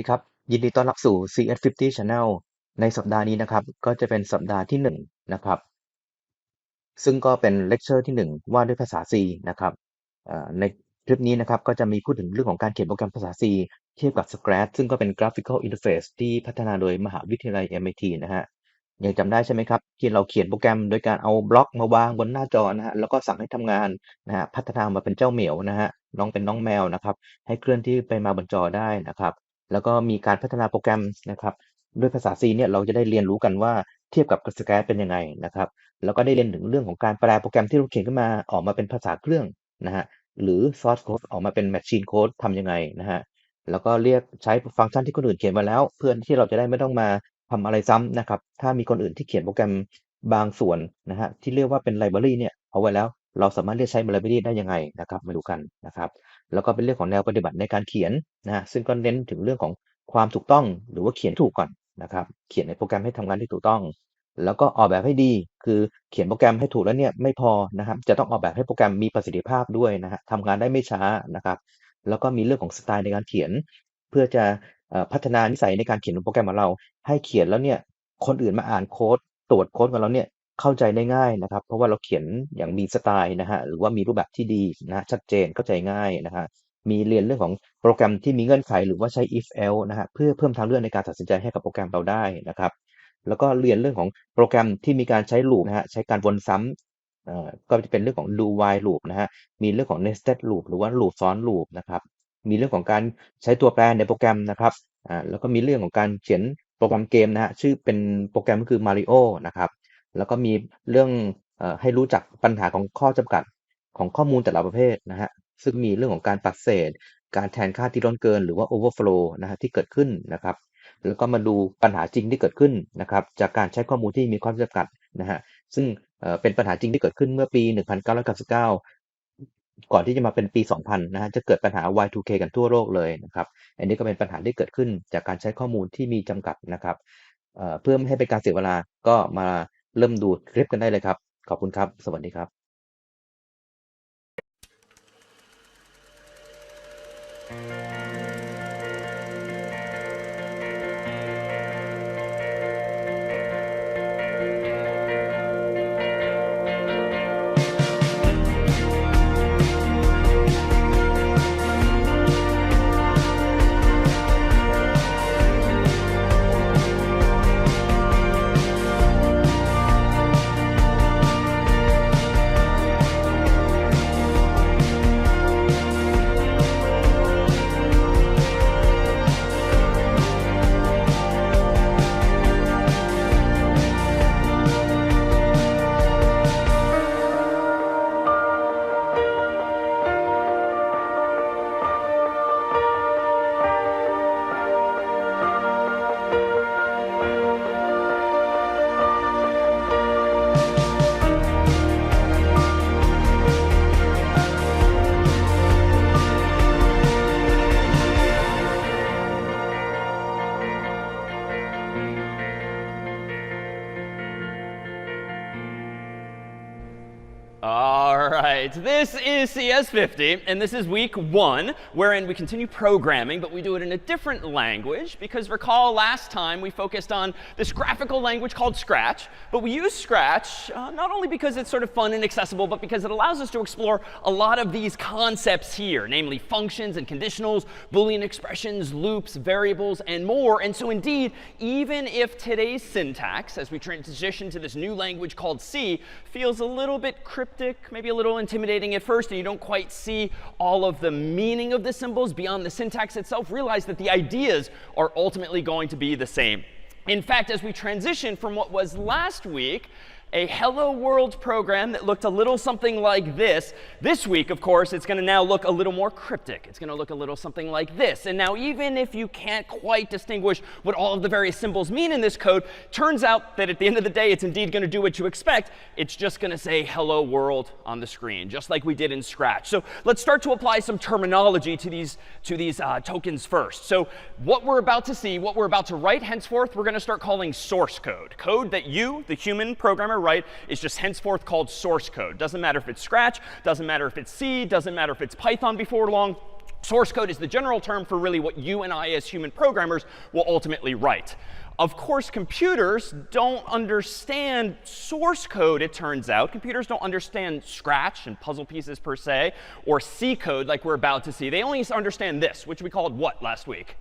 ดีครับยินดีต้อนรับสู่ CS50 Channel ในสัปดาห์นี้นะครับก็จะเป็นสัปดาห์ที่1นะครับซึ่งก็เป็นเลคเชอร์ที่1ว่าด้วยภาษา C นะครับในคลิปนี้นะครับก็จะมีพูดถึงเรื่องของการเขียนโปรแกรมภาษา C เทียบกับ Scratch ซึ่งก็เป็น Graphical Interface ที่พัฒนาโดยมหาวิทยาลัย MIT นะฮะยังจำได้ใช่ไหมครับที่เราเขียนโปรแกรมโดยการเอาบล็อกมาวางบนหน้าจอนะฮะแล้วก็สั่งให้ทำงานนะฮะพัฒนามาเป็นเจ้าเหมียวนะฮะน้องเป็นน้องแมวนะครับให้เคลื่อนที่ไปมาบนจอได้นะครับแล้วก็มีการพัฒนาโปรแกรมนะครับด้วยภาษา C เนี่ยเราจะได้เรียนรู้กันว่าเทียบกับ Scratch เป็นยังไงนะครับแล้วก็ได้เรียนถึงเรื่องของการแปลโปรแกรมที่เราเขียนขึ้นมาออกมาเป็นภาษาเครื่องนะฮะหรือ source code ออกมาเป็น machine code ทำยังไงนะฮะแล้วก็เรียกใช้ฟังก์ชันที่คนอื่นเขียนมาแล้วเพื่อที่เราจะได้ไม่ต้องมาทำอะไรซ้ำนะครับถ้ามีคนอื่นที่เขียนโปรแกรมบางส่วนนะฮะที่เรียกว่าเป็นไลบรารีเนี่ยเอาไว้แล้วเราสามารถเรียกใช้ไลบรารีได้ยังไงนะครับมาดูกันนะครับแล้วก็เป็นเรื่องของแนวปฏิบัติในการเขียนนะฮะซึ่งก็เน้นถึงเรื่องของความถูกต้องหรือว่าเขียนถูกก่อนนะครับเขียนในโปรแกรมให้ทำงานที่ถูกต้องแล้วก็ออกแบบให้ดีคือเขียนโปรแกรมให้ถูกแล้วเนี่ยไม่พอนะครับจะต้องออกแบบให้โปรแกรมมีประสิทธิภาพด้วยนะฮะทำงานได้ไม่ช้านะครับแล้วก็มีเรื่องของสไตล์ในการเขียนเพื่อจะพัฒนานิสัยในการเขียนโปรแกรมของเราให้เขียนแล้วเนี่ยคนอื่นมาอ่านโค้ดตรวจโค้ดของเราเนี่ยเข้าใจได้ง่ายนะครับเพราะว่าเราเขียนอย่างมีสไตล์นะฮะหรือว่ามีรูปแบบที่ดีนะชัดเจนเข้าใจง่ายนะฮะมีเรียนเรื่องของโปรแกรมที่มีเงื่อนไขหรือว่าใช้ if else นะฮะเพื่อเพิ่มทางเลือกในการตัดสินใจให้กับโปรแกรมเราได้นะครับแล้วก็เรียนเรื่องของโปรแกรมที่มีการใช้ loop นะฮะใช้การวนซ้ำก็จะเป็นเรื่องของ do while loop นะฮะมีเรื่องของ nested loop หรือว่า loop ซ้อน loop นะครับมีเรื่องของการใช้ตัวแปรในโปรแกรมนะครับแล้วก็มีเรื่องของการเขียนโปรแกรมเกมนะฮะชื่อเป็นโปรแกรมก็คือ Mario นะครับแล้วก็มีเรื่องให้รู้จักปัญหาของข้อจำกัดของข้อมูลแต่ละประเภทนะฮะซึ่งมีเรื่องของการปัดเศษการแทนค่าที่ล้นเกินหรือว่า overflow นะฮะที่เกิดขึ้นนะครับแล้วก็มาดูปัญหาจริงที่เกิดขึ้นนะครับจากการใช้ข้อมูลที่มีข้อจำกัดนะฮะซึ่งเป็นปัญหาจริงที่เกิดขึ้นเมื่อปี 1999 ก่อนที่จะมาเป็นปี 2000 นะฮะจะเกิดปัญหา Y2K กันทั่วโลกเลยนะครับอันนี้ก็เป็นปัญหาที่เกิดขึ้นจากการใช้ข้อมูลที่มีจำกัดนะครับเพื่อไม่ให้เป็นการเสียเวลาก็มาเริ่มดูคลิปกันได้เลยครับขอบคุณครับสวัสดีครับ right, this is CS50, and this is week 1, wherein we continue programming, but we do it in a different language, because recall last time we focused on this graphical language called Scratch, but we use Scratch not only because it's sort of fun and accessible, but because it allows us to explore a lot of these concepts here, namely functions and conditionals, Boolean expressions, loops, variables, and more. And so indeed, even if today's syntax, as we transition to this new language called C, feels a little bit cryptic, maybe a little intimidating at first, and you don't quite see all of the meaning of the symbols beyond the syntax itself, realize that the ideas are ultimately going to be the same. In fact, as we transition from what was last week, a Hello World program that looked a little something like this. This week, of course, it's going to now look a little more cryptic. It's going to look a little something like this. And now, even if you can't quite distinguish what all of the various symbols mean in this code, turns out that at the end of the day, it's indeed going to do what you expect. It's just going to say Hello World on the screen, just like we did in Scratch. So let's start to apply some terminology to these tokens first. So what we're about to see, what we're about to write henceforth, we're going to start calling source code. Code that you, the human programmer, write is just henceforth called source code. Doesn't matter if it's Scratch, doesn't matter if it's C, doesn't matter if it's Python before long. Source code is the general term for really what you and I as human programmers will ultimately write. Of course, computers don't understand source code, it turns out. Computers don't understand Scratch and puzzle pieces per se, or C code like we're about to see. They only understand this, which we called what last week?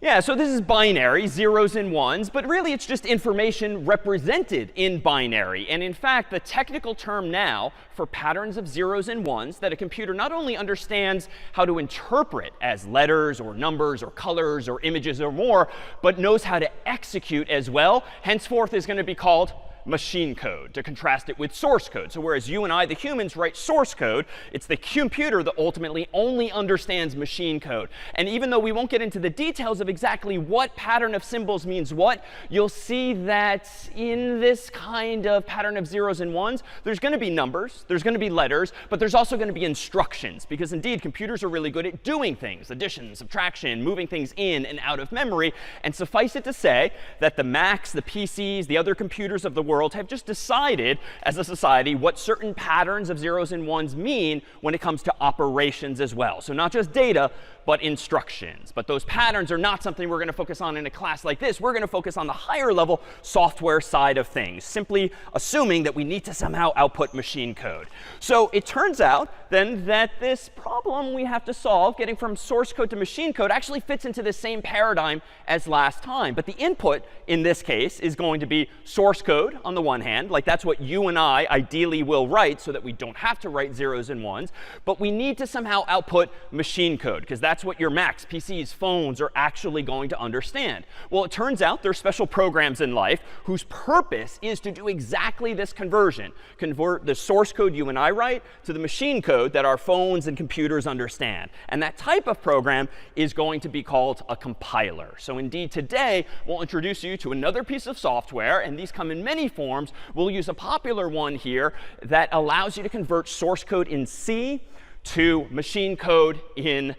Yeah, so this is binary, zeros and ones, but really it's just information represented in binary. And in fact, the technical term now for patterns of zeros and ones that a computer not only understands how to interpret as letters or numbers or colors or images or more, but knows how to execute as well, henceforth is going to be called machine code, to contrast it with source code. So whereas you and I, the humans, write source code, it's the computer that ultimately only understands machine code. And even though we won't get into the details of exactly what pattern of symbols means what, you'll see that in this kind of pattern of zeros and ones, there's going to be numbers, there's going to be letters, but there's also going to be instructions. Because indeed, computers are really good at doing things, addition, subtraction, moving things in and out of memory. And suffice it to say that the Macs, the PCs, the other computers of the world have just decided as a society what certain patterns of zeros and ones mean when it comes to operations as well. So not just data, but instructions. But those patterns are not something we're going to focus on in a class like this. We're going to focus on the higher level software side of things, simply assuming that we need to somehow output machine code. So it turns out then that this problem we have to solve, getting from source code to machine code, actually fits into the same paradigm as last time. But the input in this case is going to be source code on the one hand, like that's what you and I ideally will write so that we don't have to write zeros and ones. But we need to somehow output machine code, because that's what your Macs, PCs, phones are actually going to understand. Well, it turns out there are special programs in life whose purpose is to do exactly this conversion, convert the source code you and I write to the machine code that our phones and computers understand. And that type of program is going to be called a compiler. So indeed, today, we'll introduce you to another piece of software, and these come in many forms. We'll use a popular one here that allows you to convert source code in C to machine code in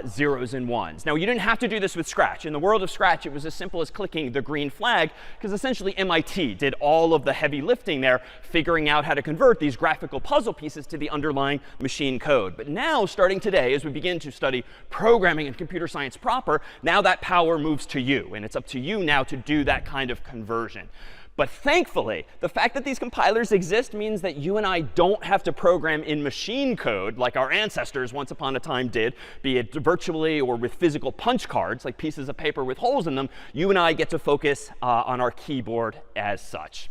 zeros and ones. Now, you didn't have to do this with Scratch. In the world of Scratch, it was as simple as clicking the green flag, because essentially MIT did all of the heavy lifting there, figuring out how to convert these graphical puzzle pieces to the underlying machine code. But now, starting today, as we begin to study programming and computer science proper, now that power moves to you. And it's up to you now to do that kind of conversion. But thankfully, the fact that these compilers exist means that you and I don't have to program in machine code like our ancestors once upon a time did, be it virtually or with physical punch cards, like pieces of paper with holes in them. You and I get to focus on our keyboard as such.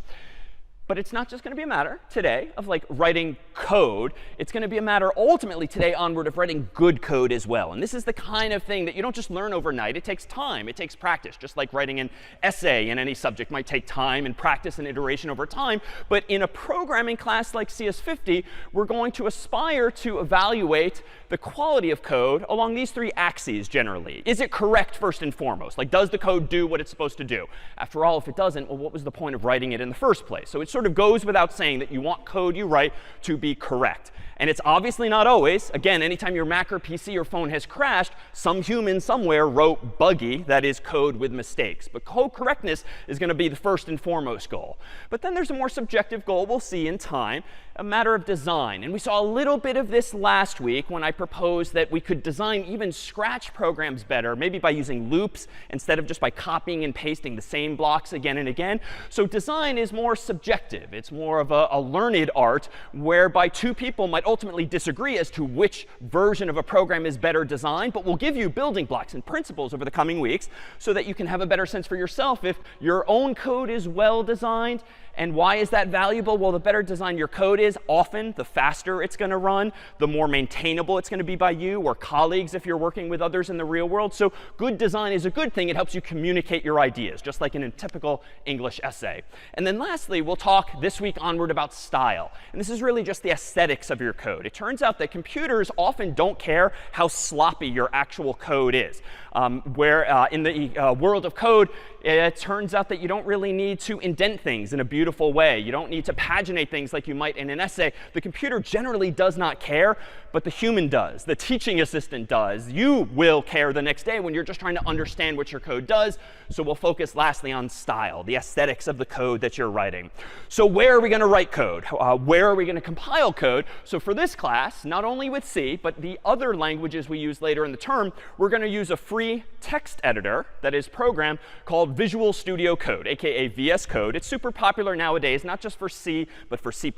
But it's not just going to be a matter today of like writing code. It's going to be a matter ultimately today onward of writing good code as well. And this is the kind of thing that you don't just learn overnight. It takes time. It takes practice. Just like writing an essay in any subject might take time and practice and iteration over time. But in a programming class like CS50, we're going to aspire to evaluate the quality of code along these three axes generally. Is it correct first and foremost? Like, does the code do what it's supposed to do? After all, if it doesn't, well, what was the point of writing it in the first place? So it's sort of goes without saying that you want code you write to be correct. And it's obviously not always. Again, anytime your Mac or PC or phone has crashed, some human somewhere wrote buggy, that is code with mistakes. But code correctness is going to be the first and foremost goal. But then there's a more subjective goal we'll see in time, a matter of design. And we saw a little bit of this last week when I proposed that we could design even Scratch programs better, maybe by using loops instead of just by copying and pasting the same blocks again and again. So design is more subjective. It's more of a learned art whereby two people might ultimately disagree as to which version of a program is better designed, but we'll give you building blocks and principles over the coming weeks so that you can have a better sense for yourself if your own code is well designed. And why is that valuable? Well, the better designed your code is, often the faster it's going to run, the more maintainable it's going to be by you or colleagues if you're working with others in the real world. So good design is a good thing. It helps you communicate your ideas, just like in a typical English essay. And then lastly, we'll talk this week onward about style. And this is really just the aesthetics of your code. It turns out that computers often don't care how sloppy your actual code is. where in the world of code, it turns out that you don't really need to indent things in a beautiful way. You don't need to paginate things like you might in an essay. The computer generally does not care, but the human does. The teaching assistant does. You will care the next day when you're just trying to understand what your code does. So we'll focus lastly on style, the aesthetics of the code that you're writing. So where are we going to write code? Where are we going to compile code? So for this class, not only with C, but the other languages we use later in the term, we're going to use a free text editor that is programmed called Visual Studio Code, aka VS Code. It's super popular nowadays, not just for C, but for C++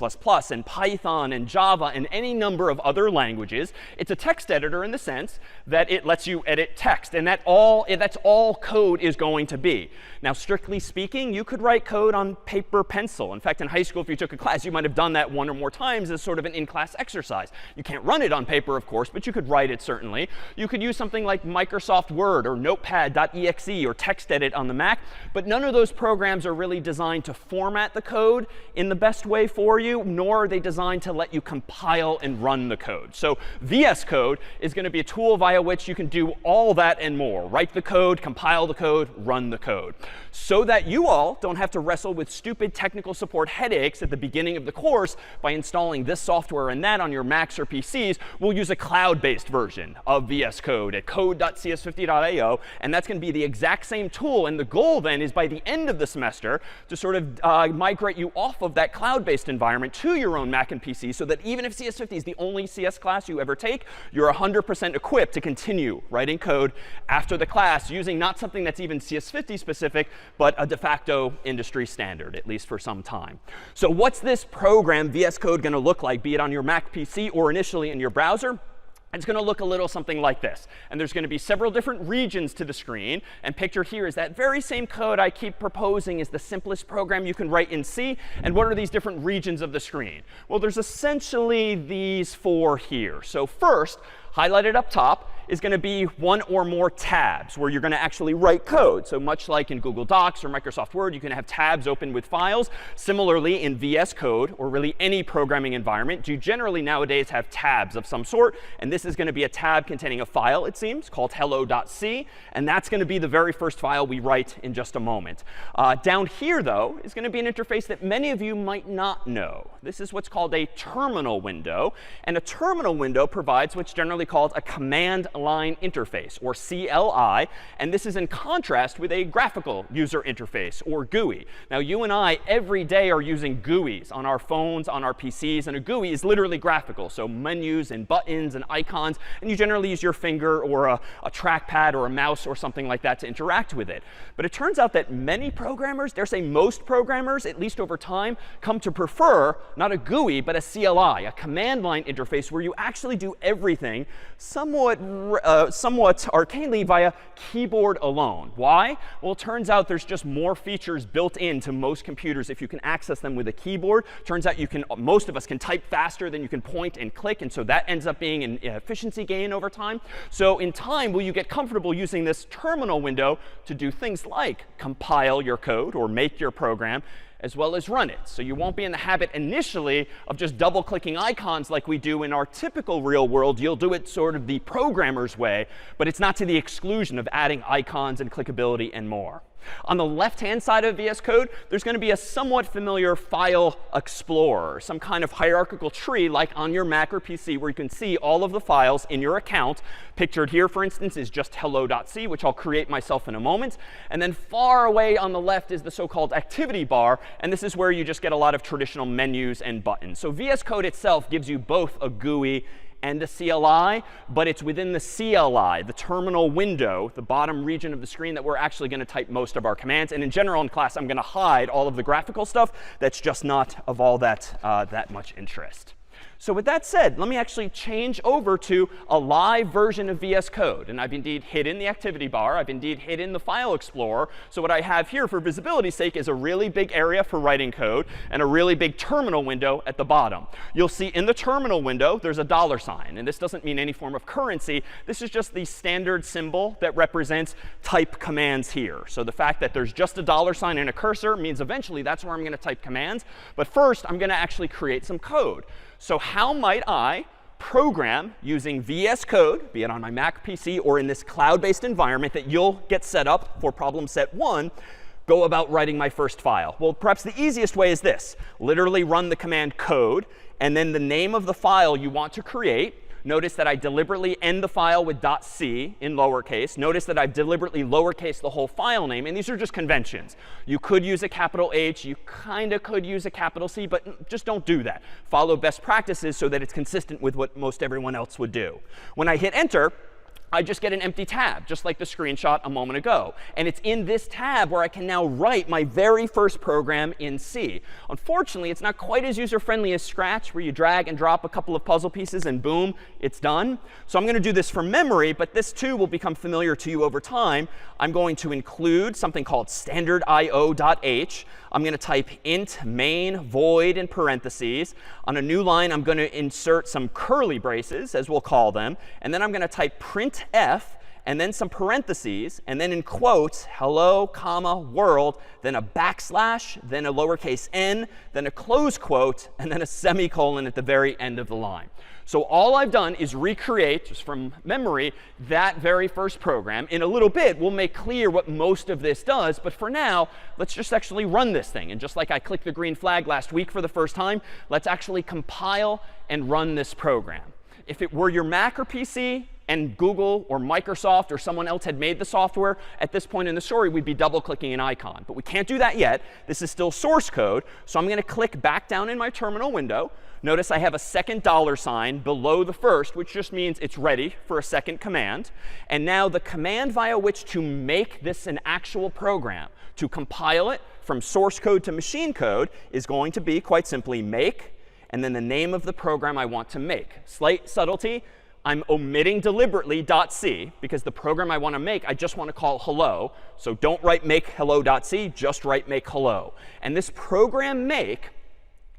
and Python and Java and any number of other languages. It's a text editor in the sense that it lets you edit text, and that's all code is going to be. Now, strictly speaking, you could write code on paper pencil. In fact, in high school, if you took a class, you might have done that one or more times as sort of an in-class exercise. You can't run it on paper, of course, but you could write it certainly. You could use something like Microsoft Word or Notepad.exe or TextEdit on the Mac, but none of those programs are really designed to format the code in the best way for you, nor are they designed to let you compile and run the code. So VS Code is going to be a tool via which you can do all that and more. Write the code, compile the code, run the code. So that you all don't have to wrestle with stupid technical support headaches at the beginning of the course by installing this software and that on your Macs or PCs, we'll use a cloud-based version of VS Code at code.cs50.io, and that's going to be the exact same tool. And the goal then is by the end of the semester to sort of migrate you off of that cloud-based environment to your own Mac and PC, so that even if CS50 is the only CS class you ever take, you're 100% equipped to continue writing code after the class using not something that's even CS50 specific, but a de facto industry standard, at least for some time. So what's this program VS Code going to look like, be it on your Mac PC or initially in your browser? It's going to look a little something like this. And there's going to be several different regions to the screen. And pictured here is that very same code I keep proposing is the simplest program you can write in C. And what are these different regions of the screen? Well, there's essentially these four here. So first, highlighted up top, is going to be one or more tabs where you're going to actually write code. So much like in Google Docs or Microsoft Word, you can have tabs open with files. Similarly, in VS Code, or really any programming environment, you generally nowadays have tabs of some sort. And this is going to be a tab containing a file, it seems, called hello.c. And that's going to be the very first file we write in just a moment. Down here, though, is going to be an interface that many of you might not know. This is what's called a terminal window. And a terminal window provides what's generally called a command line interface, or CLI. And this is in contrast with a graphical user interface, or GUI. Now, you and I every day are using GUIs on our phones, on our PCs. And a GUI is literally graphical, so menus and buttons and icons. And you generally use your finger or a trackpad or a mouse or something like that to interact with it. But it turns out that many programmers, dare say most programmers, at least over time, come to prefer not a GUI, but a CLI, a command line interface where you actually do everything somewhat arcanely via keyboard alone. Why? Well, it turns out there's just more features built into most computers if you can access them with a keyboard. Turns out most of us can type faster than you can point and click, and so that ends up being an efficiency gain over time. So in time, will you get comfortable using this terminal window to do things like compile your code or make your program, as well as run it. So you won't be in the habit initially of just double-clicking icons like we do in our typical real world. You'll do it sort of the programmer's way, but it's not to the exclusion of adding icons and clickability and more. On the left-hand side of VS Code, there's going to be a somewhat familiar file explorer, some kind of hierarchical tree like on your Mac or PC where you can see all of the files in your account. Pictured here, for instance, is just hello.c, which I'll create myself in a moment. And then far away on the left is the so-called activity bar. And this is where you just get a lot of traditional menus and buttons. So VS Code itself gives you both a GUI and a CLI, but it's within the CLI, the terminal window, the bottom region of the screen, that we're actually going to type most of our commands. And in general in class, I'm going to hide all of the graphical stuff that's just not of all that much interest. So with that said, let me actually change over to a live version of VS Code. And I've indeed hidden the activity bar. I've indeed hidden the file explorer. So what I have here, for visibility's sake, is a really big area for writing code and a really big terminal window at the bottom. You'll see in the terminal window, there's a $sign. And this doesn't mean any form of currency. This is just the standard symbol that represents type commands here. So the fact that there's just a $sign and a cursor means eventually that's where I'm going to type commands. But first, I'm going to actually create some code. So how might I program using VS Code, be it on my Mac PC or in this cloud-based environment that you'll get set up for problem set 1, go about writing my first file? Well, perhaps the easiest way is this. Literally run the command code, and then the name of the file you want to create. Notice that I deliberately end the file with .c in lowercase. Notice that I've deliberately lowercase the whole file name. And these are just conventions. You could use a capital H. You kind of could use a capital C. But just don't do that. Follow best practices so that it's consistent with what most everyone else would do. When I hit Enter, I just get an empty tab, just like the screenshot a moment ago. And it's in this tab where I can now write my very first program in C. Unfortunately, it's not quite as user-friendly as Scratch, where you drag and drop a couple of puzzle pieces and boom, it's done. So I'm going to do this from memory, but this too will become familiar to you over time. I'm going to include something called standard io.h. I'm going to type int main void in parentheses. On a new line, I'm going to insert some curly braces, as we'll call them. And then I'm going to type printf, and then some parentheses, and then in quotes, hello, comma, world, then a backslash, then a lowercase n, then a close quote, and then a semicolon at the very end of the line. So all I've done is recreate, just from memory, that very first program. In a little bit, we'll make clear what most of this does. But for now, let's just actually run this thing. And just like I clicked the green flag last week for the first time, let's actually compile and run this program. If it were your Mac or PC, and Google or Microsoft or someone else had made the software, at this point in the story, we'd be double-clicking an icon. But we can't do that yet. This is still source code. So I'm going to click back down in my terminal window. Notice I have a second $sign below the first, which just means it's ready for a second command. And now the command via which to make this an actual program, to compile it from source code to machine code, is going to be, quite simply, make, and then the name of the program I want to make. Slight subtlety. I'm omitting deliberately .c because the program I want to make, I just want to call hello. So don't write make hello.c, just write make hello. And this program make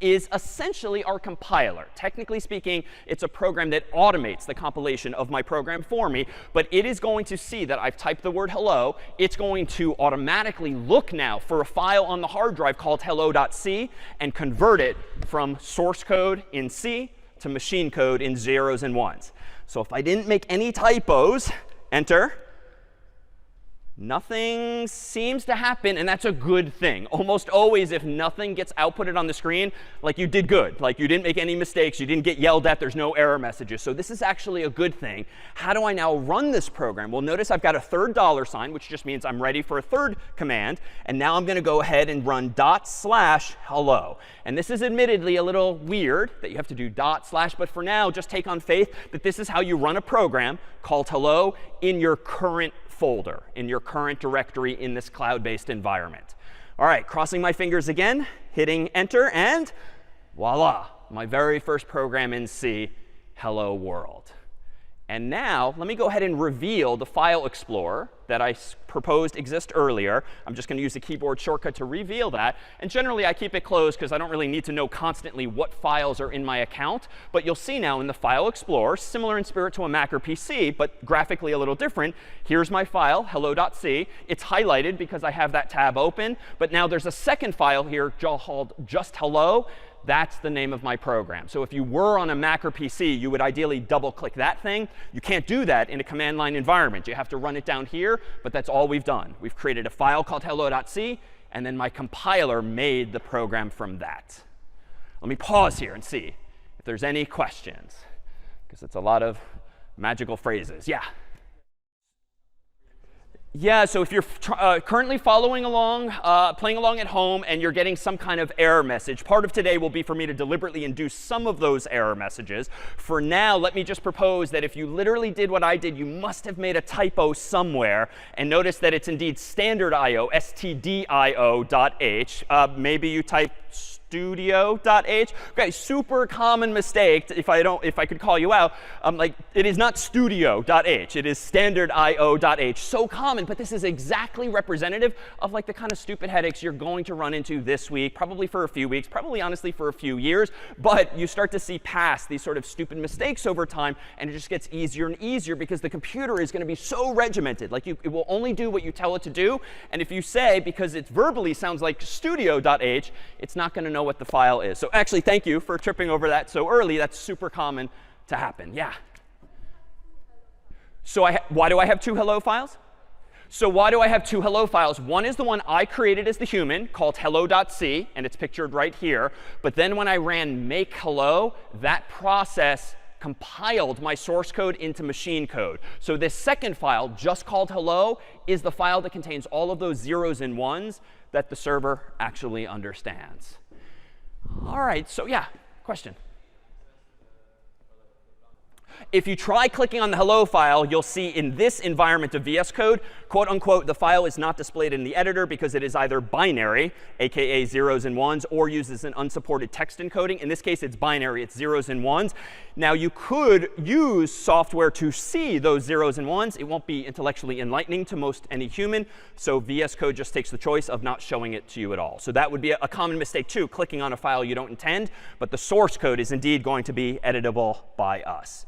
is essentially our compiler. Technically speaking, it's a program that automates the compilation of my program for me. But it is going to see that I've typed the word hello. It's going to automatically look now for a file on the hard drive called hello.c and convert it from source code in C to machine code in zeros and ones. So if I didn't make any typos, enter. Nothing seems to happen, and that's a good thing. Almost always, if nothing gets outputted on the screen, like you did good. Like you didn't make any mistakes. You didn't get yelled at. There's no error messages. So this is actually a good thing. How do I now run this program? Well, notice I've got a third $sign, which just means I'm ready for a third command. And now I'm going to go ahead and run /hello. And this is admittedly a little weird that you have to do /, but for now, just take on faith that this is how you run a program called hello in your current folder, in your current directory in this cloud-based environment. All right, crossing my fingers again, hitting enter, and voila, my very first program in C, hello world. And now, let me go ahead and reveal the file explorer that I proposed exist earlier. I'm just going to use the keyboard shortcut to reveal that. And generally, I keep it closed because I don't really need to know constantly what files are in my account. But you'll see now in the file explorer, similar in spirit to a Mac or PC, but graphically a little different. Here's my file, hello.c. It's highlighted because I have that tab open. But now there's a second file here called just hello. That's the name of my program. So if you were on a Mac or PC, you would ideally double-click that thing. You can't do that in a command line environment. You have to run it down here, but that's all we've done. We've created a file called hello.c, and then my compiler made the program from that. Let me pause here and see if there's any questions, because it's a lot of magical phrases. Yeah? Yeah, so if you're currently following along, playing along at home, and you're getting some kind of error message, part of today will be for me to deliberately induce some of those error messages. For now, let me just propose that if you literally did what I did, you must have made a typo somewhere. And notice that it's indeed standard IO, stdio.h. Maybe you type studio.h. Okay, super common mistake if I could call you out. Like it is not studio.h. It is standard io.h. So common, but this is exactly representative of like the kind of stupid headaches you're going to run into this week, probably for a few weeks, probably honestly for a few years. But you start to see past these sort of stupid mistakes over time, and it just gets easier and easier because the computer is going to be so regimented. Like it will only do what you tell it to do. And if you say, because it verbally sounds like studio.h, it's not going to know what the file is. So actually, thank you for tripping over that so early. That's super common. to happen. Yeah. So why do I have two hello files? So why do I have two hello files? One is the one I created as the human called hello.c, and it's pictured right here. But then when I ran make hello, that process compiled my source code into machine code. So this second file, just called hello, is the file that contains all of those zeros and ones that the server actually understands. All right, so yeah, question. If you try clicking on the hello file, you'll see in this environment of VS Code, quote unquote, the file is not displayed in the editor because it is either binary, aka zeros and ones, or uses an unsupported text encoding. In this case, it's binary. It's zeros and ones. Now, you could use software to see those zeros and ones. It won't be intellectually enlightening to most any human. So VS Code just takes the choice of not showing it to you at all. So that would be a common mistake, too, clicking on a file you don't intend. But the source code is indeed going to be editable by us.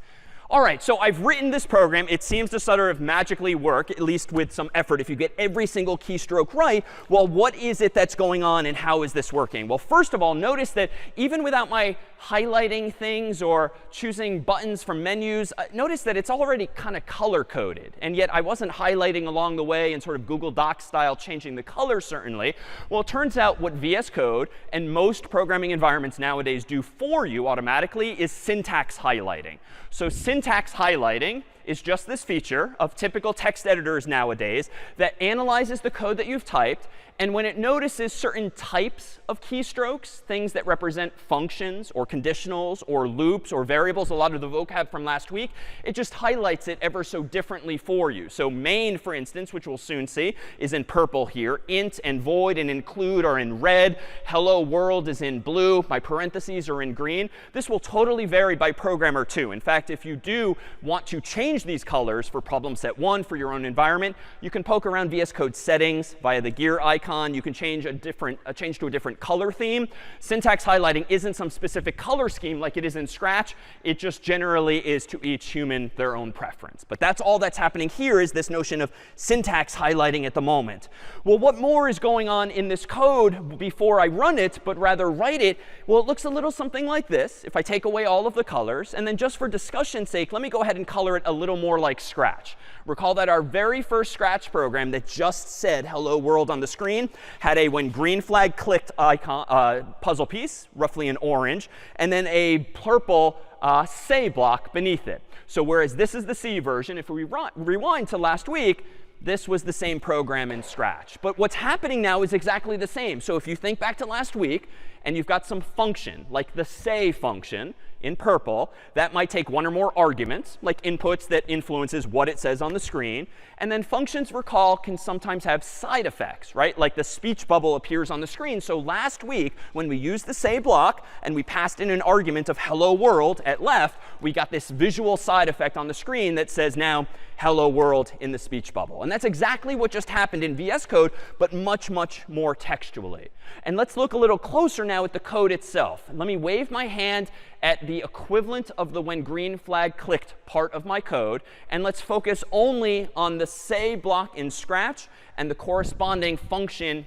All right, so I've written this program. It seems to sort of magically work, at least with some effort, if you get every single keystroke right. Well, what is it that's going on, and how is this working? Well, first of all, notice that even without my highlighting things or choosing buttons from menus, notice that it's already kind of color-coded. And yet I wasn't highlighting along the way and sort of Google Docs style changing the color, certainly. Well, it turns out what VS Code and most programming environments nowadays do for you automatically is syntax highlighting. So syntax highlighting is just this feature of typical text editors nowadays that analyzes the code that you've typed. And when it notices certain types of keystrokes, things that represent functions or conditionals or loops or variables, a lot of the vocab from last week, it just highlights it ever so differently for you. So main, for instance, which we'll soon see, is in purple here. Int and void and include are in red. Hello world is in blue. My parentheses are in green. This will totally vary by programmer too. In fact, if you do want to change these colors for problem set 1 for your own environment, you can poke around VS Code settings via the gear icon. You can change to a different color theme. Syntax highlighting isn't some specific color scheme like it is in Scratch. It just generally is to each human their own preference. But that's all that's happening here is this notion of syntax highlighting at the moment. Well, what more is going on in this code before I run it, but rather write it? Well, it looks a little something like this if I take away all of the colors. And then just for discussion's sake, let me go ahead and color it a little more like Scratch. Recall that our very first Scratch program that just said hello world on the screen had a when green flag clicked icon, puzzle piece, roughly in orange, and then a purple say block beneath it. So whereas this is the C version, if we rewind to last week, this was the same program in Scratch. But what's happening now is exactly the same. So if you think back to last week, and you've got some function, like the say function in purple, that might take one or more arguments, like inputs that influences what it says on the screen. And then functions, recall, can sometimes have side effects, right? Like the speech bubble appears on the screen. So last week, when we used the say block and we passed in an argument of hello world at left, we got this visual side effect on the screen that says now hello world in the speech bubble. And that's exactly what just happened in VS Code, but much, much more textually. And let's look a little closer now at the code itself. Let me wave my hand at the equivalent of the when green flag clicked part of my code. And let's focus only on the say block in Scratch and the corresponding function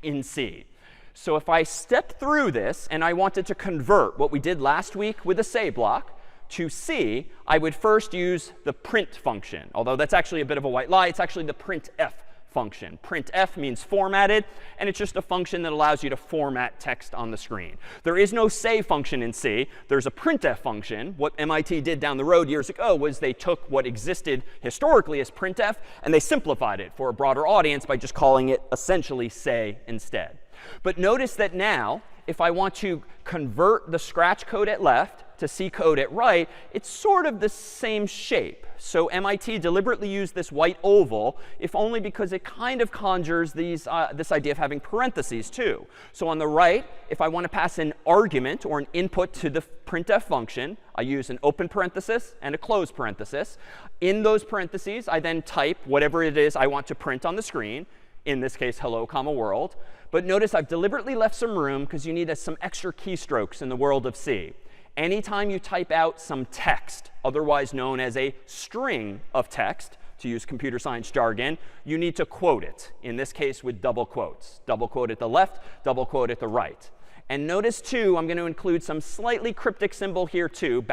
in C. So if I step through this and I wanted to convert what we did last week with the say block to C, I would first use the print function. Although that's actually a bit of a white lie. It's actually the printf function. Printf means formatted, and it's just a function that allows you to format text on the screen. There is no say function in C. There's a printf function. What MIT did down the road years ago was they took what existed historically as printf, and they simplified it for a broader audience by just calling it essentially say instead. But notice that now, if I want to convert the Scratch code at left to C code at right, it's sort of the same shape. So MIT deliberately used this white oval, if only because it kind of conjures this idea of having parentheses too. So on the right, if I want to pass an argument or an input to the printf function, I use an open parenthesis and a close parenthesis. In those parentheses, I then type whatever it is I want to print on the screen. In this case, hello, comma, world. But notice I've deliberately left some room because you need some extra keystrokes in the world of C. Anytime you type out some text, otherwise known as a string of text, to use computer science jargon, you need to quote it, in this case with double quotes. Double quote at the left, double quote at the right. And notice, too, I'm going to include some slightly cryptic symbol here, too,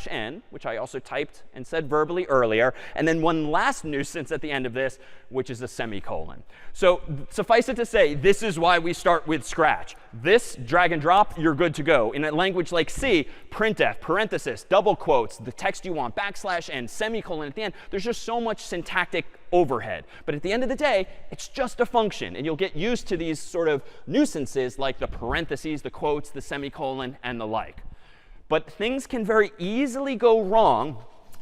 \n, which I also typed and said verbally earlier. And then one last nuisance at the end of this, which is a semicolon. So suffice it to say, this is why we start with Scratch. This, drag and drop, you're good to go. In a language like C, printf, parenthesis, double quotes, the text you want, \n, semicolon at the end. There's just so much syntactic overhead. But at the end of the day, it's just a function. And you'll get used to these sort of nuisances like the parentheses, the quotes, the semicolon, and the like. But things can very easily go wrong.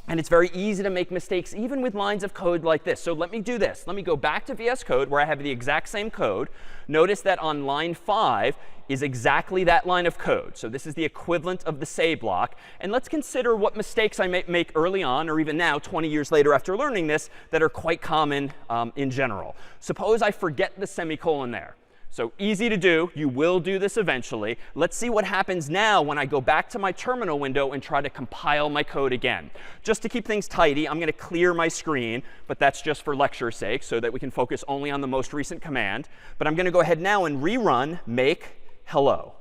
And it's very easy to make mistakes even with lines of code like this. So let me do this. Let me go back to VS Code where I have the exact same code. Notice that on line 5 is exactly that line of code. So this is the equivalent of the say block. And let's consider what mistakes I may make early on, or even now, 20 years later after learning this, that are quite common in general. Suppose I forget the semicolon there. So easy to do. You will do this eventually. Let's see what happens now when I go back to my terminal window and try to compile my code again. Just to keep things tidy, I'm going to clear my screen. But that's just for lecture's sake so that we can focus only on the most recent command. But I'm going to go ahead now and rerun make hello.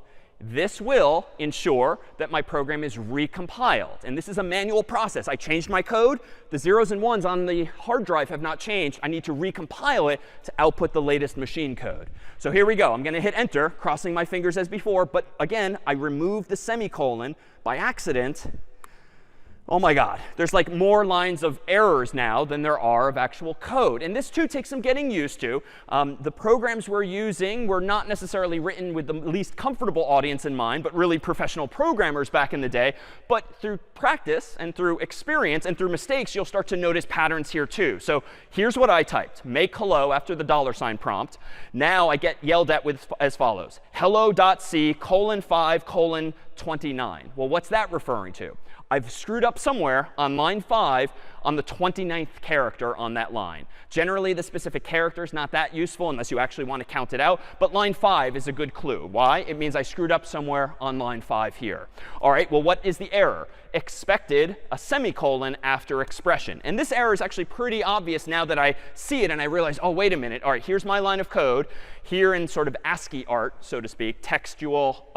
This will ensure that my program is recompiled. And this is a manual process. I changed my code. The zeros and ones on the hard drive have not changed. I need to recompile it to output the latest machine code. So here we go. I'm going to hit enter, crossing my fingers as before. But again, I removed the semicolon by accident. Oh my God, there's like more lines of errors now than there are of actual code. And this, too, takes some getting used to. The programs we're using were not necessarily written with the least comfortable audience in mind, but really professional programmers back in the day. But through practice and through experience and through mistakes, you'll start to notice patterns here, too. So here's what I typed. Make hello after the $ prompt. Now I get yelled at with as follows. hello.c :5:29. Well, what's that referring to? I've screwed up somewhere on line 5 on the 29th character on that line. Generally, the specific character is not that useful unless you actually want to count it out. But line 5 is a good clue. Why? It means I screwed up somewhere on line 5 here. All right, well, what is the error? Expected a semicolon after expression. And this error is actually pretty obvious now that I see it and I realize, oh, wait a minute. All right, here's my line of code. Here in sort of ASCII art, so to speak, textual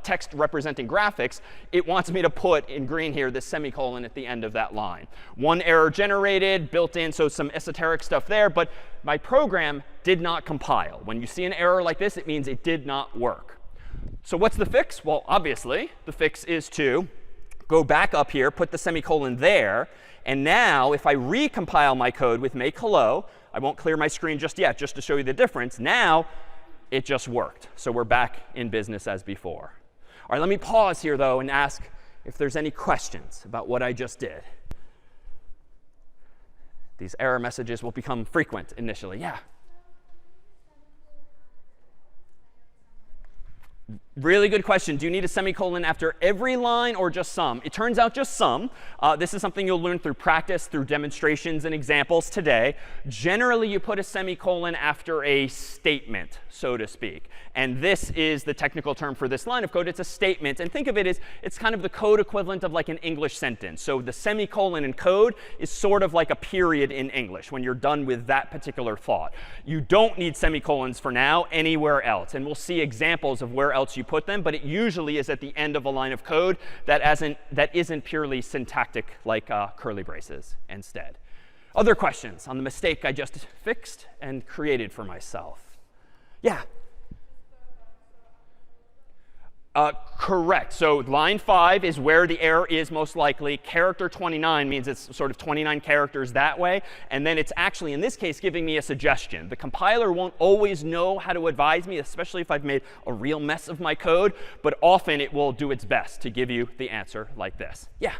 text representing graphics, it wants me to put in green here this semicolon at the end of that line. One error generated, built in, so some esoteric stuff there. But my program did not compile. When you see an error like this, it means it did not work. So what's the fix? Well, obviously, the fix is to go back up here, put the semicolon there. And now, if I recompile my code with make hello, I won't clear my screen just yet, just to show you the difference. Now, it just worked. So we're back in business as before. All right, let me pause here, though, and ask if there's any questions about what I just did. These error messages will become frequent initially. Yeah? Really good question. Do you need a semicolon after every line or just some? It turns out just some. This is something you'll learn through practice, through demonstrations and examples today. Generally, you put a semicolon after a statement, so to speak. And this is the technical term for this line of code. It's a statement. And think of it as it's kind of the code equivalent of like an English sentence. So the semicolon in code is sort of like a period in English when you're done with that particular thought. You don't need semicolons for now anywhere else. And we'll see examples of where else you put them. But it usually is at the end of a line of code that isn't purely syntactic like curly braces instead. Other questions on the mistake I just fixed and created for myself? Yeah? Correct. So line 5 is where the error is most likely. Character 29 means it's sort of 29 characters that way. And then it's actually, in this case, giving me a suggestion. The compiler won't always know how to advise me, especially if I've made a real mess of my code. But often it will do its best to give you the answer like this. Yeah?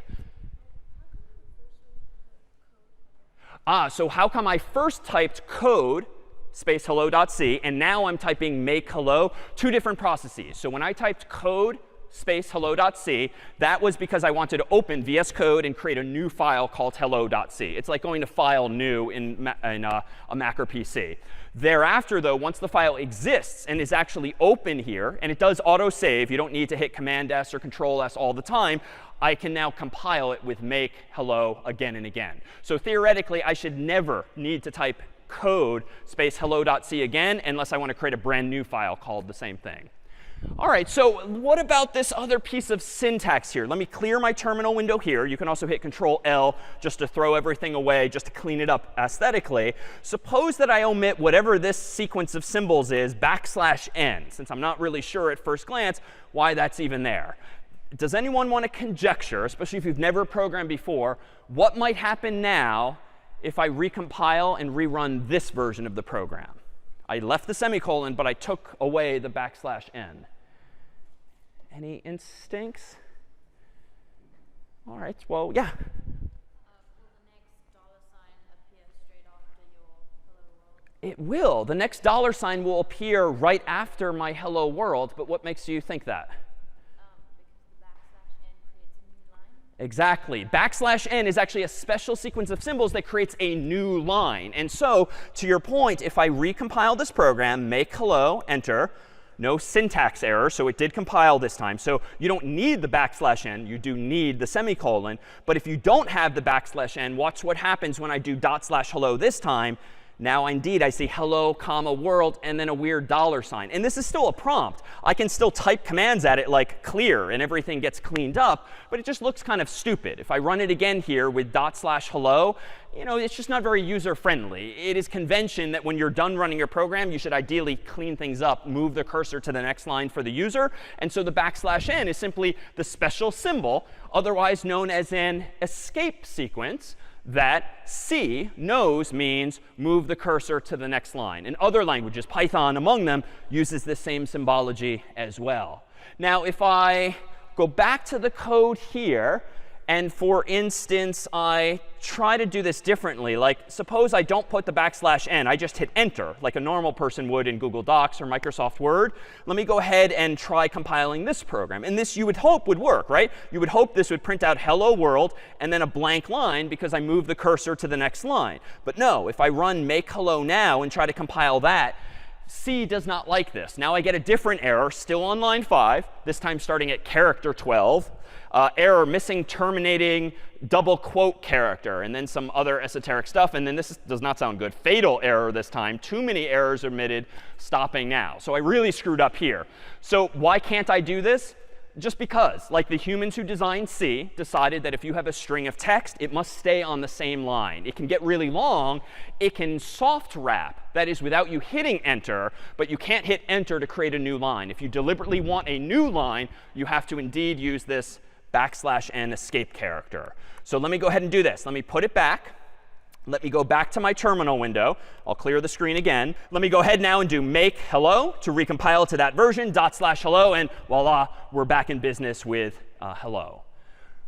So how come I first typed code space hello.c, and now I'm typing make hello? Two different processes. So when I typed code space hello.c, that was because I wanted to open VS Code and create a new file called hello.c. It's like going to file new in a Mac or PC. Thereafter, though, once the file exists and is actually open here, and it does auto-save, you don't need to hit Command-S or Control-S all the time, I can now compile it with make hello again and again. So theoretically, I should never need to type code space hello.c again unless I want to create a brand new file called the same thing. All right, so what about this other piece of syntax here? Let me clear my terminal window here. You can also hit Control L just to throw everything away, just to clean it up aesthetically. Suppose that I omit whatever this sequence of symbols is, \n, since I'm not really sure at first glance why that's even there. Does anyone want to conjecture, especially if you've never programmed before, what might happen now if I recompile and rerun this version of the program? I left the semicolon, but I took away the \n. Any instincts? All right, well, yeah. Will the next dollar sign appear straight after your hello world? It will. The next dollar sign will appear right after my hello world. But what makes you think that? Because the \n creates a new line? Exactly. \n is actually a special sequence of symbols that creates a new line. And so, to your point, if I recompile this program, make hello, enter, no syntax error, so it did compile this time. So you don't need the \n, you do need the semicolon. But if you don't have the \n, watch what happens when I do /hello this time. Now, indeed, I see hello, comma, world, and then a weird dollar sign. And this is still a prompt. I can still type commands at it like clear, and everything gets cleaned up. But it just looks kind of stupid. If I run it again here with /hello, it's just not very user-friendly. It is convention that when you're done running your program, you should ideally clean things up, move the cursor to the next line for the user. And so the \n is simply the special symbol, otherwise known as an escape sequence, that C knows means move the cursor to the next line. In other languages, Python among them, uses the same symbology as well. Now, if I go back to the code here, and for instance, I try to do this differently. Like, suppose I don't put the \n. I just hit enter, like a normal person would in Google Docs or Microsoft Word. Let me go ahead and try compiling this program. And this, you would hope, would work, right? You would hope this would print out hello world and then a blank line because I moved the cursor to the next line. But no, if I run make hello now and try to compile that, C does not like this. Now I get a different error, still on line 5, this time starting at character 12. Error missing terminating double quote character, and then some other esoteric stuff. And then this does not sound good. Fatal error this time. Too many errors omitted, stopping now. So I really screwed up here. So why can't I do this? Just because, like the humans who designed C decided that if you have a string of text, it must stay on the same line. It can get really long. It can soft wrap, that is, without you hitting enter, but you can't hit enter to create a new line. If you deliberately want a new line, you have to indeed use this \n escape character. So let me go ahead and do this. Let me put it back. Let me go back to my terminal window. I'll clear the screen again. Let me go ahead now and do make hello to recompile to that version, /hello, and voila, we're back in business with hello.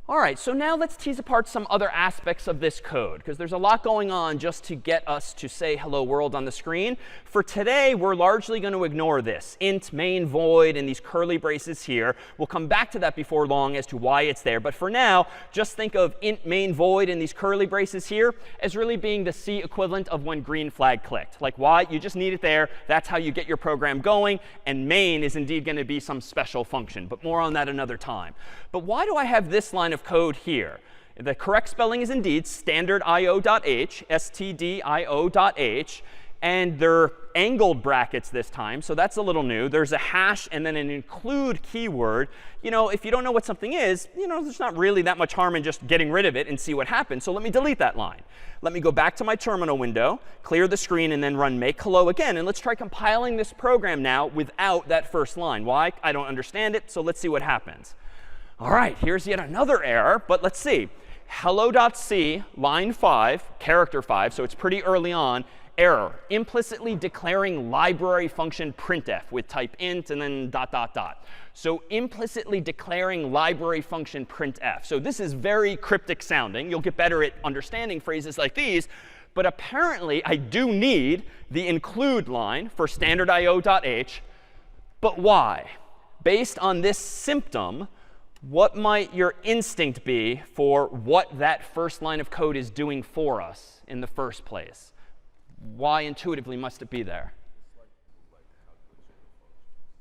All right, so now let's tease apart some other aspects of this code, because there's a lot going on just to get us to say hello world on the screen. For today, we're largely going to ignore this. Int main void and these curly braces here. We'll come back to that before long as to why it's there. But for now, just think of int main void and these curly braces here as really being the C equivalent of when green flag clicked. Like why? You just need it there. That's how you get your program going. And main is indeed going to be some special function. But more on that another time. But why do I have this line of code here? The correct spelling is indeed standard.io.h, stdio.h. And they're angled brackets this time, so that's a little new. There's a hash and then an include keyword. If you don't know what something is, there's not really that much harm in just getting rid of it and see what happens. So let me delete that line. Let me go back to my terminal window, clear the screen, and then run make hello again. And let's try compiling this program now without that first line. Why? I don't understand it, so let's see what happens. All right, here's yet another error, but let's see. Hello.c, line 5, character 5, so it's pretty early on. Error, implicitly declaring library function printf with type int and then ... So implicitly declaring library function printf. So this is very cryptic sounding. You'll get better at understanding phrases like these. But apparently, I do need the include line for standard.io.h. But why? Based on this symptom, what might your instinct be for what that first line of code is doing for us in the first place? Why intuitively must it be there?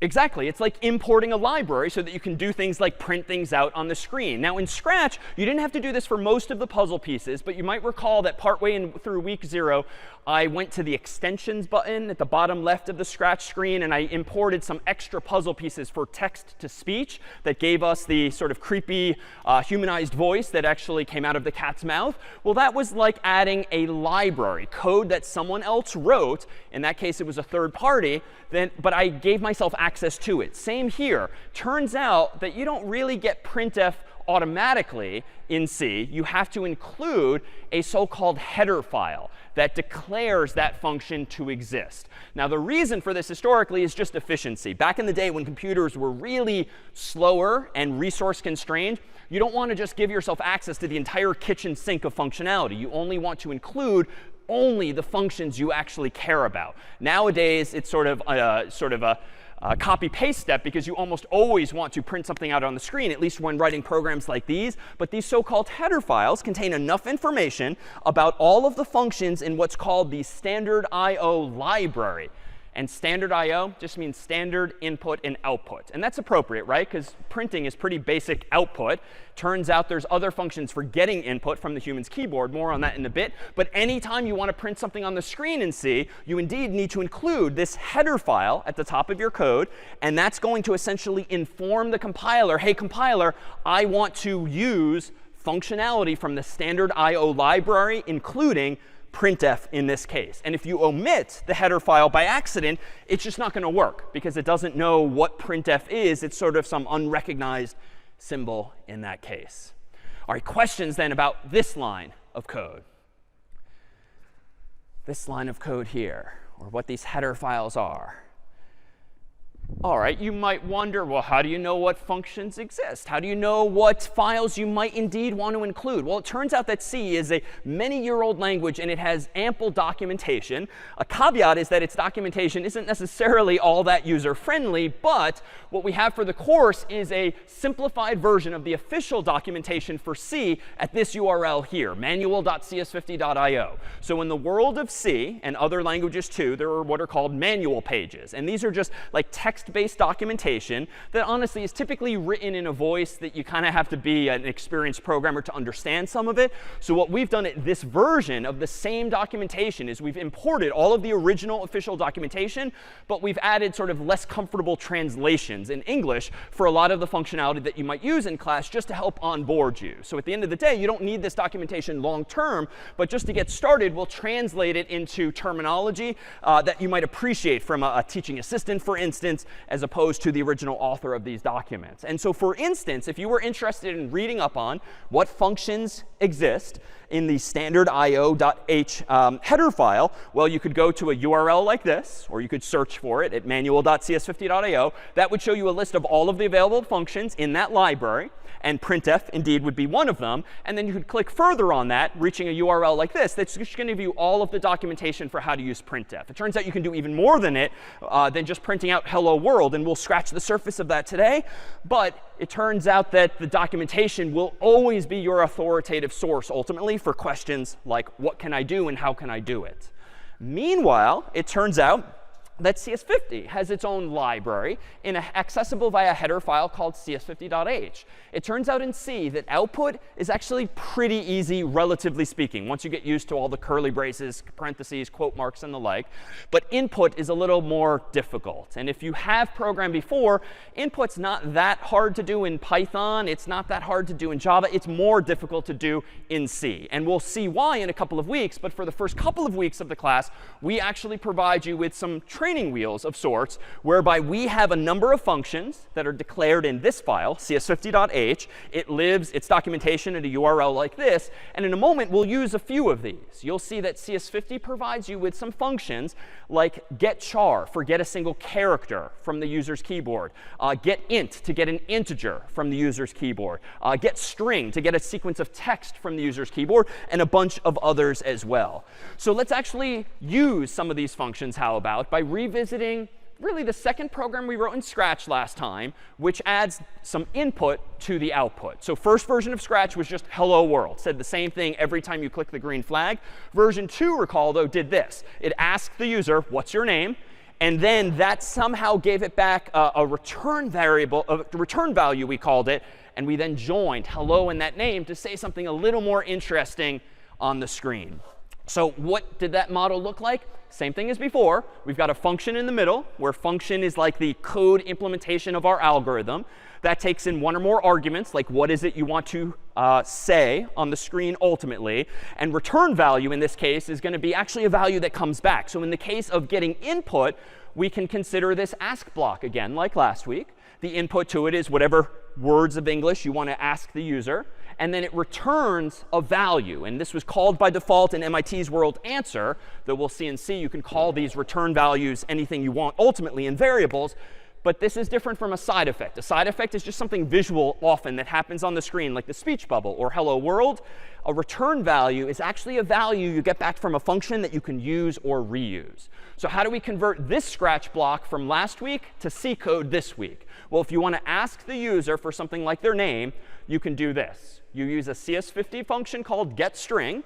Exactly. It's like importing a library so that you can do things like print things out on the screen. Now, in Scratch, you didn't have to do this for most of the puzzle pieces, but you might recall that partway through week 0, I went to the extensions button at the bottom left of the Scratch screen, and I imported some extra puzzle pieces for text to speech that gave us the sort of creepy humanized voice that actually came out of the cat's mouth. Well, that was like adding a library, code that someone else wrote. In that case, it was a third party, but I gave myself access to it. Same here. Turns out that you don't really get printf automatically in C. You have to include a so-called header file that declares that function to exist. Now, the reason for this historically is just efficiency. Back in the day when computers were really slower and resource constrained, you don't want to just give yourself access to the entire kitchen sink of functionality. You only want to include only the functions you actually care about. Nowadays, it's sort of a copy-paste step because you almost always want to print something out on the screen, at least when writing programs like these. But these so-called header files contain enough information about all of the functions in what's called the standard I/O library. And standard I/O just means standard input and output. And that's appropriate, right? Because printing is pretty basic output. Turns out there's other functions for getting input from the human's keyboard. More on that in a bit. But anytime you want to print something on the screen in C, you indeed need to include this header file at the top of your code. And that's going to essentially inform the compiler, hey, compiler, I want to use functionality from the standard I/O library, including printf in this case. And if you omit the header file by accident, it's just not going to work because it doesn't know what printf is. It's sort of some unrecognized symbol in that case. All right, questions then about this line of code. This line of code here, or what these header files are. All right, you might wonder, well, how do you know what functions exist? How do you know what files you might indeed want to include? Well, it turns out that C is a many-year-old language, and it has ample documentation. A caveat is that its documentation isn't necessarily all that user-friendly, but what we have for the course is a simplified version of the official documentation for C at this URL here, manual.cs50.io. So in the world of C, and other languages too, there are what are called manual pages. And these are just like text-based documentation that honestly is typically written in a voice that you kind of have to be an experienced programmer to understand some of it. So what we've done at this version of the same documentation is we've imported all of the original official documentation, but we've added sort of less comfortable translations in English for a lot of the functionality that you might use in class just to help onboard you. So at the end of the day, you don't need this documentation long term, but just to get started, we'll translate it into terminology that you might appreciate from a teaching assistant, for instance, as opposed to the original author of these documents. And so for instance, if you were interested in reading up on what functions exist in the standard io.h header file, well, you could go to a URL like this, or you could search for it at manual.cs50.io. That would show you a list of all of the available functions in that library. And printf, indeed, would be one of them. And then you could click further on that, reaching a URL like this, that's just going to give you all of the documentation for how to use printf. It turns out you can do even more than just printing out hello world. And we'll scratch the surface of that today. But it turns out that the documentation will always be your authoritative source, ultimately, for questions like, what can I do and how can I do it? Meanwhile, it turns out that CS50 has its own library accessible via a header file called cs50.h. It turns out in C that output is actually pretty easy, relatively speaking, once you get used to all the curly braces, parentheses, quote marks, and the like. But input is a little more difficult. And if you have programmed before, input's not that hard to do in Python. It's not that hard to do in Java. It's more difficult to do in C. And we'll see why in a couple of weeks. But for the first couple of weeks of the class, we actually provide you with some training wheels of sorts, whereby we have a number of functions that are declared in this file, cs50.h. It lives its documentation at a URL like this. And in a moment, we'll use a few of these. You'll see that cs50 provides you with some functions like get char for get a single character from the user's keyboard, get int to get an integer from the user's keyboard, get string to get a sequence of text from the user's keyboard, and a bunch of others as well. So let's actually use some of these functions, how about, by revisiting really the second program we wrote in Scratch last time, which adds some input to the output. So first version of Scratch was just hello world. Said the same thing every time you click the green flag. Version 2, recall, though, did this. It asked the user, what's your name? And then that somehow gave it back a return variable, a return value we called it. And we then joined hello and that name to say something a little more interesting on the screen. So what did that model look like? Same thing as before. We've got a function in the middle, where function is like the code implementation of our algorithm. That takes in one or more arguments, like what is it you want to say on the screen ultimately. And return value in this case is going to be actually a value that comes back. So in the case of getting input, we can consider this ask block again, like last week. The input to it is whatever words of English you want to ask the user. And then it returns a value. And this was called by default in MIT's world answer, though we'll see in C you can call these return values anything you want ultimately in variables. But this is different from a side effect. A side effect is just something visual often that happens on the screen, like the speech bubble or hello world. A return value is actually a value you get back from a function that you can use or reuse. So how do we convert this scratch block from last week to C code this week? Well, if you want to ask the user for something like their name, you can do this. You use a CS50 function called getString.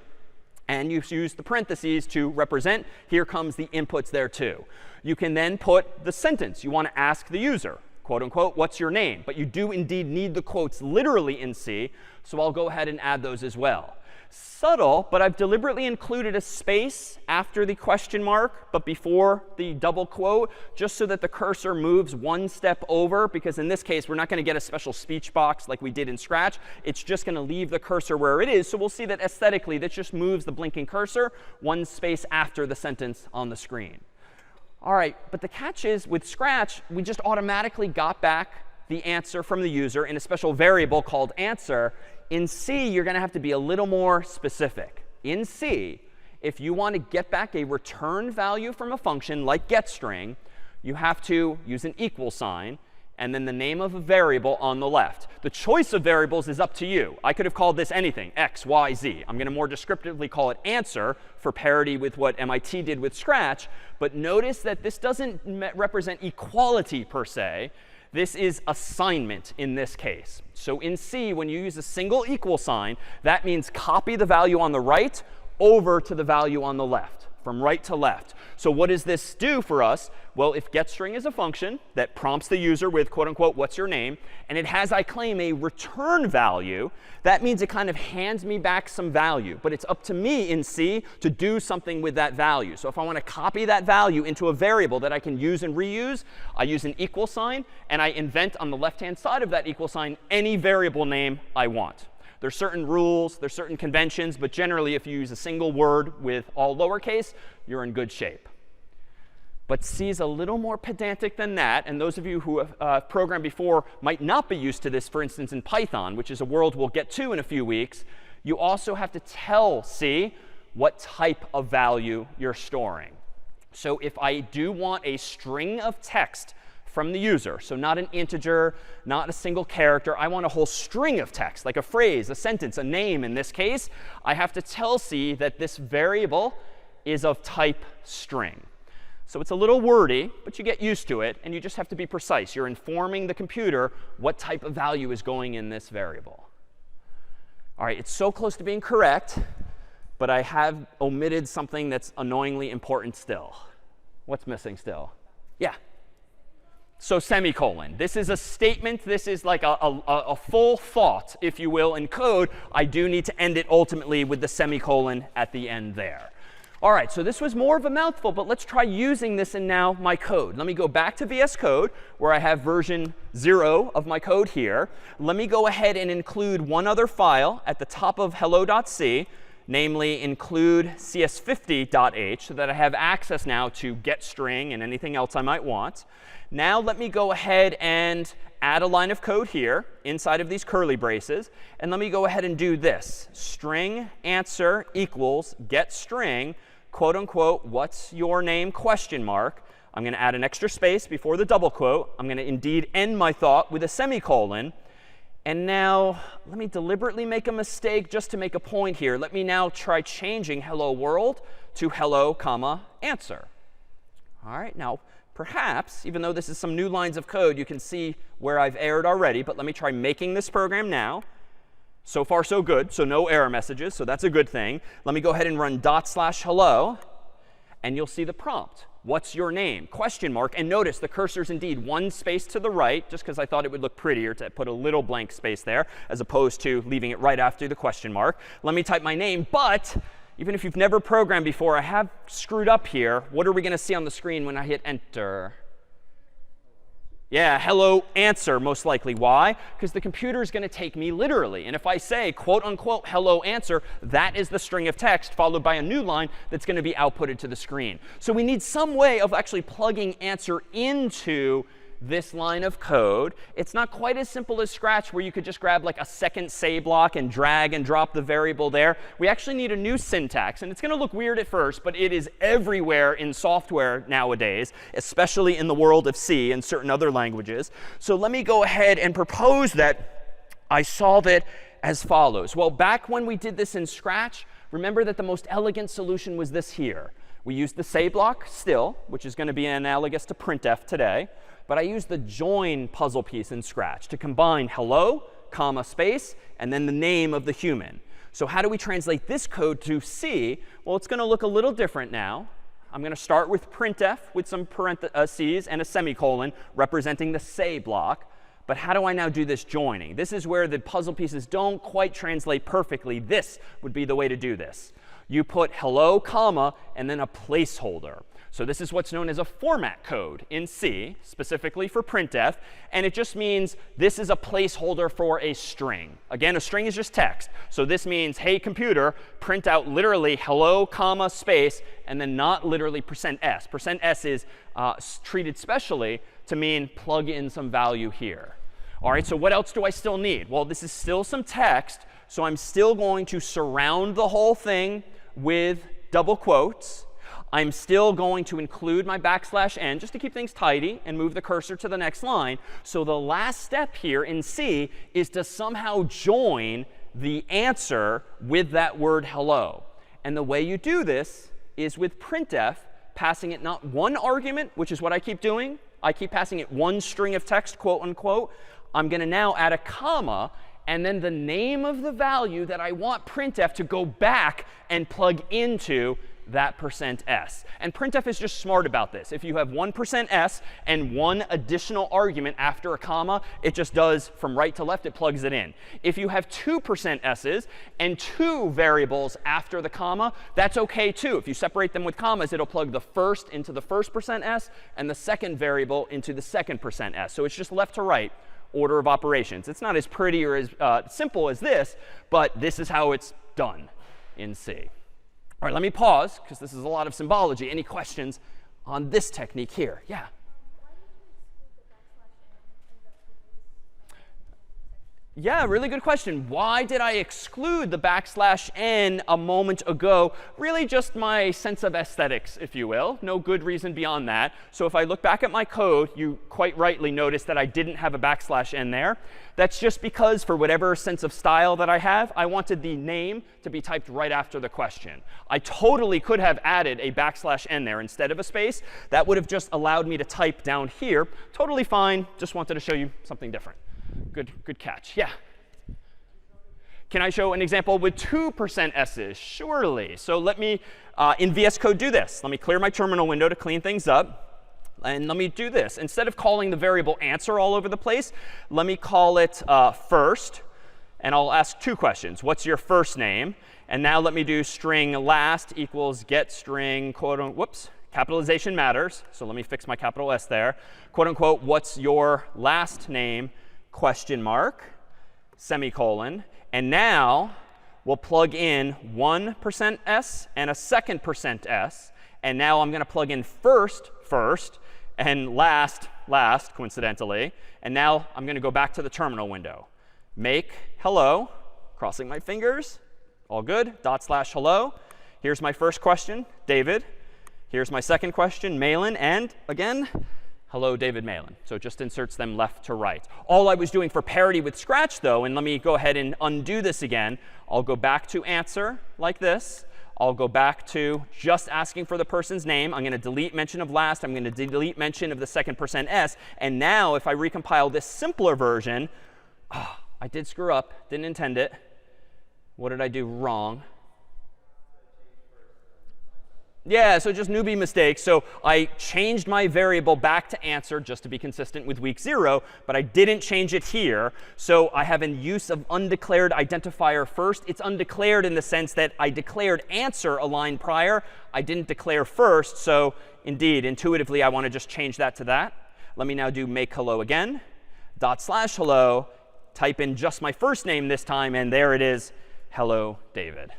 And you use the parentheses to represent, here comes the inputs there too. You can then put the sentence you want to ask the user, quote unquote, what's your name? But you do indeed need the quotes literally in C, so I'll go ahead and add those as well. Subtle, but I've deliberately included a space after the question mark, but before the double quote, just so that the cursor moves one step over, because in this case, we're not going to get a special speech box like we did in Scratch. It's just going to leave the cursor where it is. So we'll see that aesthetically, that just moves the blinking cursor one space after the sentence on the screen. All right, but the catch is with Scratch, we just automatically got back the answer from the user in a special variable called answer. In C, you're going to have to be a little more specific. In C, if you want to get back a return value from a function like getString, you have to use an equal sign and then the name of a variable on the left. The choice of variables is up to you. I could have called this anything, x, y, z. I'm going to more descriptively call it answer for parity with what MIT did with Scratch. But notice that this doesn't represent equality per se. This is assignment in this case. So in C, when you use a single equal sign, that means copy the value on the right over to the value on the left, from right to left. So what does this do for us? Well, if getString is a function that prompts the user with, quote unquote, what's your name, and it has, I claim, a return value, that means it kind of hands me back some value. But it's up to me in C to do something with that value. So if I want to copy that value into a variable that I can use and reuse, I use an equal sign, and I invent on the left-hand side of that equal sign any variable name I want. There's certain rules, there's certain conventions, but generally if you use a single word with all lowercase, you're in good shape. But C is a little more pedantic than that. And those of you who have programmed before might not be used to this, for instance, in Python, which is a world we'll get to in a few weeks. You also have to tell C what type of value you're storing. So if I do want a string of text from the user, so not an integer, not a single character, I want a whole string of text, like a phrase, a sentence, a name in this case, I have to tell C that this variable is of type string. So it's a little wordy, but you get used to it, and you just have to be precise. You're informing the computer what type of value is going in this variable. All right, it's so close to being correct, but I have omitted something that's annoyingly important still. What's missing still? Yeah. So semicolon. This is a statement. This is like a full thought, if you will, in code. I do need to end it ultimately with the semicolon at the end there. All right, so this was more of a mouthful, but let's try using this in now my code. Let me go back to VS Code, where I have version 0 of my code here. Let me go ahead and include one other file at the top of hello.c, namely include cs50.h, so that I have access now to getString and anything else I might want. Now let me go ahead and add a line of code here inside of these curly braces. And let me go ahead and do this. String answer equals getString, quote unquote, what's your name, question mark. I'm going to add an extra space before the double quote. I'm going to indeed end my thought with a semicolon. And now let me deliberately make a mistake just to make a point here. Let me now try changing hello world to hello, comma, answer. All right, now perhaps, even though this is some new lines of code, you can see where I've erred already. But let me try making this program now. So far, so good. So no error messages. So that's a good thing. Let me go ahead and run /hello. And you'll see the prompt. What's your name? Question mark. And notice the cursor is indeed one space to the right, just because I thought it would look prettier to put a little blank space there, as opposed to leaving it right after the question mark. Let me type my name. But even if you've never programmed before, I have screwed up here. What are we going to see on the screen when I hit enter? Yeah, hello answer, most likely. Why? Because the computer is going to take me literally. And if I say, quote unquote, hello answer, that is the string of text followed by a new line that's going to be outputted to the screen. So we need some way of actually plugging answer into this line of code. It's not quite as simple as Scratch, where you could just grab like a second say block and drag and drop the variable there. We actually need a new syntax. And it's going to look weird at first, but it is everywhere in software nowadays, especially in the world of C and certain other languages. So let me go ahead and propose that I solve it as follows. Well, back when we did this in Scratch, remember that the most elegant solution was this here. We used the say block still, which is going to be analogous to printf today. But I used the join puzzle piece in Scratch to combine hello, comma, space, and then the name of the human. So how do we translate this code to C? Well, it's going to look a little different now. I'm going to start with printf with some parentheses and a semicolon representing the say block. But how do I now do this joining? This is where the puzzle pieces don't quite translate perfectly. This would be the way to do this. You put hello, comma, and then a placeholder. So this is what's known as a format code in C, specifically for printf. And it just means this is a placeholder for a string. Again, a string is just text. So this means, hey, computer, print out literally hello, comma, space, and then not literally %s. %s is treated specially to mean plug in some value here. All right, so what else do I still need? Well, this is still some text. So I'm still going to surround the whole thing with double quotes. I'm still going to include my \n just to keep things tidy and move the cursor to the next line. So the last step here in C is to somehow join the answer with that word hello. And the way you do this is with printf, passing it not one argument, which is what I keep doing. I keep passing it one string of text, quote unquote. I'm going to now add a comma and then the name of the value that I want printf to go back and plug into that %s. And printf is just smart about this. If you have 1%s and one additional argument after a comma, it just does from right to left, it plugs it in. If you have 2%s's and two variables after the comma, that's OK too. If you separate them with commas, it'll plug the first into the first %s and the second variable into the second %s. So it's just left to right order of operations. It's not as pretty or as simple as this, but this is how it's done in C. All right, let me pause, because this is a lot of symbology. Any questions on this technique here? Yeah? Yeah, really good question. Why did I exclude the \n a moment ago? Really just my sense of aesthetics, if you will. No good reason beyond that. So if I look back at my code, you quite rightly notice that I didn't have a \n there. That's just because for whatever sense of style that I have, I wanted the name to be typed right after the question. I totally could have added a \n there instead of a space. That would have just allowed me to type down here. Totally fine. Just wanted to show you something different. Good catch. Yeah. Can I show an example with 2%s's? Surely. So let me, in VS Code, do this. Let me clear my terminal window to clean things up. And let me do this. Instead of calling the variable answer all over the place, let me call it first. And I'll ask two questions. What's your first name? And now let me do string last equals get string, quote unquote, whoops, capitalization matters. So let me fix my capital S there. Quote unquote, what's your last name? Question mark, semicolon. And now we'll plug in 1%s and a second %s. And now I'm going to plug in first, and last, coincidentally. And now I'm going to go back to the terminal window. Make hello, crossing my fingers. All good. /hello. Here's my first question, David. Here's my second question, Malin. And again, hello, David Malin. So it just inserts them left to right. All I was doing for parity with Scratch, though, and let me go ahead and undo this again. I'll go back to answer like this. I'll go back to just asking for the person's name. I'm going to delete mention of last. I'm going to delete mention of the second %s. And now if I recompile this simpler version, I did screw up. Didn't intend it. What did I do wrong? Yeah, so just newbie mistakes. So I changed my variable back to answer just to be consistent with week 0, but I didn't change it here. So I have a use of undeclared identifier first. It's undeclared in the sense that I declared answer a line prior. I didn't declare first. So indeed, intuitively, I want to just change that to that. Let me now do make hello again. /hello. Type in just my first name this time, and there it is. Hello, David.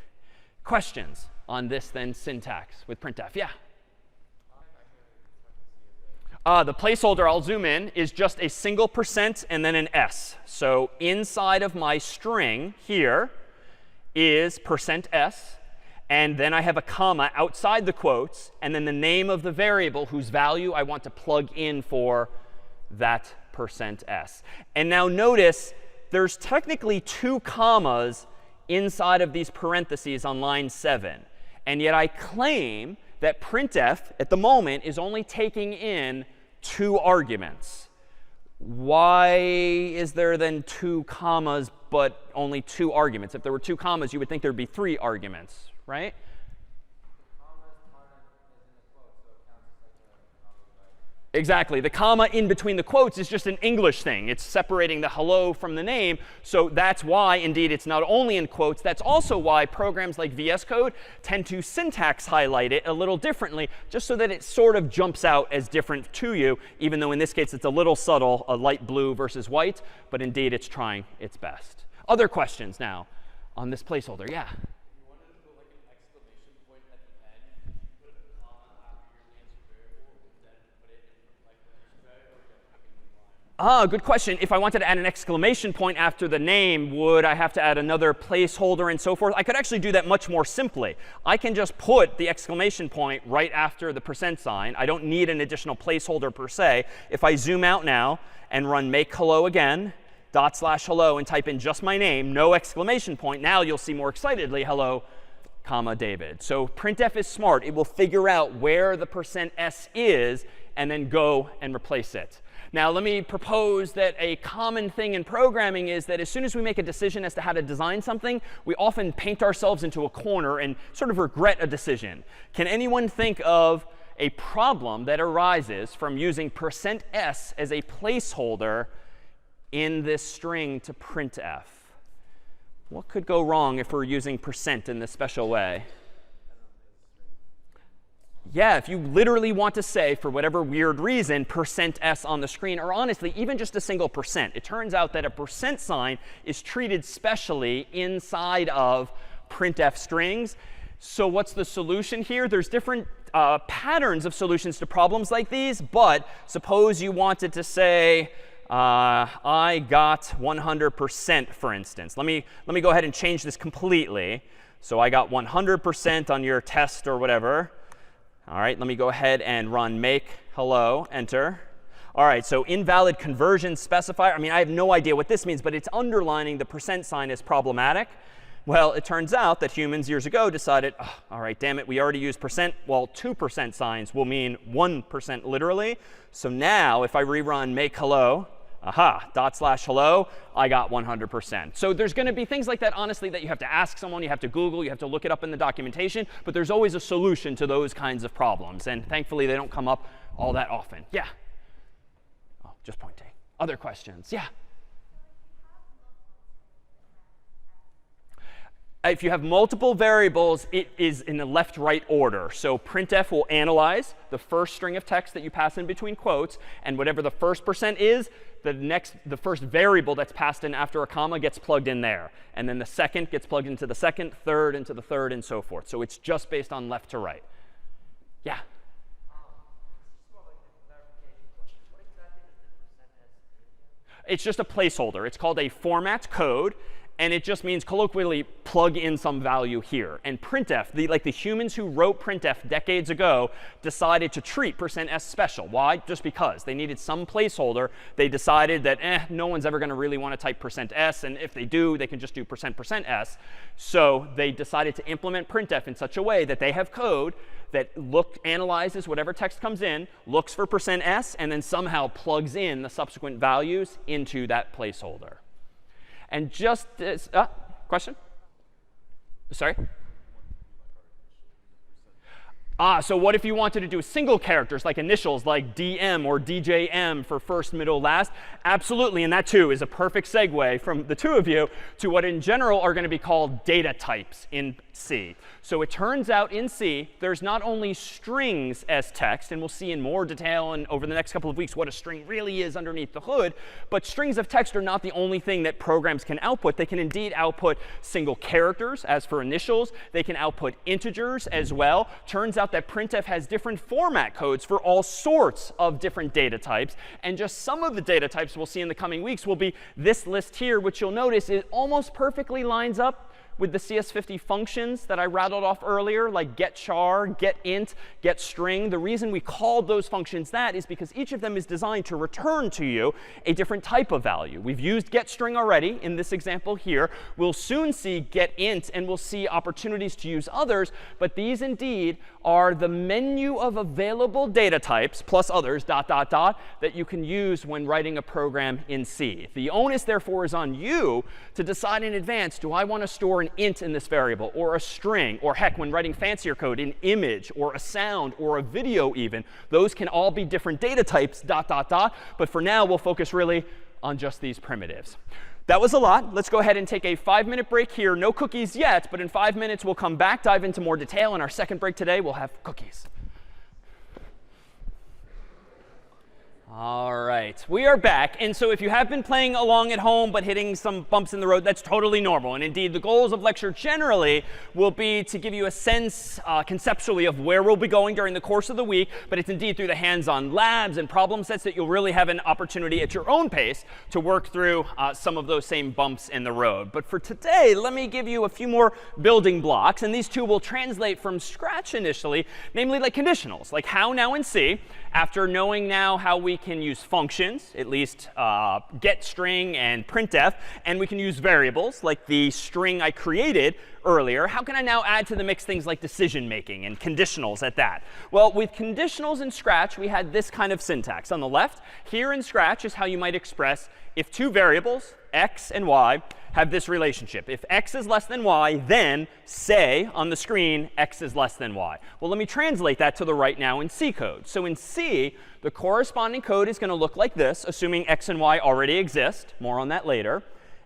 Questions on this then syntax with printf? Yeah. The placeholder, I'll zoom in, is just a single % and then an s. So inside of my string here is %s. And then I have a comma outside the quotes, and then the name of the variable whose value I want to plug in for that %s. And now notice there's technically 2 commas inside of these parentheses on line 7. And yet I claim that printf at the moment is only taking in 2 arguments. Why is there then 2 commas but only 2 arguments? If there were 2 commas, you would think there would be 3 arguments, right? Exactly. The comma in between the quotes is just an English thing. It's separating the hello from the name. So that's why, indeed, it's not only in quotes. That's also why programs like VS Code tend to syntax highlight it a little differently, just so that it sort of jumps out as different to you, even though in this case it's a little subtle, a light blue versus white. But indeed, it's trying its best. Other questions now on this placeholder? Yeah? Good question. If I wanted to add an exclamation point after the name, would I have to add another placeholder and so forth? I could actually do that much more simply. I can just put the exclamation point right after the %sign. I don't need an additional placeholder per se. If I zoom out now and run make hello again, /hello, and type in just my name, no exclamation point, now you'll see more excitedly hello, comma, David. So printf is smart. It will figure out where the %s is and then go and replace it. Now, let me propose that a common thing in programming is that as soon as we make a decision as to how to design something, we often paint ourselves into a corner and sort of regret a decision. Can anyone think of a problem that arises from using %s as a placeholder in this string to printf? What could go wrong if we're using % in this special way? Yeah, if you literally want to say, for whatever weird reason, %s on the screen, or honestly, even just a single %. It turns out that a % sign is treated specially inside of printf strings. So what's the solution here? There's different patterns of solutions to problems like these. But suppose you wanted to say, I got 100%, for instance. Let me go ahead and change this completely. So I got 100% on your test or whatever. All right, let me go ahead and run make hello, enter. All right, so invalid conversion specifier. I mean, I have no idea what this means, but it's underlining the % sign is problematic. Well, it turns out that humans years ago decided, oh, all right, damn it, we already used %. Well, 2% signs will mean 1% literally. So now if I rerun make hello, aha, /hello, I got 100%. So there's going to be things like that, honestly, that you have to ask someone, you have to Google, you have to look it up in the documentation. But there's always a solution to those kinds of problems. And thankfully, they don't come up all that often. Yeah? Oh, just pointing. Other questions? Yeah? If you have multiple variables, it is in the left-right order. So printf will analyze the first string of text that you pass in between quotes. And whatever the first % is, the first variable that's passed in after a comma gets plugged in there. And then the second gets plugged into the second, third into the third, and so forth. So it's just based on left to right. Yeah? It's just a placeholder. It's called a format code. And it just means, colloquially, plug in some value here. And printf, like the humans who wrote printf decades ago, decided to treat %s special. Why? Just because. They needed some placeholder. They decided that, no one's ever going to really want to type %s. And if they do, they can just do %s. So they decided to implement printf in such a way that they have code that analyzes whatever text comes in, looks for %s, and then somehow plugs in the subsequent values into that placeholder. And just as, question? Sorry? So what if you wanted to do single characters like initials like DM or DJM for first, middle, last? Absolutely, and that too is a perfect segue from the two of you to what in general are going to be called data types in C. So it turns out in C, there's not only strings as text, and we'll see in more detail and over the next couple of weeks what a string really is underneath the hood, but strings of text are not the only thing that programs can output. They can indeed output single characters, as for initials. They can output integers as well. Turns out that printf has different format codes for all sorts of different data types. And just some of the data types we'll see in the coming weeks will be this list here, which you'll notice it almost perfectly lines up with the CS50 functions that I rattled off earlier, like getChar, getInt, getString. The reason we called those functions that is because each of them is designed to return to you a different type of value. We've used getString already in this example here. We'll soon see getInt, and we'll see opportunities to use others. But these indeed are the menu of available data types, plus others, ... that you can use when writing a program in C. The onus, therefore, is on you to decide in advance, do I want to store an int in this variable, or a string, or heck, when writing fancier code, an image, or a sound, or a video even. Those can all be different data types, ... But for now, we'll focus really on just these primitives. That was a lot. Let's go ahead and take a 5-minute break here. No cookies yet, but in 5 minutes, we'll come back, dive into more detail. In our second break today, we'll have cookies. All right, we are back. And so if you have been playing along at home but hitting some bumps in the road, that's totally normal. And indeed, the goals of lecture generally will be to give you a sense conceptually of where we'll be going during the course of the week. But it's indeed through the hands-on labs and problem sets that you'll really have an opportunity at your own pace to work through some of those same bumps in the road. But for today, let me give you a few more building blocks. And these two will translate from scratch initially, namely like conditionals, like how now in C, after knowing now how we can use functions, at least getString and printf, and we can use variables like the string I created earlier. How can I now add to the mix things like decision making and conditionals at that? Well, with conditionals in Scratch, we had this kind of syntax. On the left, here in Scratch is how you might express if two variables, x and y, have this relationship. If x is less than y, then say on the screen x is less than y. Well, let me translate that to the right now in C code. So in C, the corresponding code is going to look like this, assuming x and y already exist. More on that later.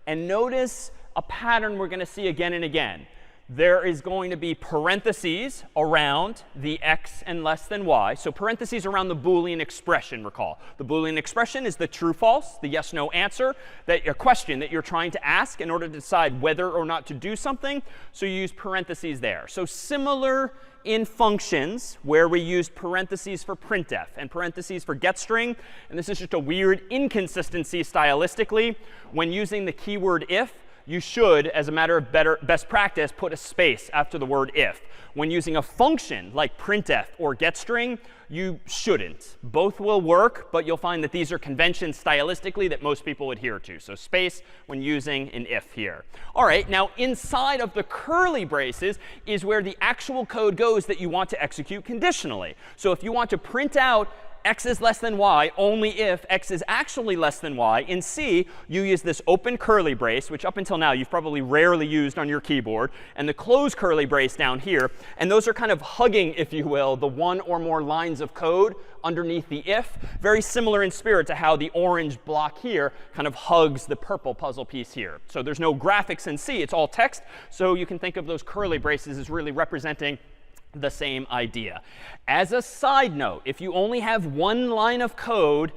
And notice a pattern we're going to see again and again. There is going to be parentheses around the x and less than y. So parentheses around the Boolean expression, recall. The Boolean expression is the true, false, the yes, no answer, that your question that you're trying to ask in order to decide whether or not to do something. So you use parentheses there. So similar in functions where we used parentheses for printf and parentheses for getString. And this is just a weird inconsistency stylistically. When using the keyword if, you should, as a matter of best practice, put a space after the word if. When using a function like printf or getString, you shouldn't. Both will work, but you'll find that these are conventions stylistically that most people adhere to. So space when using an if here. All right, now inside of the curly braces is where the actual code goes that you want to execute conditionally. So if you want to print out x is less than y only if x is actually less than y, in C, you use this open curly brace, which up until now you've probably rarely used on your keyboard, and the close curly brace down here. And those are kind of hugging, if you will, the one or more lines of code underneath the if. Very similar in spirit to how the orange block here kind of hugs the purple puzzle piece here. So there's no graphics in C. It's all text. So you can think of those curly braces as really representing the same idea. As a side note, if you only have one line of code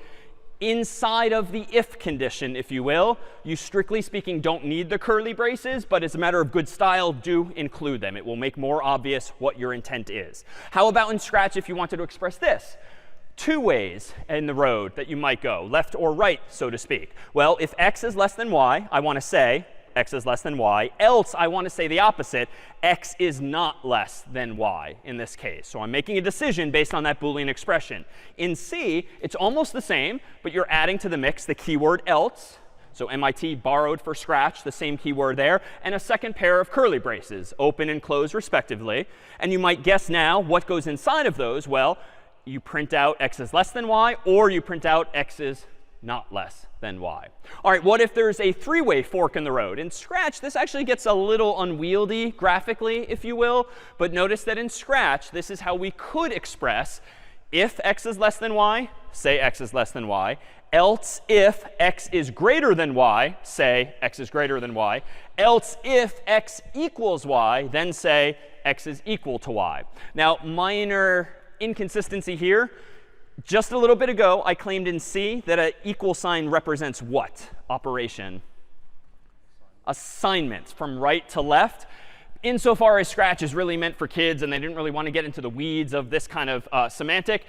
inside of the if condition, if you will, you strictly speaking don't need the curly braces, but as a matter of good style, do include them. It will make more obvious what your intent is. How about in Scratch if you wanted to express this? Two ways in the road that you might go, left or right, so to speak. Well, if x is less than y, I want to say x is less than y. Else, I want to say the opposite. X is not less than y in this case. So I'm making a decision based on that Boolean expression. In C, it's almost the same, but you're adding to the mix the keyword else. So MIT borrowed for Scratch the same keyword there, and a second pair of curly braces, open and close respectively. And you might guess now what goes inside of those. Well, you print out x is less than y, or you print out x is not less than y. All right, what if there's a three-way fork in the road? In Scratch, this actually gets a little unwieldy graphically, if you will. But notice that in Scratch, this is how we could express if x is less than y, say x is less than y. Else if x is greater than y, say x is greater than y. Else if x equals y, then say x is equal to y. Now, minor inconsistency here. Just a little bit ago, I claimed in C that an equal sign represents what operation? Assignment from right to left. Insofar as Scratch is really meant for kids and they didn't really want to get into the weeds of this kind of semantic,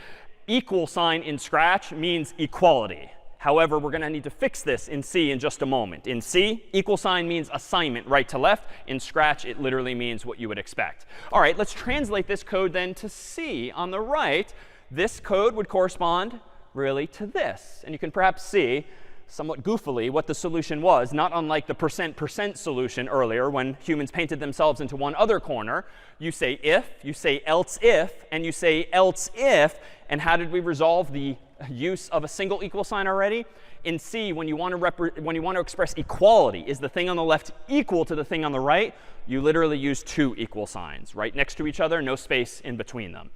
equal sign in Scratch means equality. However, we're going to need to fix this in C in just a moment. In C, equal sign means assignment right to left. In Scratch, it literally means what you would expect. All right, let's translate this code then to C. On the right, this code would correspond really to this. And you can perhaps see somewhat goofily what the solution was, not unlike the %% solution earlier when humans painted themselves into one other corner. You say if, you say else if, and you say else if. And how did we resolve the use of a single equal sign already? In C, when you want to express equality, is the thing on the left equal to the thing on the right? You literally use two equal signs right next to each other, no space in between them.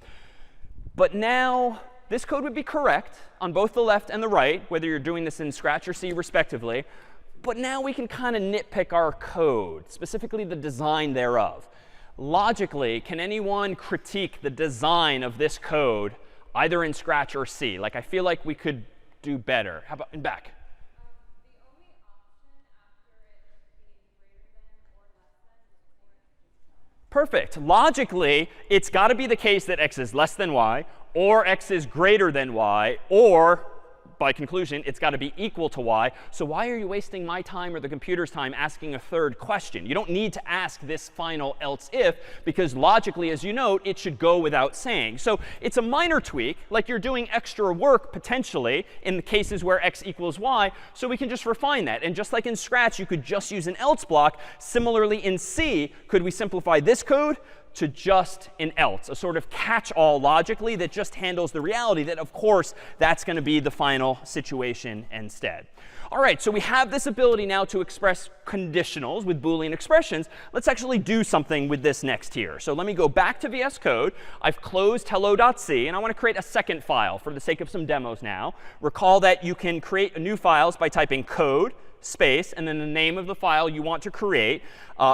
But now, this code would be correct on both the left and the right, whether you're doing this in Scratch or C respectively. But now we can kind of nitpick our code, specifically the design thereof. Logically, can anyone critique the design of this code, either in Scratch or C? Like, I feel like we could do better. How about in back? Perfect. Logically, it's got to be the case that x is less than y, or x is greater than y, or by conclusion, it's got to be equal to y. So why are you wasting my time or the computer's time asking a third question? You don't need to ask this final else if, because logically, as you note, it should go without saying. So it's a minor tweak, like you're doing extra work potentially in the cases where x equals y. So we can just refine that. And just like in Scratch, you could just use an else block. Similarly, in C, could we simplify this code to just an else, a sort of catch-all logically that just handles the reality that, of course, that's going to be the final situation instead. All right, so we have this ability now to express conditionals with Boolean expressions. Let's actually do something with this next here. So let me go back to VS Code. I've closed hello.c, and I want to create a second file for the sake of some demos now. Recall that you can create new files by typing code space and then the name of the file you want to create.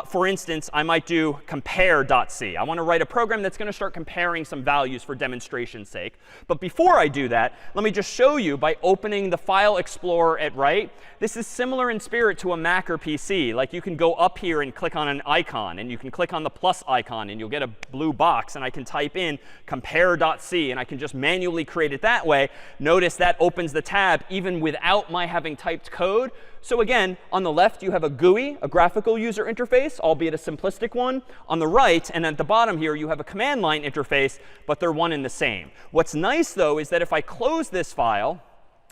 For instance, I might do compare.c. I want to write a program that's going to start comparing some values for demonstration's sake. But before I do that, let me just show you by opening the File Explorer at right. This is similar in spirit to a Mac or PC. Like you can go up here and click on an icon, and you can click on the plus icon, and you'll get a blue box. And I can type in compare.c, and I can just manually create it that way. Notice that opens the tab even without my having typed code. So again, on the left, you have a GUI, a graphical user interface, albeit a simplistic one. On the right, and at the bottom here, you have a command line interface, but they're one and the same. What's nice, though, is that if I close this file,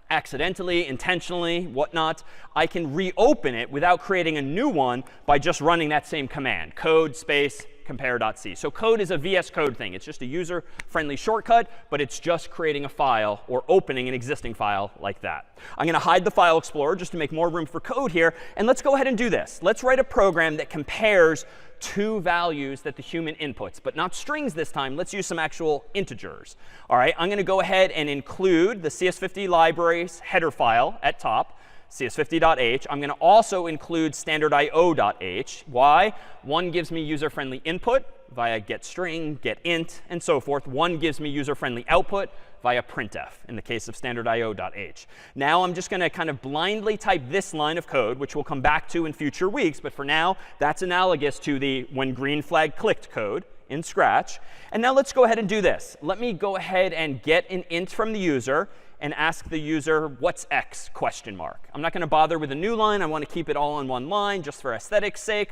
accidentally, intentionally, whatnot, I can reopen it without creating a new one by just running that same command, code space compare.c. So code is a VS Code thing. It's just a user-friendly shortcut, but it's just creating a file or opening an existing file like that. I'm going to hide the File Explorer just to make more room for code here. And let's go ahead and do this. Let's write a program that compares two values that the human inputs, but not strings this time. Let's use some actual integers. All right, I'm going to go ahead and include the CS50 library's header file at top. CS50.h. I'm going to also include standardIO.h. Why? One gives me user-friendly input via getString, getInt, and so forth. One gives me user-friendly output via printf in the case of standardIO.h. Now I'm just going to kind of blindly type this line of code, which we'll come back to in future weeks. But for now, that's analogous to the when green flag clicked code in Scratch. And now let's go ahead and do this. Let me go ahead and get an int from the user and ask the user, what's x, question mark. I'm not going to bother with a new line. I want to keep it all in one line just for aesthetics sake.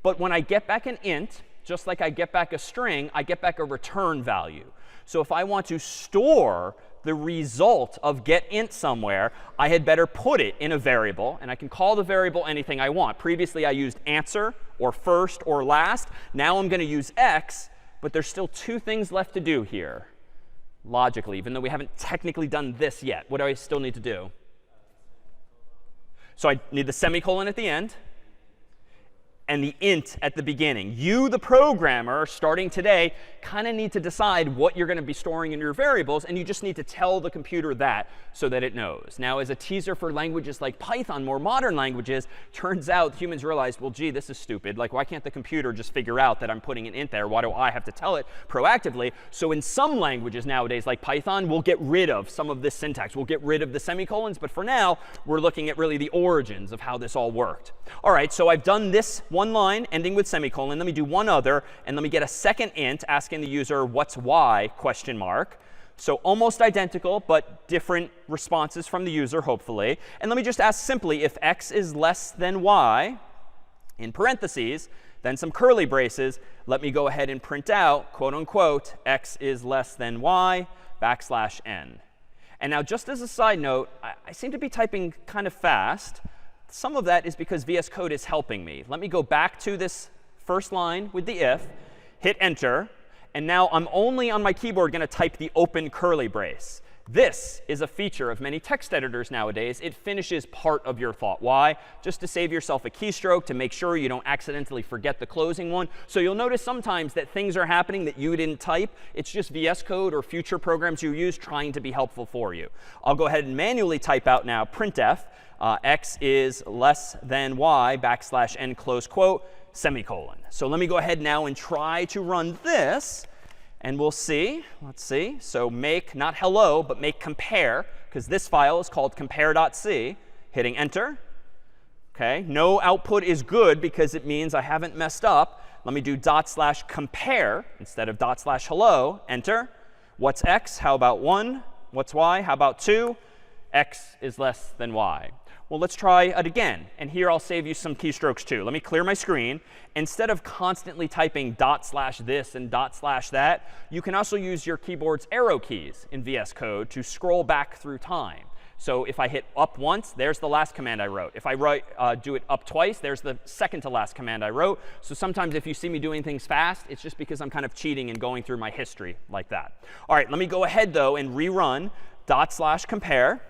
But when I get back an int, just like I get back a string, I get back a return value. So if I want to store the result of getInt somewhere, I had better put it in a variable. And I can call the variable anything I want. Previously, I used answer or first or last. Now I'm going to use x. But there's still two things left to do here. Logically, even though we haven't technically done this yet. What do I still need to do? So I need the semicolon at the end and the int at the beginning. You, the programmer, starting today, kind of need to decide what you're going to be storing in your variables, and you just need to tell the computer that so that it knows. Now, as a teaser for languages like Python, more modern languages, turns out humans realized, well, gee, this is stupid. Like, why can't the computer just figure out that I'm putting an int there? Why do I have to tell it proactively? So in some languages nowadays, like Python, we'll get rid of some of this syntax. We'll get rid of the semicolons. But for now, we're looking at really the origins of how this all worked. All right, so I've done this one line ending with semicolon. Let me do one other, and let me get a second int asking the user, what's y, question mark. So almost identical, but different responses from the user, hopefully. And let me just ask simply, if x is less than y, in parentheses, then some curly braces, let me go ahead and print out, quote unquote, x is less than y, backslash n. And now, just as a side note, I seem to be typing kind of fast. Some of that is because VS Code is helping me. Let me go back to this first line with the if, hit enter, and now I'm only on my keyboard going to type the open curly brace. This is a feature of many text editors nowadays. It finishes part of your thought. Why? Just to save yourself a keystroke, to make sure you don't accidentally forget the closing one. So you'll notice sometimes that things are happening that you didn't type. It's just VS Code or future programs you use trying to be helpful for you. I'll go ahead and manually type out now printf, x is less than y, backslash n, close quote, semicolon. So let me go ahead now and try to run this. And we'll see. Let's see. So make, not hello, but make compare, because this file is called compare.c. Hitting enter. OK. No output is good because it means I haven't messed up. Let me do /compare instead of /hello. Enter. What's x? How about 1? What's y? How about 2? X is less than y. Well, let's try it again. And here I'll save you some keystrokes too. Let me clear my screen. Instead of constantly typing /this and /that, you can also use your keyboard's arrow keys in VS Code to scroll back through time. So if I hit up once, there's the last command I wrote. If I do it up twice, there's the second to last command I wrote. So sometimes if you see me doing things fast, it's just because I'm kind of cheating and going through my history like that. All right, let me go ahead, though, and rerun /compare.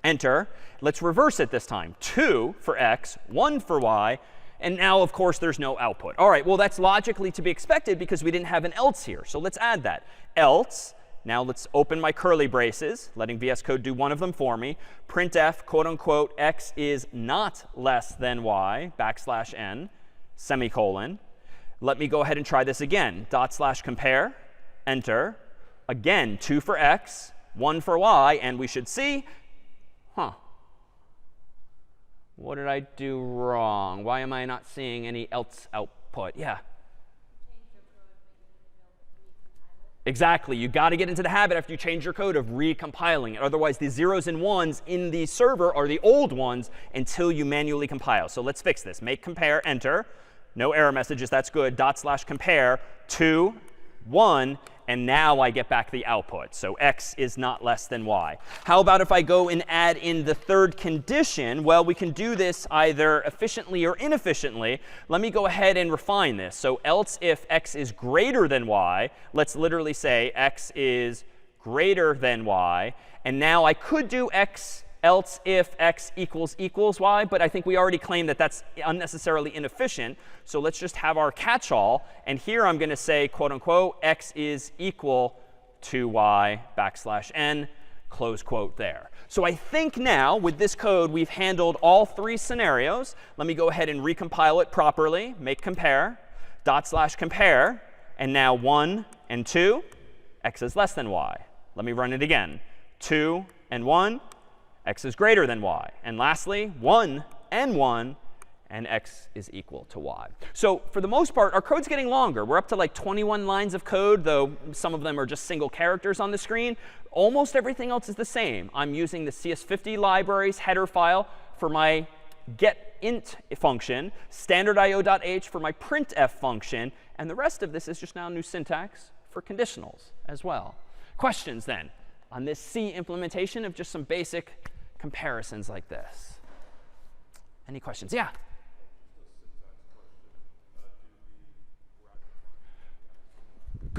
Enter. Let's reverse it this time. 2 for x, 1 for y. And now, of course, there's no output. All right, well, that's logically to be expected because we didn't have an else here. So let's add that. Else. Now let's open my curly braces, letting VS Code do one of them for me. Printf, quote unquote, x is not less than y, backslash n, semicolon. Let me go ahead and try this again. /compare. Enter. Again, 2 for x, 1 for y. And we should see, what did I do wrong? Why am I not seeing any else output? Yeah. Exactly. You got to get into the habit after you change your code of recompiling it. Otherwise, the zeros and ones in the server are the old ones until you manually compile. So let's fix this. Make compare, enter. No error messages. That's good. /compare, 2, 1. And now I get back the output. So x is not less than y. How about if I go and add in the third condition? Well, we can do this either efficiently or inefficiently. Let me go ahead and refine this. So else if x is greater than y, let's literally say x is greater than y. And now I could do else if x equals y, but I think we already claimed that that's unnecessarily inefficient. So let's just have our catch-all. And here I'm going to say, quote unquote, x is equal to y, backslash n, close quote there. So I think now with this code, we've handled all 3 scenarios. Let me go ahead and recompile it properly. Make compare, /compare, and now 1 and 2, x is less than y. Let me run it again. 2 and 1. X is greater than y. And lastly, 1 and 1, and x is equal to y. So for the most part, our code's getting longer. We're up to like 21 lines of code, though some of them are just single characters on the screen. Almost everything else is the same. I'm using the CS50 library's header file for my getInt function, standard.io.h for my printf function, and the rest of this is just now new syntax for conditionals as well. Questions then on this C implementation of just some basic comparisons like this? Any questions? Yeah?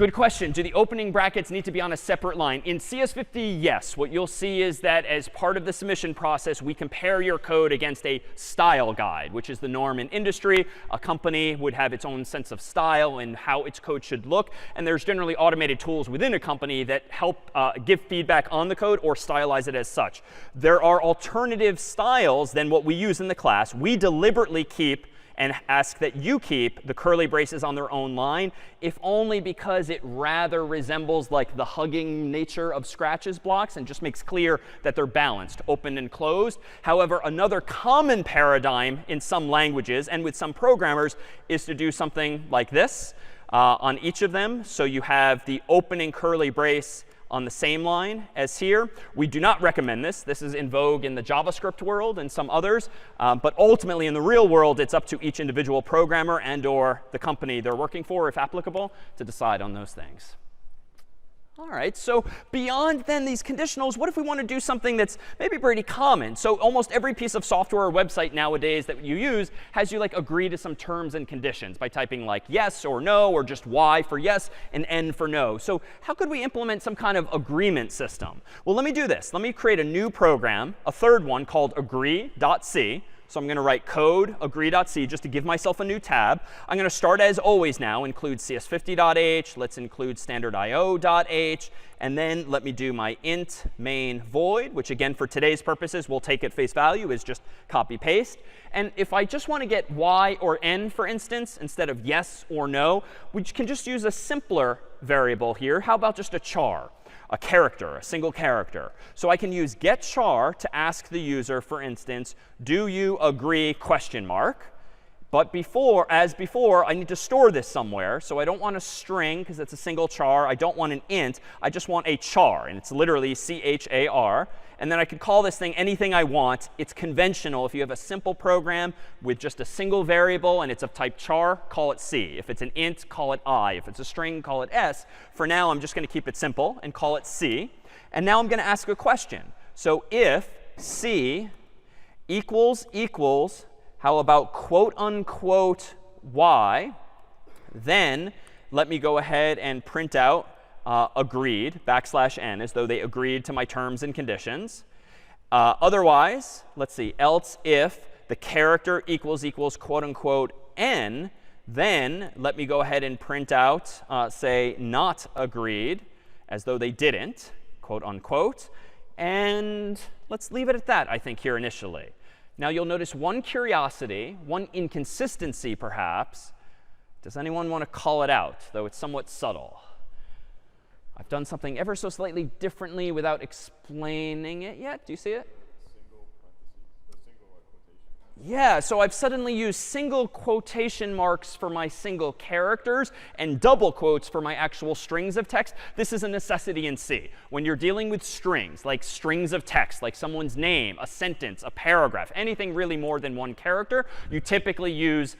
Good question. Do the opening brackets need to be on a separate line? In CS50, yes. What you'll see is that as part of the submission process, we compare your code against a style guide, which is the norm in industry. A company would have its own sense of style and how its code should look. And there's generally automated tools within a company that help give feedback on the code or stylize it as such. There are alternative styles than what we use in the class. We deliberately keep and ask that you keep the curly braces on their own line, if only because it rather resembles like the hugging nature of Scratch's blocks and just makes clear that they're balanced, open and closed. However, another common paradigm in some languages and with some programmers is to do something like this on each of them. So you have the opening curly brace on the same line as here. We do not recommend this. This is in vogue in the JavaScript world and some others. But ultimately, in the real world, it's up to each individual programmer and or the company they're working for, if applicable, to decide on those things. All right, so beyond then these conditionals, what if we want to do something that's maybe pretty common? So almost every piece of software or website nowadays that you use has you like agree to some terms and conditions by typing like yes or no or just Y for yes and N for no. So how could we implement some kind of agreement system? Well, let me do this. Let me create a new program, a third one called agree.c. So I'm going to write code agree.c just to give myself a new tab. I'm going to start as always now, include CS50.h. Let's include standard IO.h. And then let me do my int main void, which again, for today's purposes, we'll take at face value is just copy paste. And if I just want to get y or n, for instance, instead of yes or no, we can just use a simpler variable here. How about just a char? A character, a single character. So I can use getChar to ask the user, for instance, do you agree question mark? But as before, I need to store this somewhere. So I don't want a string because it's a single char. I don't want an int. I just want a char. And it's literally C-H-A-R. And then I could call this thing anything I want. It's conventional. If you have a simple program with just a single variable and it's of type char, call it C. If it's an int, call it I. If it's a string, call it S. For now, I'm just going to keep it simple and call it C. And now I'm going to ask a question. So if C equals, how about quote unquote y, then let me go ahead and print out agreed, \n, as though they agreed to my terms and conditions. Otherwise, let's see, else if the character equals quote unquote n, then let me go ahead and print out, say, not agreed, as though they didn't, quote unquote. And let's leave it at that, I think, here initially. Now, you'll notice one curiosity, one inconsistency, perhaps. Does anyone want to call it out, though it's somewhat subtle? I've done something ever so slightly differently without explaining it yet. Do you see it? Yeah, so I've suddenly used single quotation marks for my single characters and double quotes for my actual strings of text. This is a necessity in C. When you're dealing with strings, like strings of text, like someone's name, a sentence, a paragraph, anything really more than one character, you typically use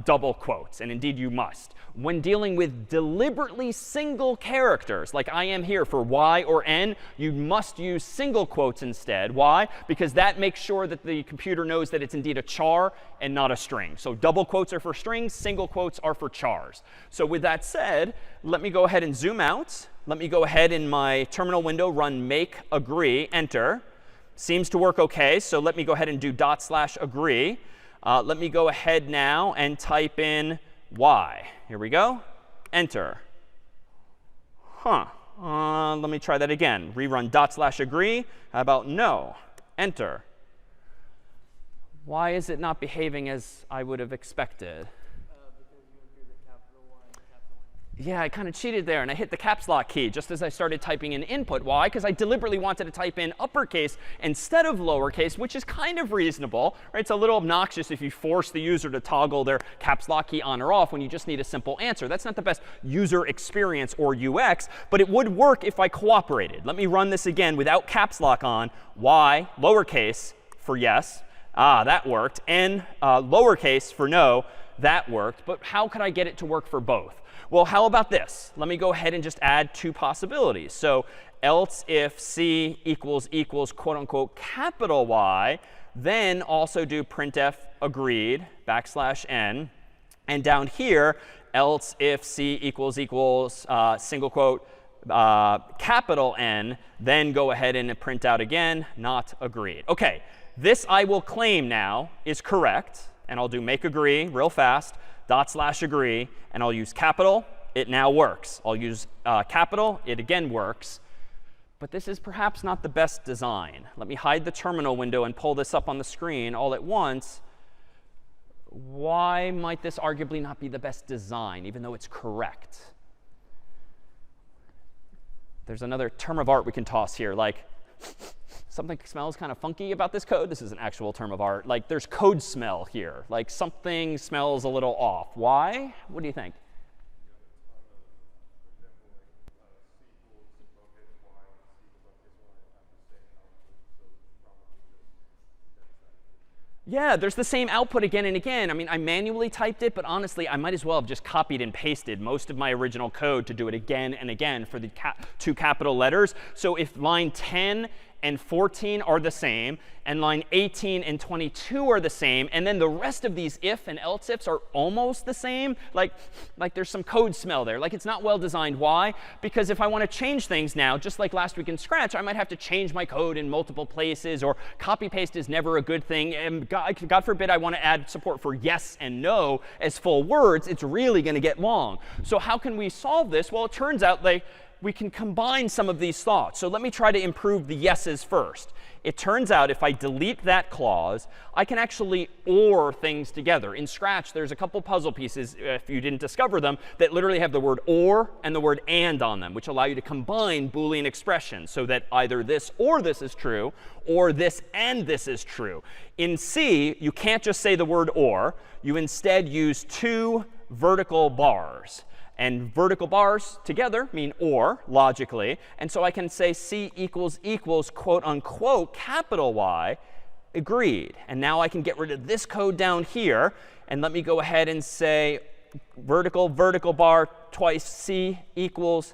double quotes. And indeed, you must. When dealing with deliberately single characters, like I am here for y or n, you must use single quotes instead. Why? Because that makes sure that the computer knows that it's indeed a char and not a string. So double quotes are for strings, single quotes are for chars. So with that said, let me go ahead and zoom out. Let me go ahead in my terminal window, run make agree, enter. Seems to work OK. So let me go ahead and do /agree. Let me go ahead now and type in y. Here we go. Enter. Let me try that again. Rerun /agree. How about no? Enter. Why is it not behaving as I would have expected? Yeah, I kind of cheated there, and I hit the caps lock key just as I started typing in input. Why? Because I deliberately wanted to type in uppercase instead of lowercase, which is kind of reasonable. Right? It's a little obnoxious if you force the user to toggle their caps lock key on or off when you just need a simple answer. That's not the best user experience or UX, but it would work if I cooperated. Let me run this again without caps lock on. Y, lowercase for yes. That worked. N, lowercase for no. That worked. But how could I get it to work for both? Well, how about this? Let me go ahead and just add two possibilities. So else if C equals quote unquote capital Y, then also do printf agreed \n. And down here, else if C equals single quote capital N, then go ahead and print out again, not agreed. OK, this I will claim now is correct. And I'll do make agree real fast, /agree, and I'll use capital. It now works. I'll use capital. It again works. But this is perhaps not the best design. Let me hide the terminal window and pull this up on the screen all at once. Why might this arguably not be the best design, even though it's correct? There's another term of art we can toss here, like something smells kind of funky about this code. This is an actual term of art. Like there's code smell here. Like something smells a little off. Why? What do you think? Yeah, there's the same output again and again. I mean, I manually typed it, but honestly, I might as well have just copied and pasted most of my original code to do it again and again for the two capital letters. So if line 10 and 14 are the same, and line 18 and 22 are the same, and then the rest of these if and else ifs are almost the same, like there's some code smell there. Like it's not well designed. Why? Because if I want to change things now, just like last week in Scratch, I might have to change my code in multiple places, or copy paste is never a good thing. And God forbid I want to add support for yes and no as full words. It's really going to get long. So how can we solve this? Well, it turns out we can combine some of these thoughts. So let me try to improve the yeses first. It turns out if I delete that clause, I can actually or things together. In Scratch, there's a couple puzzle pieces, if you didn't discover them, that literally have the word or and the word and on them, which allow you to combine Boolean expressions so that either this or this is true, or this and this is true. In C, you can't just say the word or. You instead use two vertical bars. And vertical bars together mean or, logically. And so I can say C equals, quote unquote, capital Y, agreed. And now I can get rid of this code down here. And let me go ahead and say vertical bar twice C equals,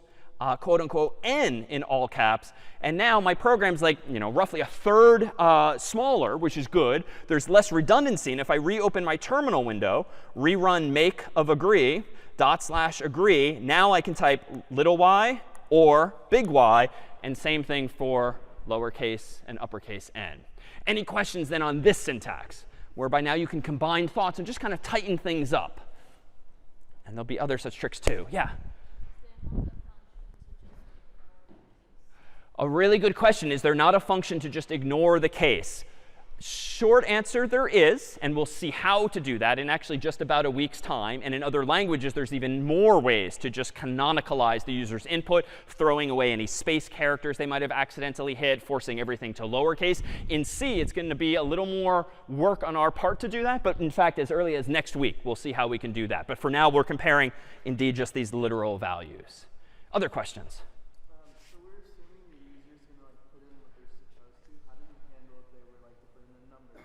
quote unquote, N in all caps. And now my program's like, roughly a third smaller, which is good. There's less redundancy. And if I reopen my terminal window, rerun make of agree, /agree, now I can type little y or big Y, and same thing for lowercase and uppercase n. Any questions then on this syntax, whereby now you can combine thoughts and just kind of tighten things up? And there'll be other such tricks too. Yeah? A really good question. Is there not a function to just ignore the case? Short answer, there is, and we'll see how to do that in actually just about a week's time. And in other languages, there's even more ways to just canonicalize the user's input, throwing away any space characters they might have accidentally hit, forcing everything to lowercase. In C, it's going to be a little more work on our part to do that. But in fact, as early as next week, we'll see how we can do that. But for now, we're comparing, indeed, just these literal values. Other questions? So we're assuming the user's going to put in what they're supposed to. How do you handle if they were to put in a number?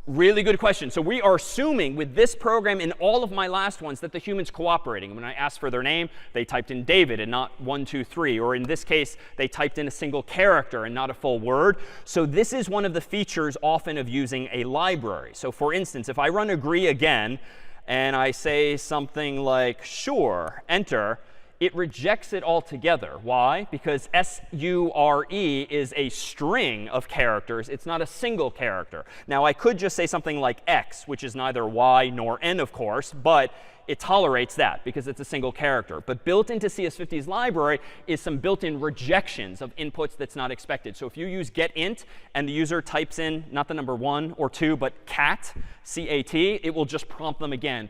Really good question. So we are assuming with this program and all of my last ones that the human's cooperating. When I asked for their name, they typed in David and not 1, 2, 3. Or in this case, they typed in a single character and not a full word. So this is one of the features often of using a library. So for instance, if I run agree again and I say something like sure, enter, it rejects it altogether. Why? Because SURE is a string of characters. It's not a single character. Now, I could just say something like X, which is neither Y nor N, of course, but it tolerates that because it's a single character. But built into CS50's library is some built-in rejections of inputs that's not expected. So if you use getInt and the user types in not the number 1 or 2, but cat, C-A-T, it will just prompt them again.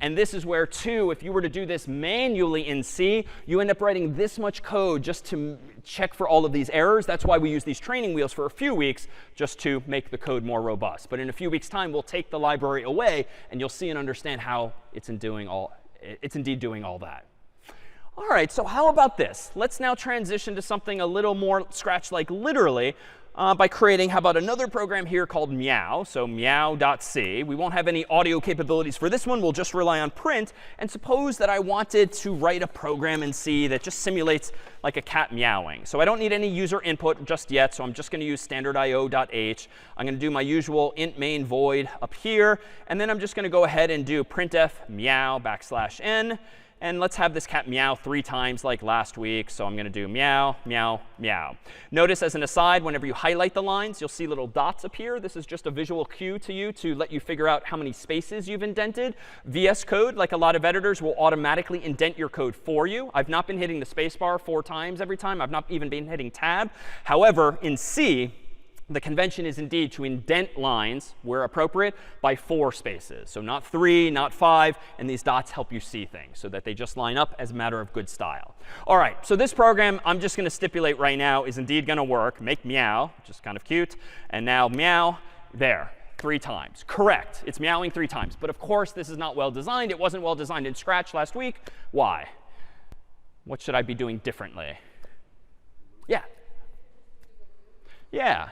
And this is where, too, if you were to do this manually in C, you end up writing this much code just to check for all of these errors. That's why we use these training wheels for a few weeks, just to make the code more robust. But in a few weeks' time, we'll take the library away, and you'll see and understand how it's indeed doing all that. All right, so how about this? Let's now transition to something a little more Scratch-like literally. by creating, how about another program here called meow, so meow.c. We won't have any audio capabilities for this one. We'll just rely on print. And suppose that I wanted to write a program in C that just simulates like a cat meowing. So I don't need any user input just yet, so I'm just going to use standard io.h. I'm going to do my usual int main void up here. And then I'm just going to go ahead and do printf meow \n. And let's have this cat meow 3 times like last week. So I'm going to do meow, meow, meow. Notice as an aside, whenever you highlight the lines, you'll see little dots appear. This is just a visual cue to you to let you figure out how many spaces you've indented. VS Code, like a lot of editors, will automatically indent your code for you. I've not been hitting the spacebar 4 times every time. I've not even been hitting tab. However, in C, the convention is indeed to indent lines, where appropriate, by 4 spaces. So not 3, not 5. And these dots help you see things so that they just line up as a matter of good style. All right, so this program, I'm just going to stipulate right now, is indeed going to work. Make meow, which is kind of cute. And now meow, there, 3 times. Correct. It's meowing 3 times. But of course, this is not well designed. It wasn't well designed in Scratch last week. Why? What should I be doing differently? Yeah. Yeah.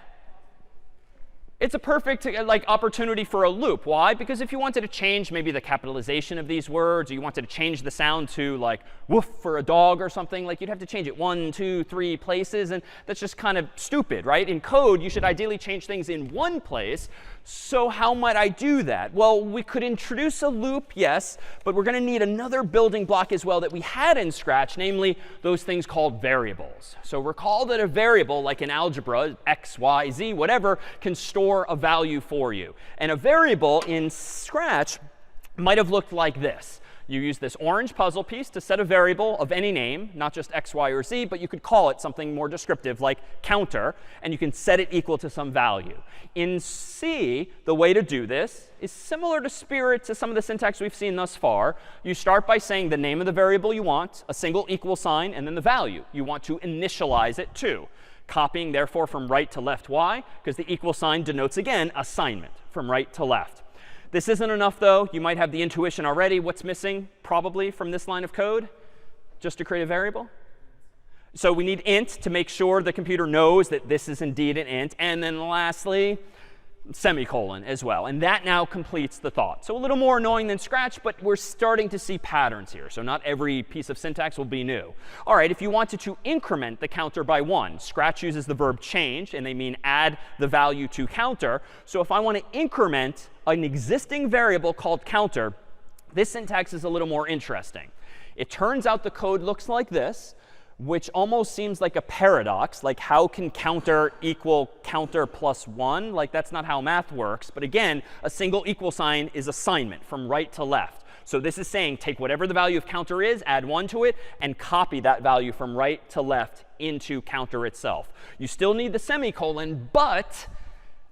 It's a perfect like opportunity for a loop. Why? Because if you wanted to change maybe the capitalization of these words, or you wanted to change the sound to like woof for a dog or something, like you'd have to change it 1, 2, 3 places. And that's just kind of stupid, right? In code, you should ideally change things in one place. So how might I do that? Well, we could introduce a loop, yes, but we're going to need another building block as well that we had in Scratch, namely those things called variables. So recall that a variable, like in algebra, x, y, z, whatever, can store a value for you. And a variable in Scratch might have looked like this. You use this orange puzzle piece to set a variable of any name, not just x, y, or z, but you could call it something more descriptive like counter, and you can set it equal to some value. In C, the way to do this is similar to some of the syntax we've seen thus far. You start by saying the name of the variable you want, a single equal sign, and then the value you want to initialize it to. Copying, therefore, from right to left. Why? Because the equal sign denotes, again, assignment from right to left. This isn't enough, though. You might have the intuition already. What's missing, probably, from this line of code just to create a variable? So we need int to make sure the computer knows that this is indeed an int. And then lastly, semicolon as well. And that now completes the thought. So a little more annoying than Scratch, but we're starting to see patterns here. So not every piece of syntax will be new. All right, if you wanted to increment the counter by 1, Scratch uses the verb change, and they mean add the value to counter. So if I want to increment an existing variable called counter, this syntax is a little more interesting. It turns out the code looks like this, which almost seems like a paradox. Like, how can counter equal counter plus 1? Like, that's not how math works. But again, a single equal sign is assignment from right to left. So this is saying take whatever the value of counter is, add 1 to it, and copy that value from right to left into counter itself. You still need the semicolon, but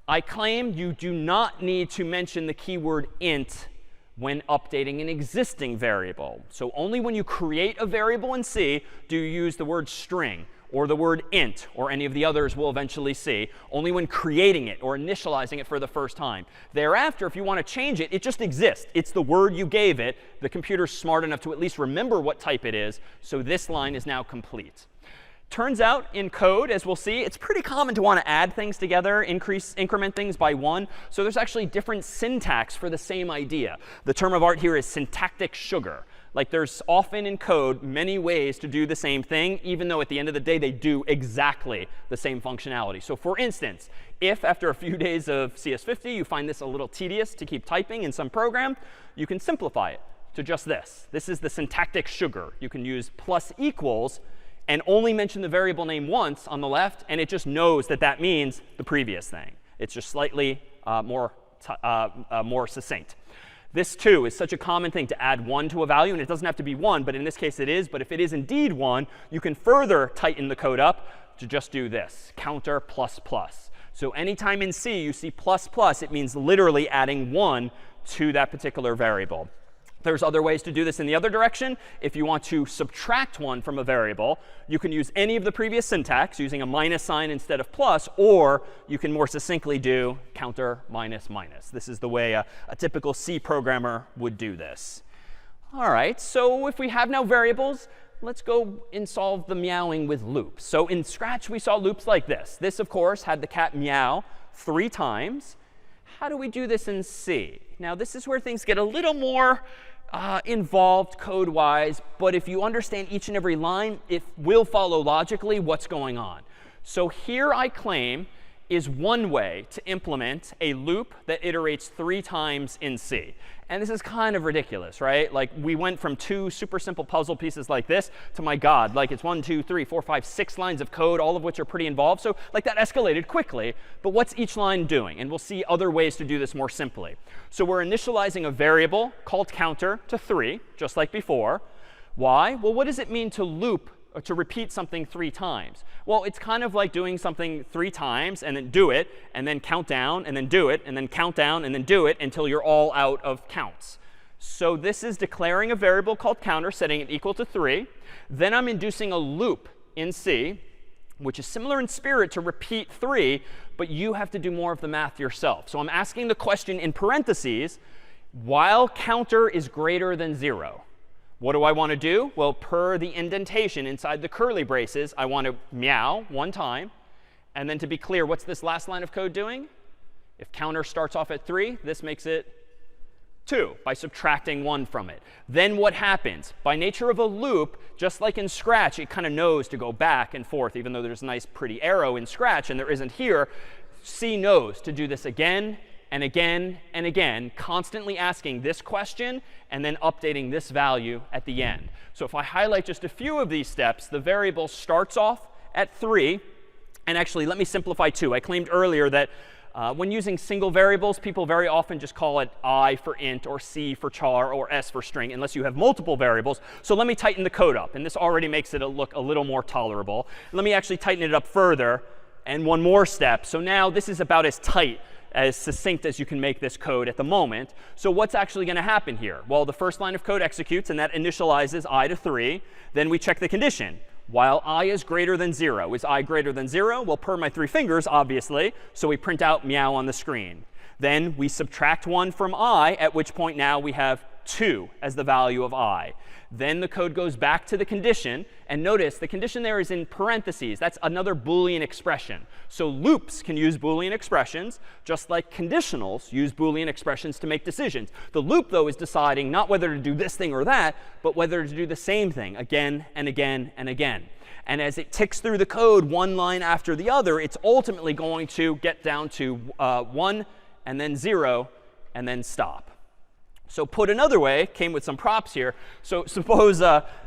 I claim you do not need to mention the keyword int when updating an existing variable. So only when you create a variable in C do you use the word string or the word int or any of the others we'll eventually see. Only when creating it or initializing it for the first time. Thereafter, if you want to change it, it just exists. It's the word you gave it. The computer's smart enough to at least remember what type it is. So this line is now complete. Turns out in code, as we'll see, it's pretty common to want to add things together, increment things by 1. So there's actually different syntax for the same idea. The term of art here is syntactic sugar. Like, there's often in code many ways to do the same thing, even though at the end of the day they do exactly the same functionality. So for instance, if after a few days of CS50 you find this a little tedious to keep typing in some program, you can simplify it to just this. This is the syntactic sugar. You can use plus equals and only mention the variable name once on the left, and it just knows that that means the previous thing. It's just slightly more succinct. This, too, is such a common thing to add 1 to a value. And it doesn't have to be 1, but in this case it is. But if it is indeed 1, you can further tighten the code up to just do this, counter plus plus. So anytime in C you see plus plus, it means literally adding 1 to that particular variable. There's other ways to do this in the other direction. If you want to subtract 1 from a variable, you can use any of the previous syntax using a minus sign instead of plus, or you can more succinctly do counter minus minus. This is the way a typical C programmer would do this. All right, so if we have now variables, let's go and solve the meowing with loops. So in Scratch, we saw loops like this. This, of course, had the cat meow 3 times. How do we do this in C? Now, this is where things get a little more involved code-wise. But if you understand each and every line, it will follow logically what's going on. So here I claim is one way to implement a loop that iterates 3 times in C. And this is kind of ridiculous, right? Like, we went from 2 super simple puzzle pieces like this to, my God, like it's 1, 2, 3, 4, 5, 6 lines of code, all of which are pretty involved. So like that escalated quickly. But what's each line doing? And we'll see other ways to do this more simply. So we're initializing a variable called counter to 3, just like before. Why? Well, what does it mean to loop or to repeat something 3 times? Well, it's kind of like doing something 3 times and then do it, and then count down, and then do it, and then count down, and then do it until you're all out of counts. So this is declaring a variable called counter, setting it equal to 3. Then I'm inducing a loop in C, which is similar in spirit to repeat 3, but you have to do more of the math yourself. So I'm asking the question in parentheses, while counter is greater than 0. What do I want to do? Well, per the indentation inside the curly braces, I want to meow 1 time. And then to be clear, what's this last line of code doing? If counter starts off at 3, this makes it 2 by subtracting 1 from it. Then what happens? By nature of a loop, just like in Scratch, it kind of knows to go back and forth, even though there's a nice pretty arrow in Scratch and there isn't here. C knows to do this again and again and again, constantly asking this question and then updating this value at the end. So if I highlight just a few of these steps, the variable starts off at 3. And actually, let me simplify 2. I claimed earlier that when using single variables, people very often just call it I for int or C for char or S for string, unless you have multiple variables. So let me tighten the code up. And this already makes it look a little more tolerable. Let me actually tighten it up further. And one more step. So now this is about as tight, as succinct as you can make this code at the moment. So what's actually going to happen here? Well, the first line of code executes, and that initializes I to 3. Then we check the condition. While I is greater than 0. Is I greater than 0? Well, per my 3 fingers, obviously. So we print out meow on the screen. Then we subtract 1 from I, at which point now we have 2 as the value of I. Then the code goes back to the condition. And notice the condition there is in parentheses. That's another Boolean expression. So loops can use Boolean expressions, just like conditionals use Boolean expressions to make decisions. The loop, though, is deciding not whether to do this thing or that, but whether to do the same thing again and again and again. And as it ticks through the code one line after the other, it's ultimately going to get down to 1 and then 0 and then stop. So put another way, came with some props here. So suppose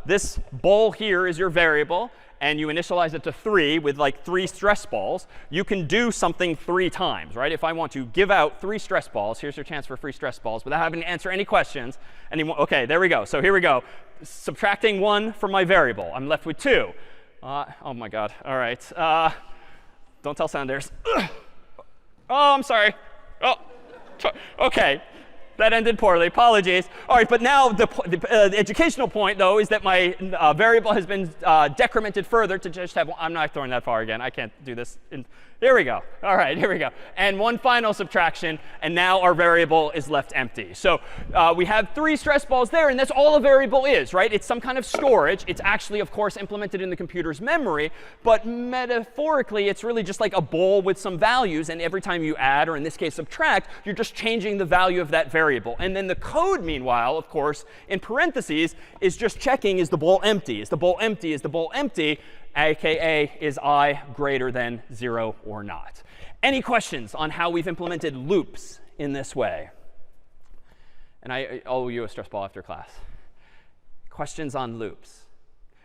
this ball here is your variable, and you initialize it to 3 with like 3 stress balls. You can do something 3 times, right? If I want to give out 3 stress balls, here's your chance for free stress balls without having to answer any questions. OK, there we go. So here we go. Subtracting 1 from my variable. I'm left with 2. Oh, my God. All right. Don't tell Sanders. Oh, I'm sorry. Oh, OK. That ended poorly. Apologies. All right, but now the educational point, though, is that my variable has been decremented further to just have. I'm not throwing that far again. I can't do this. Here we go. All right, here we go. And one final subtraction, and now our variable is left empty. So we have 3 stress balls there, and that's all a variable is, right? It's some kind of storage. It's actually, of course, implemented in the computer's memory. But metaphorically, it's really just like a bowl with some values. And every time you add, or in this case, subtract, you're just changing the value of that variable. And then the code, meanwhile, of course, in parentheses, is just checking, is the bowl empty? Is the bowl empty? Is the bowl empty? AKA, is I greater than 0 or not? Any questions on how we've implemented loops in this way? And I owe you a stress ball after class. Questions on loops?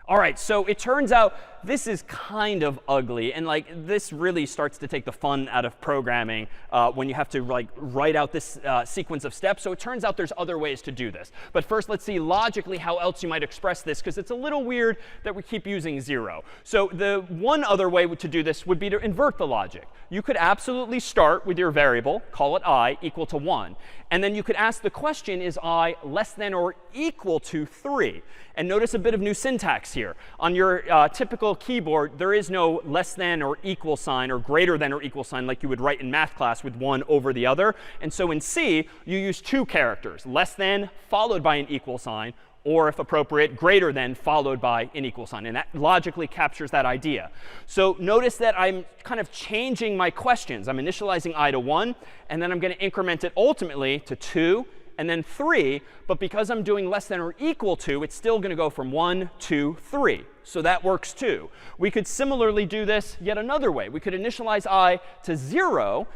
All right, so it turns out this is kind of ugly. And like this really starts to take the fun out of programming when you have to like write out this sequence of steps. So it turns out there's other ways to do this. But first, let's see logically how else you might express this, because it's a little weird that we keep using 0. So the one other way to do this would be to invert the logic. You could absolutely start with your variable, call it I, equal to 1. And then you could ask the question, is I less than or equal to 3? And notice a bit of new syntax here. On your typical keyboard, there is no less than or equal sign or greater than or equal sign like you would write in math class with one over the other. And so in C, you use 2 characters, less than followed by an equal sign, or if appropriate, greater than followed by an equal sign. And that logically captures that idea. So notice that I'm kind of changing my questions. I'm initializing I to 1, and then I'm going to increment it ultimately to 2, and then 3. But because I'm doing less than or equal to, it's still going to go from 1, 2, 3. So that works too. We could similarly do this yet another way. We could initialize I to 0,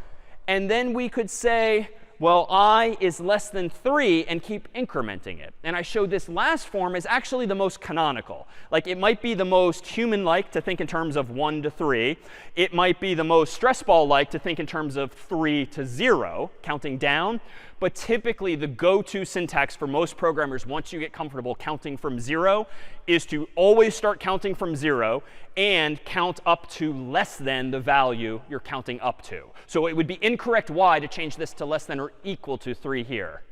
and then we could say, well, I is less than 3 and keep incrementing it. And I showed this last form is actually the most canonical. Like it might be the most human-like to think in terms of 1 to 3. It might be the most stress ball-like to think in terms of 3 to 0, counting down. But typically, the go-to syntax for most programmers, once you get comfortable counting from 0, is to always start counting from 0 and count up to less than the value you're counting up to. So it would be incorrect y to change this to less than or equal to 3 here.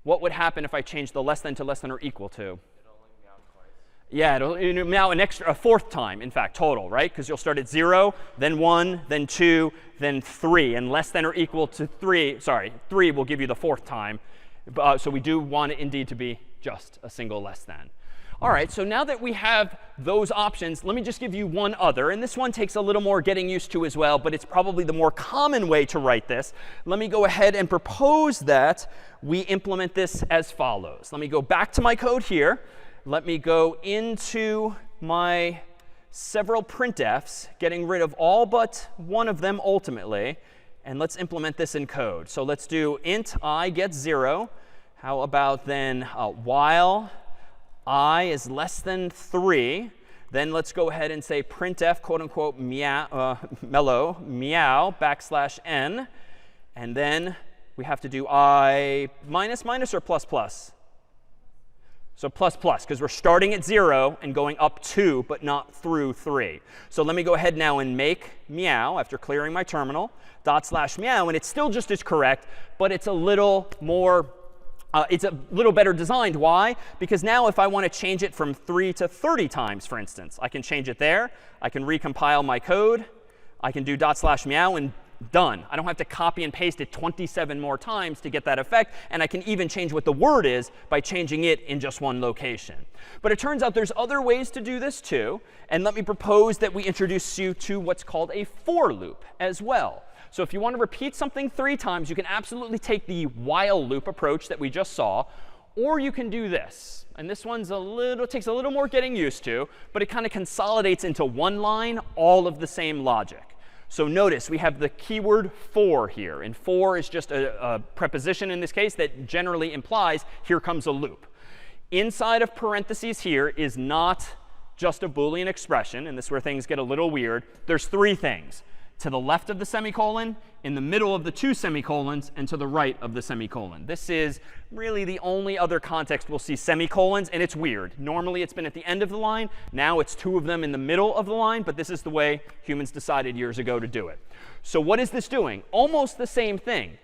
What would happen if I changed the less than to less than or equal to? Yeah, it'll meow a fourth time, in fact, total, right? Because you'll start at 0, then 1, then 2, then 3. And less than or equal to 3 will give you the fourth time. So we do want it indeed to be just a single less than. All right, so now that we have those options, let me just give you one other. And this one takes a little more getting used to as well, but it's probably the more common way to write this. Let me go ahead and propose that we implement this as follows. Let me go back to my code here. Let me go into my several printfs, getting rid of all but one of them ultimately. And let's implement this in code. So let's do int I gets 0. How about then while I is less than 3. Then let's go ahead and say printf, quote unquote, mellow, meow, \n. And then we have to do I minus minus or plus plus? So plus plus, because we're starting at 0 and going up 2, but not through 3. So let me go ahead now and make meow after clearing my terminal, /meow. And it's still just as correct, but it's a little more, it's a little better designed. Why? Because now if I want to change it from 3 to 30 times, for instance, I can change it there. I can recompile my code. I can do /meow and done. I don't have to copy and paste it 27 more times to get that effect. And I can even change what the word is by changing it in just one location. But it turns out there's other ways to do this too. And let me propose that we introduce you to what's called a for loop as well. So if you want to repeat something 3 times, you can absolutely take the while loop approach that we just saw. Or you can do this. And this one's takes a little more getting used to, but it kind of consolidates into one line all of the same logic. So notice we have the keyword for here. And for is just a preposition in this case that generally implies here comes a loop. Inside of parentheses here is not just a Boolean expression. And this is where things get a little weird. There's 3 things. To the left of the semicolon, in the middle of the 2 semicolons, and to the right of the semicolon. This is really the only other context we'll see semicolons, and it's weird. Normally, it's been at the end of the line. Now it's 2 of them in the middle of the line, but this is the way humans decided years ago to do it. So what is this doing? Almost the same thing.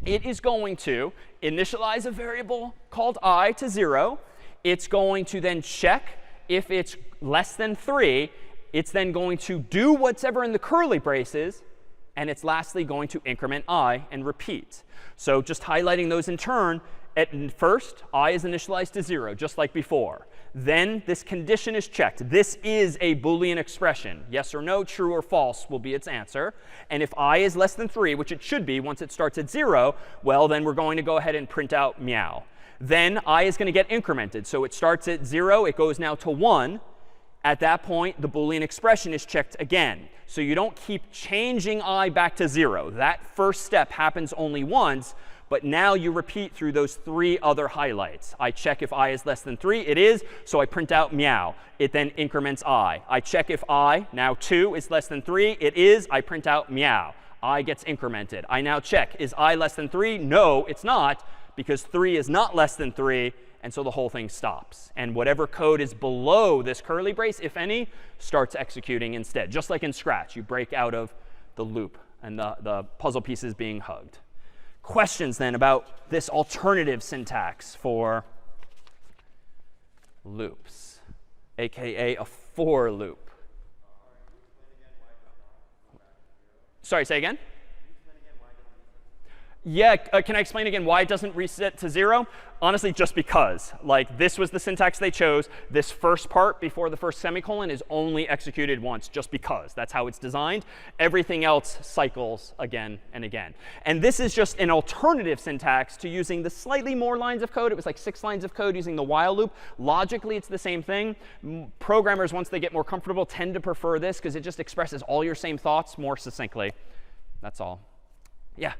It is going to initialize a variable called I to 0. It's going to then check if it's less than 3. It's then going to do whatever in the curly braces. And it's lastly going to increment I and repeat. So just highlighting those in turn, at first, I is initialized to 0, just like before. Then this condition is checked. This is a Boolean expression. Yes or no, true or false will be its answer. And if I is less than 3, which it should be once it starts at 0, well, then we're going to go ahead and print out meow. Then I is going to get incremented. So it starts at 0. It goes now to 1. At that point, the Boolean expression is checked again. So you don't keep changing I back to 0. That first step happens only once. But now you repeat through those 3 other highlights. I check if I is less than 3. It is. So I print out meow. It then increments I. I check if I, now 2, is less than 3. It is. I print out meow. I gets incremented. I now check. Is I less than 3? No, it's not, because 3 is not less than 3. And so the whole thing stops. And whatever code is below this curly brace, if any, starts executing instead. Just like in Scratch, you break out of the loop and the puzzle pieces being hugged. Questions then about this alternative syntax for loops, aka a for loop. Sorry, say again? Yeah, can I explain again why it doesn't reset to 0? Honestly, just because. Like, this was the syntax they chose. This first part before the first semicolon is only executed once, just because. That's how it's designed. Everything else cycles again and again. And this is just an alternative syntax to using the slightly more lines of code. It was like 6 lines of code using the while loop. Logically, it's the same thing. Programmers, once they get more comfortable, tend to prefer this because it just expresses all your same thoughts more succinctly. That's all. Yeah.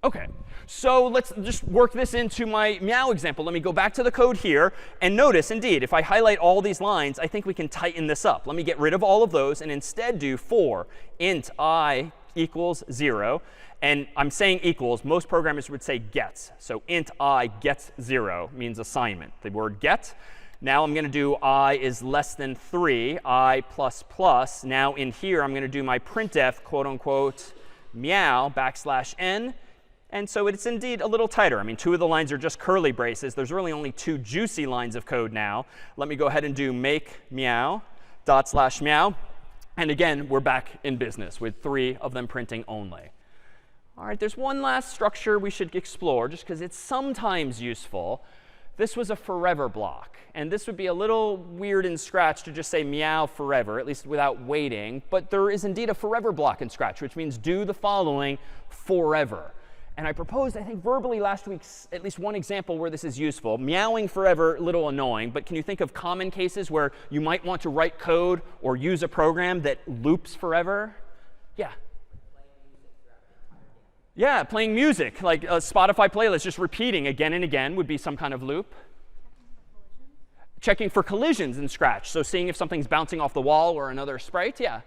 OK, so let's just work this into my meow example. Let me go back to the code here. And notice, indeed, if I highlight all these lines, I think we can tighten this up. Let me get rid of all of those and instead do for int I equals 0. And I'm saying equals. Most programmers would say gets. So int I gets 0 means assignment. The word get. Now I'm going to do I is less than 3, I plus plus. Now in here, I'm going to do my printf, quote unquote, meow backslash n. And so it's indeed a little tighter. I mean, 2 of the lines are just curly braces. There's really only 2 juicy lines of code now. Let me go ahead and do make meow dot slash meow. And again, we're back in business with 3 of them printing only. All right, there's one last structure we should explore just because it's sometimes useful. This was a forever block. And this would be a little weird in Scratch to just say meow forever, at least without waiting. But there is indeed a forever block in Scratch, which means do the following forever. And I proposed, I think, verbally last week, at least one example where this is useful. Meowing forever, a little annoying. But can you think of common cases where you might want to write code or use a program that loops forever? Yeah. Yeah, playing music, like a Spotify playlist, just repeating again and again would be some kind of loop. Checking for collisions in Scratch. So seeing if something's bouncing off the wall or another sprite. Yeah.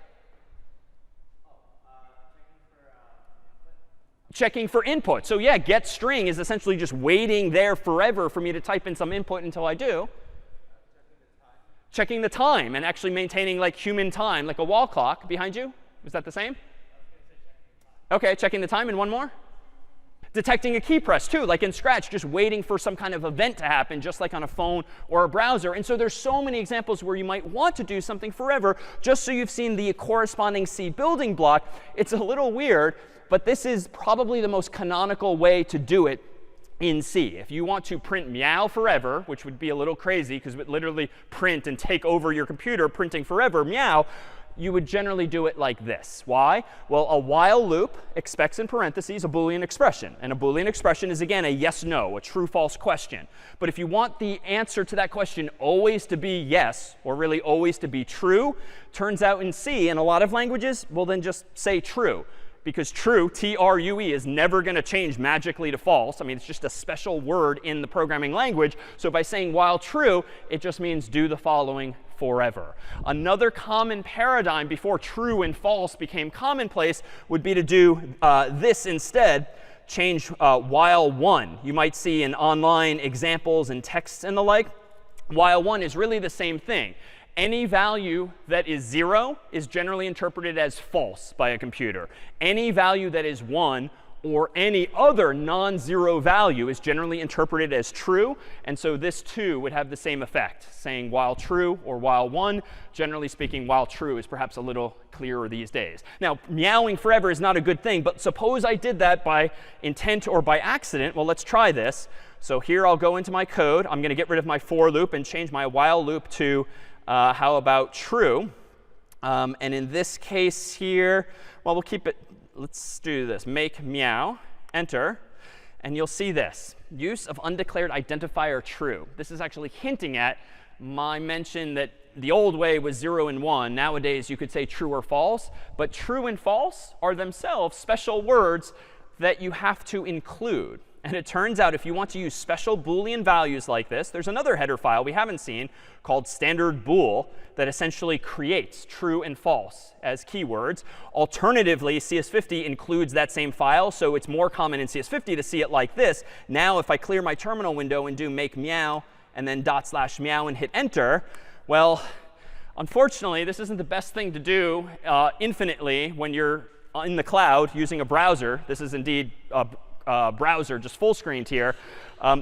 Checking for input. So yeah, get string is essentially just waiting there forever for me to type in some input until I do. Checking the time and actually maintaining like human time, like a wall clock behind you. Is that the same? OK, checking the time. And one more. Detecting a key press, too, like in Scratch, just waiting for some kind of event to happen, just like on a phone or a browser. And so there's so many examples where you might want to do something forever, just so you've seen the corresponding C building block. It's a little weird. But this is probably the most canonical way to do it in C. If you want to print meow forever, which would be a little crazy because it would literally print and take over your computer printing forever meow, you would generally do it like this. Why? Well, a while loop expects in parentheses a Boolean expression. And a Boolean expression is, again, a yes-no, a true-false question. But if you want the answer to that question always to be yes, or really always to be true, turns out in C, in a lot of languages, we'll then just say true. Because true, T-R-U-E, is never going to change magically to false. I mean, it's just a special word in the programming language. So by saying while true, it just means do the following forever. Another common paradigm before true and false became commonplace would be to do this instead. Change while 1. You might see in online examples and texts and the like. While 1 is really the same thing. Any value that is 0 is generally interpreted as false by a computer. Any value that is 1 or any other non-zero value is generally interpreted as true. And so this, too, would have the same effect, saying while true or while 1. Generally speaking, while true is perhaps a little clearer these days. Now, meowing forever is not a good thing. But suppose I did that by intent or by accident. Well, let's try this. So here I'll go into my code. I'm going to get rid of my for loop and change my while loop to how about true? And in this case here, well, we'll keep it. Let's do this. Make meow, enter. And you'll see this. Use of undeclared identifier true. This is actually hinting at my mention that the old way was 0 and 1. Nowadays, you could say true or false. But true and false are themselves special words that you have to include. And it turns out if you want to use special Boolean values like this, there's another header file we haven't seen called standard bool that essentially creates true and false as keywords. Alternatively, CS50 includes that same file, so it's more common in CS50 to see it like this. Now, if I clear my terminal window and do make meow and then /meow and hit enter, well, unfortunately, this isn't the best thing to do infinitely when you're in the cloud using a browser. This is indeed browser just full screened here.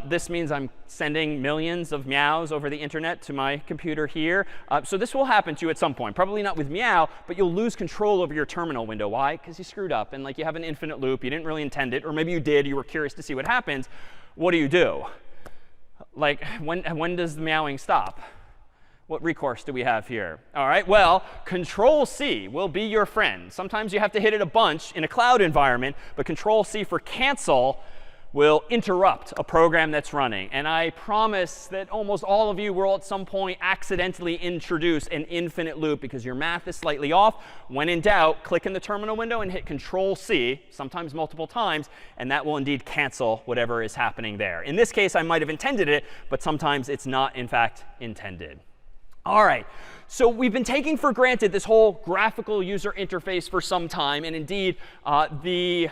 This means I'm sending millions of meows over the internet to my computer here. So this will happen to you at some point. Probably not with meow, but you'll lose control over your terminal window. Why? Because you screwed up and like you have an infinite loop. You didn't really intend it. Or maybe you did. You were curious to see what happens. What do? Like when does the meowing stop? What recourse do we have here? All right, well, Control-C will be your friend. Sometimes you have to hit it a bunch in a cloud environment, but Control-C for cancel will interrupt a program that's running. And I promise that almost all of you will at some point accidentally introduce an infinite loop because your math is slightly off. When in doubt, click in the terminal window and hit Control-C, sometimes multiple times, and that will indeed cancel whatever is happening there. In this case, I might have intended it, but sometimes it's not, in fact, intended. All right, so we've been taking for granted this whole graphical user interface for some time. And indeed, the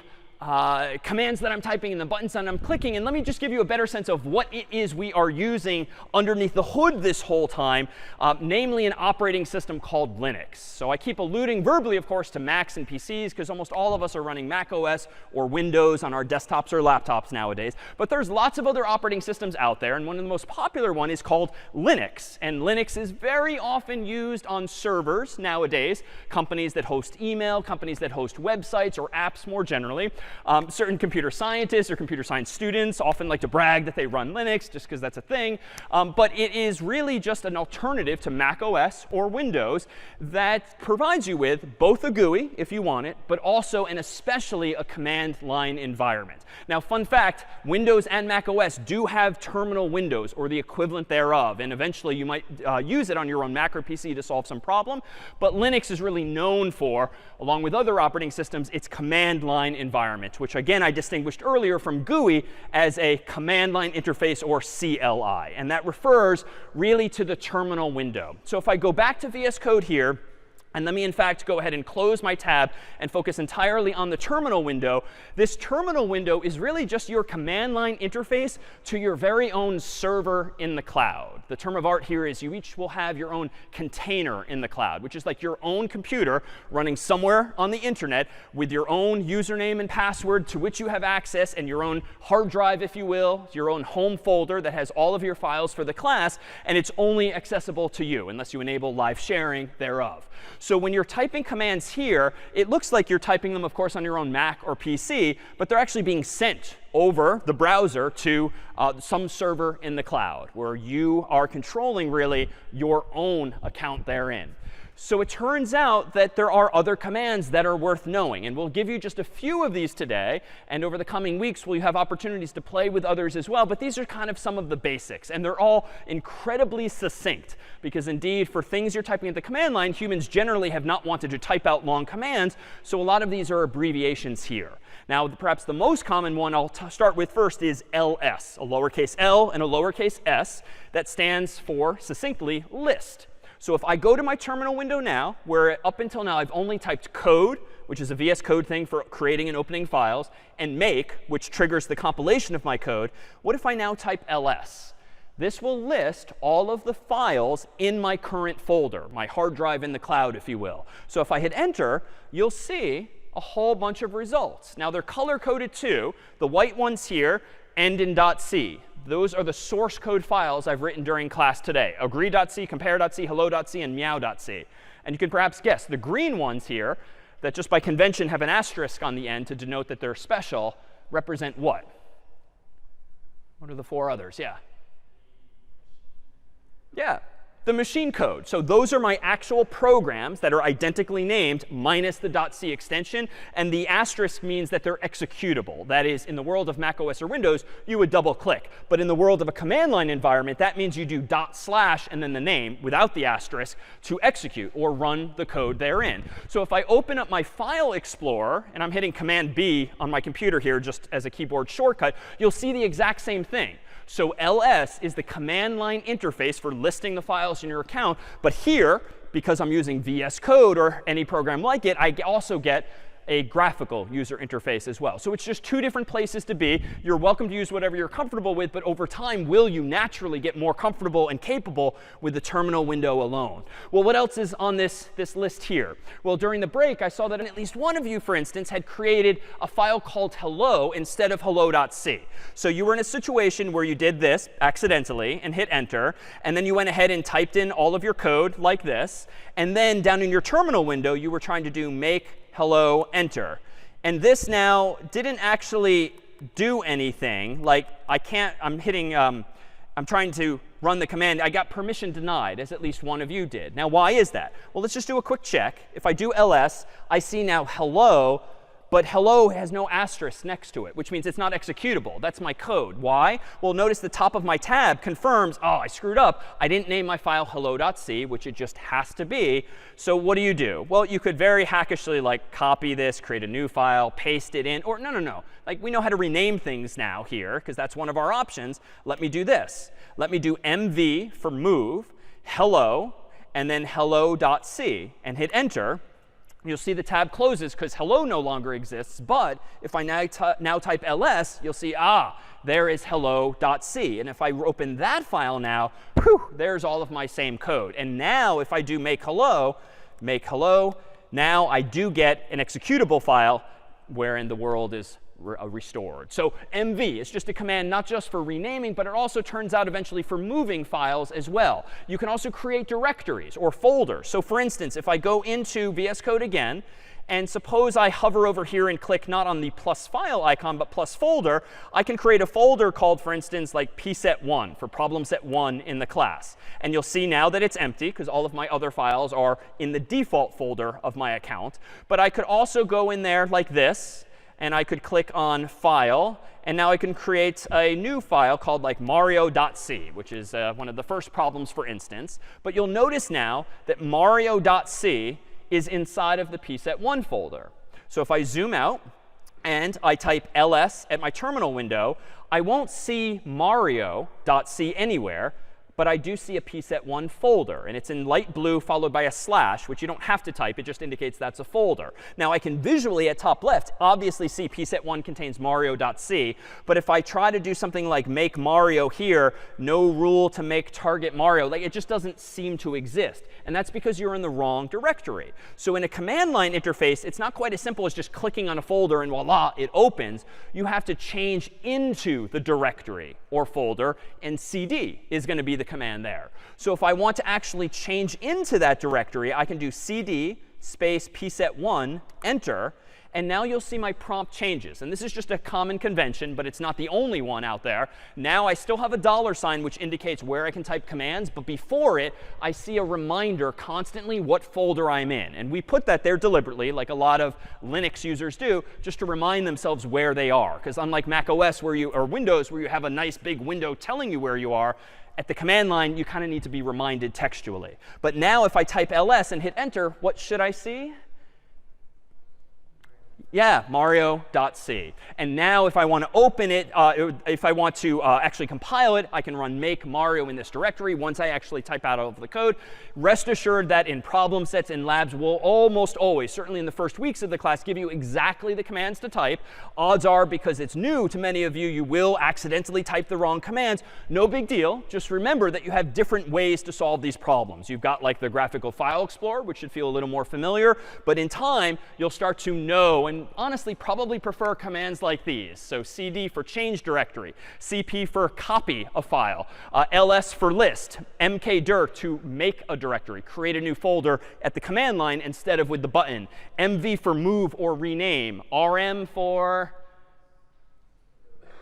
commands that I'm typing and the buttons that I'm clicking. And let me just give you a better sense of what it is we are using underneath the hood this whole time, namely an operating system called Linux. So I keep alluding verbally, of course, to Macs and PCs, because almost all of us are running Mac OS or Windows on our desktops or laptops nowadays. But there's lots of other operating systems out there. And one of the most popular one is called Linux. And Linux is very often used on servers nowadays, companies that host email, companies that host websites or apps more generally. Certain computer scientists or computer science students often like to brag that they run Linux just because that's a thing. But it is really just an alternative to Mac OS or Windows that provides you with both a GUI, if you want it, but also and especially a command line environment. Now, fun fact, Windows and Mac OS do have terminal windows or the equivalent thereof. And eventually, you might use it on your own Mac or PC to solve some problem. But Linux is really known for, along with other operating systems, its command line environment, which, again, I distinguished earlier from GUI as a command line interface or CLI. And that refers really to the terminal window. So if I go back to VS Code here, and let me, in fact, go ahead and close my tab and focus entirely on the terminal window. This terminal window is really just your command line interface to your very own server in the cloud. The term of art here is you each will have your own container in the cloud, which is like your own computer running somewhere on the internet with your own username and password to which you have access, and your own hard drive, if you will, your own home folder that has all of your files for the class. And it's only accessible to you unless you enable live sharing thereof. So when you're typing commands here, it looks like you're typing them, of course, on your own Mac or PC, but they're actually being sent over the browser to some server in the cloud where you are controlling really your own account therein. So it turns out that there are other commands that are worth knowing. And we'll give you just a few of these today. And over the coming weeks, we'll have opportunities to play with others as well. But these are kind of some of the basics. And they're all incredibly succinct. Because indeed, for things you're typing at the command line, humans generally have not wanted to type out long commands. So a lot of these are abbreviations here. Now, perhaps the most common one I'll start with first is ls, a lowercase l and a lowercase s. That stands for, succinctly, list. So if I go to my terminal window now, where up until now I've only typed code, which is a VS Code thing for creating and opening files, and make, which triggers the compilation of my code, what if I now type ls? This will list all of the files in my current folder, my hard drive in the cloud, if you will. So if I hit enter, you'll see a whole bunch of results. Now, they're color-coded too. The white ones here end in .c. Those are the source code files I've written during class today. Agree.c, compare.c, hello.c, and meow.c. And you can perhaps guess the green ones here that just by convention have an asterisk on the end to denote that they're special represent what? What are the four others? Yeah. Yeah. The machine code. So those are my actual programs that are identically named minus the .c extension. And the asterisk means that they're executable. That is, in the world of Mac OS or Windows, you would double click. But in the world of a command line environment, that means you do / and then the name without the asterisk to execute or run the code therein. So if I open up my File Explorer, and I'm hitting Command B on my computer here just as a keyboard shortcut, you'll see the exact same thing. So ls is the command line interface for listing the files in your account. But here, because I'm using VS Code or any program like it, I also get a graphical user interface as well. So it's just two different places to be. You're welcome to use whatever you're comfortable with, but over time, will you naturally get more comfortable and capable with the terminal window alone? Well, what else is on this list here? Well, during the break, I saw that at least one of you, for instance, had created a file called hello instead of hello.c. So you were in a situation where you did this accidentally and hit enter, and then you went ahead and typed in all of your code like this, and then down in your terminal window, you were trying to do make hello enter. And this now didn't actually do anything. Like I'm trying to run the command. I got permission denied, as at least one of you did. Now, why is that? Well, let's just do a quick check. If I do ls, I see now hello, but hello has no asterisk next to it, which means it's not executable. That's my code. Why? Well, notice the top of my tab confirms, oh, I screwed up. I didn't name my file hello.c, which it just has to be. So what do? Well, you could very hackishly like copy this, create a new file, paste it in, or no. Like we know how to rename things now here, because that's one of our options. Let me do this. Let me do mv for move, hello, and then hello.c, and hit enter. You'll see the tab closes because hello no longer exists. But if I now type ls, you'll see, there is hello.c. And if I open that file now, there's all of my same code. And now if I do make hello, now I do get an executable file wherein the world is restored. So mv is just a command not just for renaming, but it also turns out eventually for moving files as well. You can also create directories or folders. So for instance, if I go into VS Code again, and suppose I hover over here and click not on the plus file icon, but plus folder, I can create a folder called, for instance, like pset1 for problem set 1 in the class. And you'll see now that it's empty because all of my other files are in the default folder of my account. But I could also go in there like this, and I could click on File, and now I can create a new file called like mario.c, which is one of the first problems, for instance. But you'll notice now that mario.c is inside of the pset1 folder. So if I zoom out and I type ls at my terminal window, I won't see mario.c anywhere. But I do see a pset1 folder. And it's in light blue followed by a slash, which you don't have to type. It just indicates that's a folder. Now, I can visually at top left obviously see pset1 contains mario.c. But if I try to do something like make Mario here, no rule to make target Mario, like it just doesn't seem to exist. And that's because you're in the wrong directory. So in a command line interface, it's not quite as simple as just clicking on a folder and voila, it opens. You have to change into the directory or folder, and cd is going to be the command there. So if I want to actually change into that directory, I can do cd space pset1, enter. And now you'll see my prompt changes. And this is just a common convention, but it's not the only one out there. Now I still have a $, which indicates where I can type commands. But before it, I see a reminder constantly what folder I'm in. And we put that there deliberately, like a lot of Linux users do, just to remind themselves where they are. Because unlike Mac OS or Windows, where you have a nice big window telling you where you are, at the command line, you kind of need to be reminded textually. But now if I type ls and hit enter, what should I see? Yeah, mario.c. And now if I want to open it, if I want to actually compile it, I can run make Mario in this directory once I actually type out all of the code. Rest assured that in problem sets in labs, we'll almost always, certainly in the first weeks of the class, give you exactly the commands to type. Odds are, because it's new to many of you, you will accidentally type the wrong commands. No big deal. Just remember that you have different ways to solve these problems. You've got like the graphical file explorer, which should feel a little more familiar. But in time, you'll start to know and honestly probably prefer commands like these. So cd for change directory, cp for copy a file, ls for list, mkdir to make a directory, create a new folder at the command line instead of with the button, mv for move or rename, rm for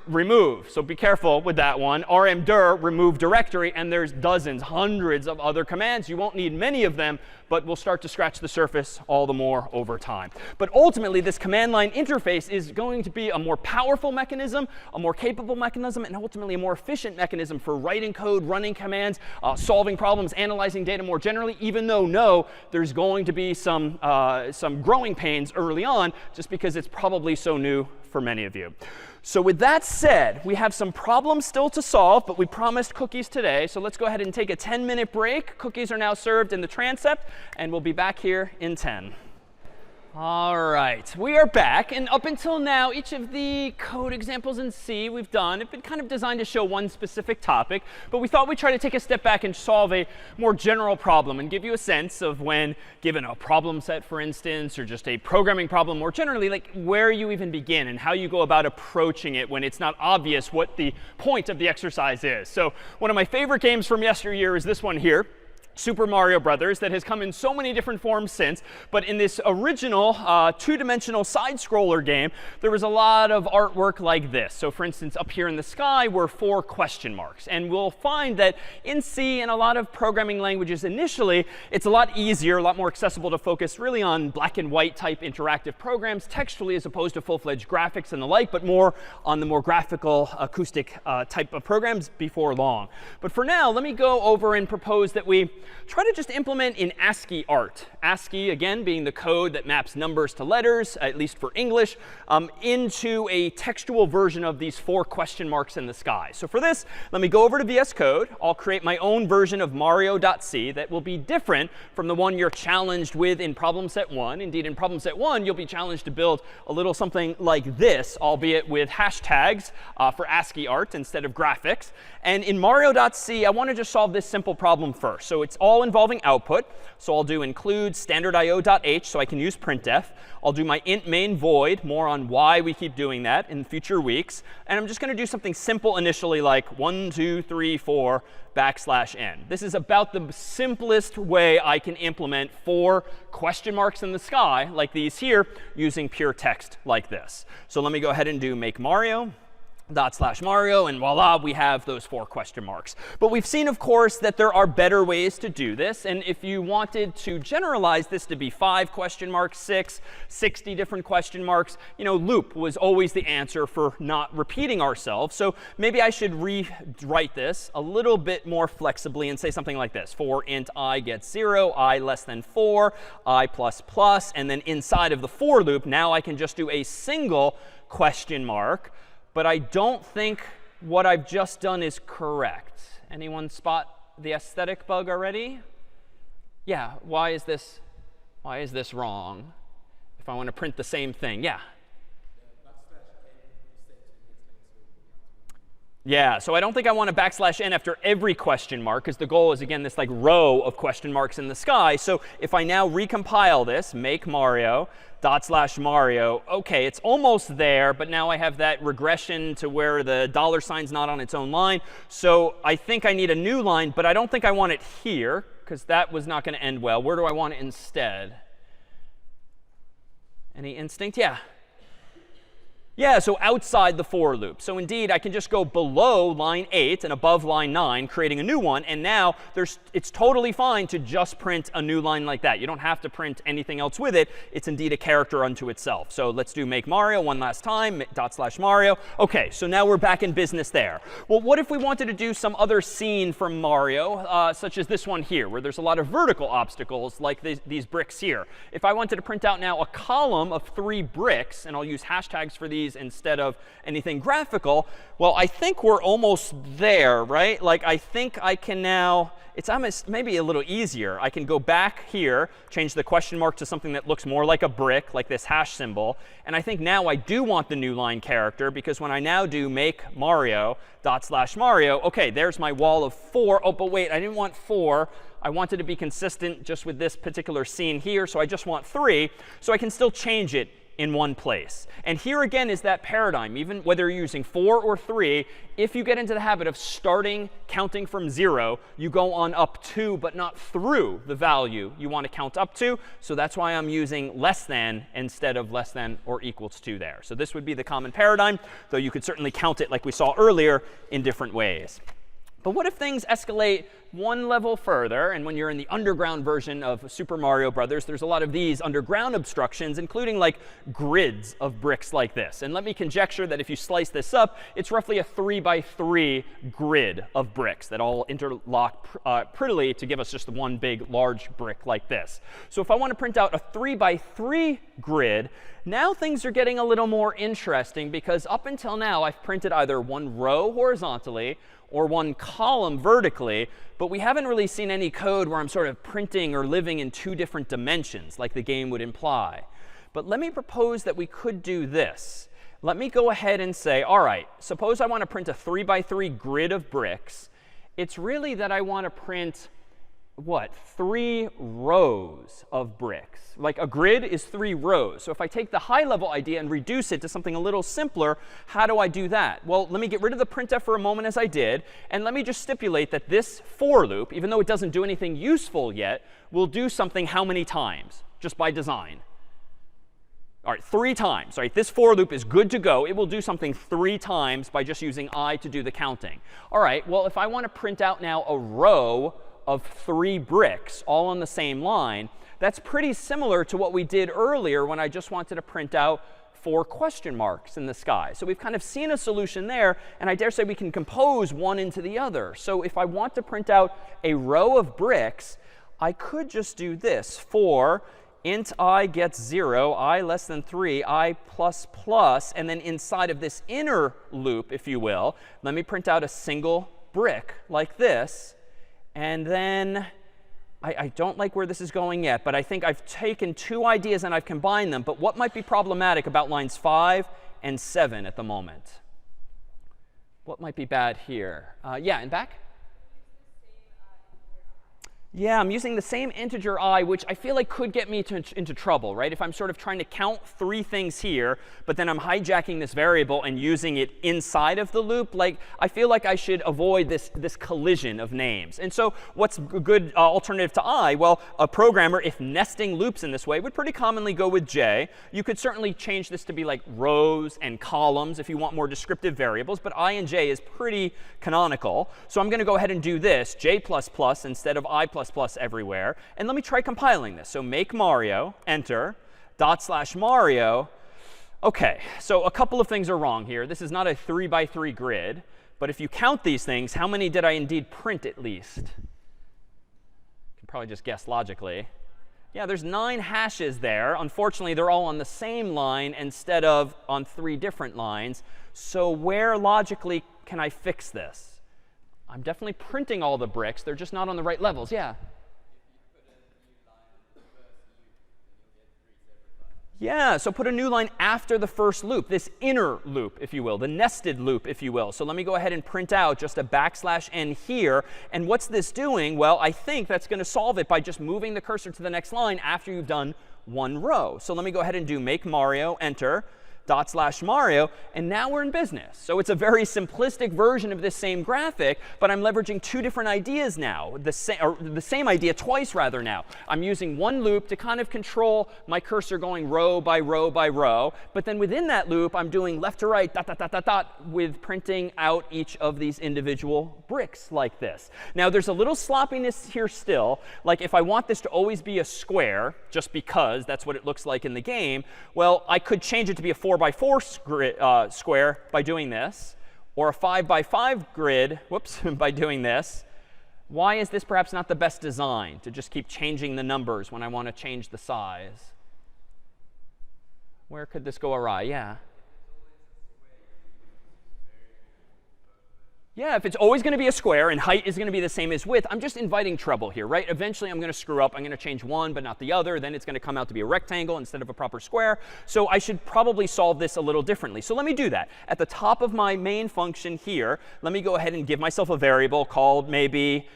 remove. So be careful with that one. rmdir, remove directory. And there's dozens, hundreds of other commands. You won't need many of them, but we'll start to scratch the surface all the more over time. But ultimately, this command line interface is going to be a more powerful mechanism, a more capable mechanism, and ultimately a more efficient mechanism for writing code, running commands, solving problems, analyzing data more generally, even though, there's going to be some growing pains early on, just because it's probably so new for many of you. So with that said, we have some problems still to solve, but we promised cookies today. So let's go ahead and take a 10-minute break. Cookies are now served in the transept, and we'll be back here in 10. All right, we are back, and up until now, each of the code examples in C we've done have been kind of designed to show one specific topic, but we thought we'd try to take a step back and solve a more general problem and give you a sense of when given a problem set, for instance, or just a programming problem more generally, like where you even begin and how you go about approaching it when it's not obvious what the point of the exercise is. So one of my favorite games from yesteryear is this one here, Super Mario Brothers, that has come in so many different forms since. But in this original two-dimensional side-scroller game, there was a lot of artwork like this. So for instance, up here in the sky were 4 question marks. And we'll find that in C and a lot of programming languages initially, it's a lot easier, a lot more accessible to focus really on black and white type interactive programs textually as opposed to full-fledged graphics and the like, but more on the more graphical acoustic type of programs before long. But for now, let me go over and propose that we try to just implement in ASCII art. ASCII, again, being the code that maps numbers to letters, at least for English, into a textual version of these 4 question marks in the sky. So for this, let me go over to VS Code. I'll create my own version of Mario.c that will be different from the one you're challenged with in problem set 1. Indeed, in problem set 1, you'll be challenged to build a little something like this, albeit with hashtags for ASCII art instead of graphics. And in Mario.c, I want to just solve this simple problem first. So it's all involving output. So I'll do include standard.io.h so I can use printf. I'll do my int main void, more on why we keep doing that in future weeks. And I'm just going to do something simple initially like 1, 2, 3, 4 \n. This is about the simplest way I can implement 4 question marks in the sky like these here using pure text like this. So let me go ahead and do make Mario. /Mario, and voila, we have those 4 question marks. But we've seen, of course, that there are better ways to do this. And if you wanted to generalize this to be 5 question marks, 6, 60 different question marks, you know, loop was always the answer for not repeating ourselves. So maybe I should rewrite this a little bit more flexibly and say something like this. For int I gets 0, I less than 4, I plus plus, and then inside of the for loop, now I can just do a single question mark. But I don't think what I've just done is correct. Anyone spot the aesthetic bug already? Yeah, why is this wrong? If I want to print the same thing, yeah. Yeah, so I don't think I want a \n after every question mark, because the goal is, again, this like row of question marks in the sky. So if I now recompile this, make Mario, /Mario, OK, it's almost there, but now I have that regression to where the $sign's not on its own line. So I think I need a new line, but I don't think I want it here, because that was not going to end well. Where do I want it instead? Any instinct? Yeah. Yeah, so outside the for loop. So indeed, I can just go below line 8 and above line 9, creating a new one. And now it's totally fine to just print a new line like that. You don't have to print anything else with it. It's indeed a character unto itself. So let's do make Mario one last time, /Mario. OK, so now we're back in business there. Well, what if we wanted to do some other scene from Mario, such as this one here, where there's a lot of vertical obstacles like these bricks here? If I wanted to print out now a column of 3 bricks, and I'll use hashtags for these instead of anything graphical, well, I think we're almost there, right? Like, I think I can now, it's almost maybe a little easier. I can go back here, change the question mark to something that looks more like a brick, like this hash symbol. And I think now I do want the new line character, because when I now do make Mario, /Mario, OK, there's my wall of 4. Oh, but wait, I didn't want 4. I wanted to be consistent just with this particular scene here, so I just want 3. So I can still change it in one place. And here again is that paradigm. Even whether you're using 4 or 3, if you get into the habit of starting counting from 0, you go on up to, but not through the value you want to count up to. So that's why I'm using less than instead of less than or equals to there. So this would be the common paradigm, though you could certainly count it like we saw earlier in different ways. But what if things escalate one level further? And when you're in the underground version of Super Mario Brothers, there's a lot of these underground obstructions, including like grids of bricks like this. And let me conjecture that if you slice this up, it's roughly a 3x3 grid of bricks that all interlock prettily to give us just one big, large brick like this. So if I want to print out a 3x3 grid, now things are getting a little more interesting, because up until now, I've printed either one row horizontally or one column vertically, but we haven't really seen any code where I'm sort of printing or living in 2 different dimensions like the game would imply. But let me propose that we could do this. Let me go ahead and say, all right, suppose I want to print a 3 by 3 grid of bricks. It's really that I want to print, what, 3 rows of bricks. Like a grid is 3 rows. So if I take the high-level idea and reduce it to something a little simpler, how do I do that? Well, let me get rid of the printf for a moment as I did. And let me just stipulate that this for loop, even though it doesn't do anything useful yet, will do something how many times, just by design? All right, 3 times. All right, this for loop is good to go. It will do something 3 times by just using I to do the counting. All right, well, if I want to print out now a row of 3 bricks all on the same line, that's pretty similar to what we did earlier when I just wanted to print out 4 question marks in the sky. So we've kind of seen a solution there, and I dare say we can compose one into the other. So if I want to print out a row of bricks, I could just do this. For int I gets 0, I less than 3, I plus plus, and then inside of this inner loop, if you will, let me print out a single brick like this. And then I don't like where this is going yet, but I think I've taken 2 ideas and I've combined them. But what might be problematic about lines 5 and 7 at the moment? What might be bad here? Yeah, and back? Yeah, I'm using the same integer I, which I feel like could get me into trouble, right? If I'm sort of trying to count 3 things here, but then I'm hijacking this variable and using it inside of the loop, like I feel like I should avoid this collision of names. And so what's a good alternative to I? Well, a programmer, if nesting loops in this way, would pretty commonly go with J. You could certainly change this to be like rows and columns if you want more descriptive variables, but I and J is pretty canonical. So I'm going to go ahead and do this, J++ instead of I++ everywhere. And let me try compiling this. So make Mario, enter, /Mario. OK, so a couple of things are wrong here. This is not a 3 by 3 grid. But if you count these things, how many did I indeed print at least? You can probably just guess logically. Yeah, there's 9 hashes there. Unfortunately, they're all on the same line instead of on 3 different lines. So where logically can I fix this? I'm definitely printing all the bricks. They're just not on the right levels. Yeah? Yeah, so put a new line after the first loop, this inner loop, if you will, the nested loop, if you will. So let me go ahead and print out just a \n here. And what's this doing? Well, I think that's going to solve it by just moving the cursor to the next line after you've done 1 row. So let me go ahead and do make Mario, enter, /Mario, and now we're in business. So it's a very simplistic version of this same graphic, but I'm leveraging 2 different ideas now, the same idea twice rather now. I'm using 1 loop to kind of control my cursor going row by row by row, but then within that loop, I'm doing left to right, with printing out each of these individual bricks like this. Now, there's a little sloppiness here still. Like if I want this to always be a square, just because that's what it looks like in the game, well, I could change it to be a 4 by 4 square by doing this, or a 5 by 5 grid, by doing this. Why is this perhaps not the best design, to just keep changing the numbers when I want to change the size? Where could this go awry? Yeah. Yeah, if it's always going to be a square and height is going to be the same as width, I'm just inviting trouble here, right? Eventually, I'm going to screw up. I'm going to change one, but not the other. Then it's going to come out to be a rectangle instead of a proper square. So I should probably solve this a little differently. So let me do that. At the top of my main function here, let me go ahead and give myself a variable called maybe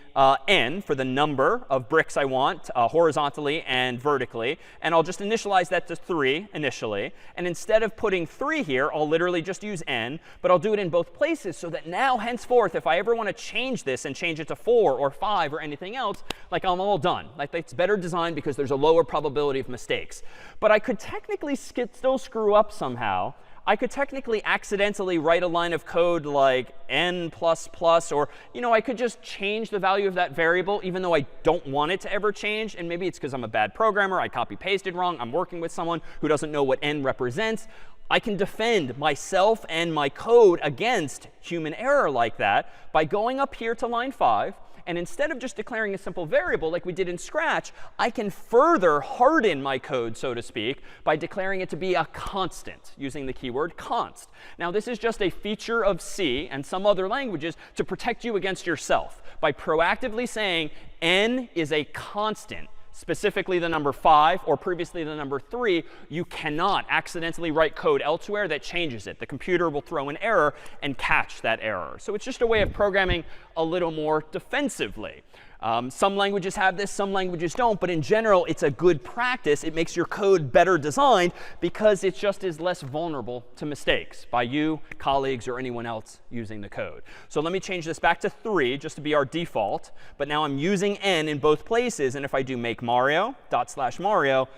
n for the number of bricks I want horizontally and vertically. And I'll just initialize that to 3 initially. And instead of putting 3 here, I'll literally just use n. But I'll do it in both places so that now, henceforth, if I ever want to change this and change it to 4 or 5 or anything else, like I'm all done. Like it's better designed because there's a lower probability of mistakes. But I could technically still screw up somehow. I could technically accidentally write a line of code like n++, or, I could just change the value of that variable even though I don't want it to ever change. And maybe it's because I'm a bad programmer. I copy-pasted wrong. I'm working with someone who doesn't know what n represents. I can defend myself and my code against human error like that by going up here to line 5. And instead of just declaring a simple variable like we did in Scratch, I can further harden my code, so to speak, by declaring it to be a constant using the keyword const. Now, this is just a feature of C and some other languages to protect you against yourself by proactively saying n is a constant. specifically the number 5, or previously the number 3, you cannot accidentally write code elsewhere that changes it. The computer will throw an error and catch that error. So it's just a way of programming a little more defensively. Some languages have this, some languages don't, but in general, it's a good practice. It makes your code better designed because it just is less vulnerable to mistakes by you, colleagues, or anyone else using the code. So let me change this back to 3 just to be our default. But now I'm using n in both places. And if I do make Mario, /Mario,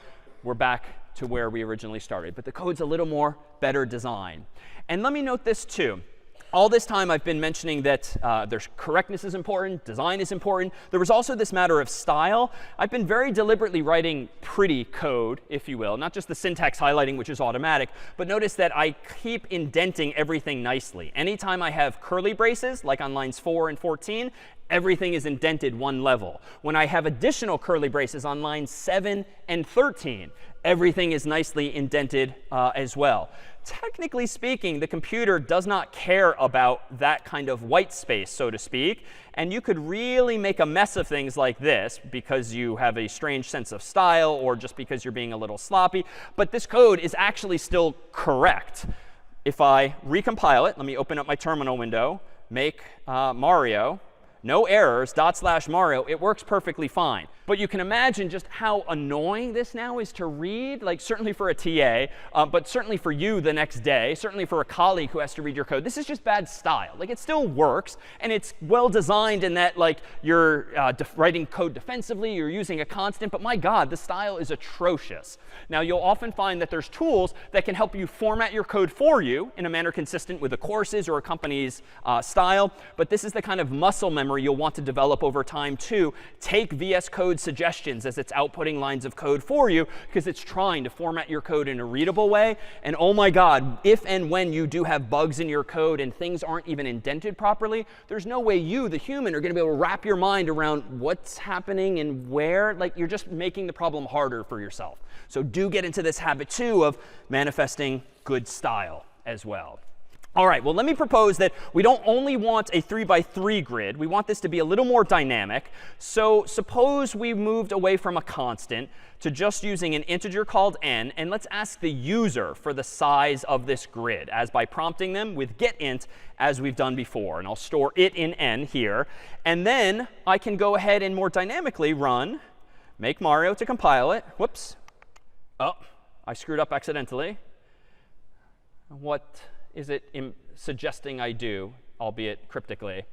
we're back to where we originally started. But the code's a little more better designed. And let me note this too. All this time, I've been mentioning that there's correctness is important, design is important. There was also this matter of style. I've been very deliberately writing pretty code, if you will, not just the syntax highlighting, which is automatic, but notice that I keep indenting everything nicely. Anytime I have curly braces, like on lines 4 and 14, everything is indented one level. When I have additional curly braces on lines 7 and 13, everything is nicely indented as well. Technically speaking, the computer does not care about that kind of white space, so to speak. And you could really make a mess of things like this because you have a strange sense of style or just because you're being a little sloppy. But this code is actually still correct. If I recompile it, let me open up my terminal window, make Mario, no errors, /Mario, it works perfectly fine. But you can imagine just how annoying this now is to read, like certainly for a TA, but certainly for you the next day, certainly for a colleague who has to read your code. This is just bad style. Like it still works, and it's well designed in that like you're writing code defensively, you're using a constant, but my God, the style is atrocious. Now you'll often find that there's tools that can help you format your code for you in a manner consistent with the course's or a company's style, but this is the kind of muscle memory you'll want to develop over time too. Take VS Code suggestions as it's outputting lines of code for you because it's trying to format your code in a readable way. And oh my God, if and when you do have bugs in your code and things aren't even indented properly, there's no way you, the human, are going to be able to wrap your mind around what's happening and where. Like you're just making the problem harder for yourself. So do get into this habit too of manifesting good style as well. All right, well, let me propose that we don't only want a 3x3 grid. We want this to be a little more dynamic. So suppose we moved away from a constant to just using an integer called n. And let's ask the user for the size of this grid as by prompting them with getInt as we've done before. And I'll store it in n here. And then I can go ahead and more dynamically run make Mario to compile it. Whoops. Oh, I screwed up accidentally. What is it suggesting I do, albeit cryptically?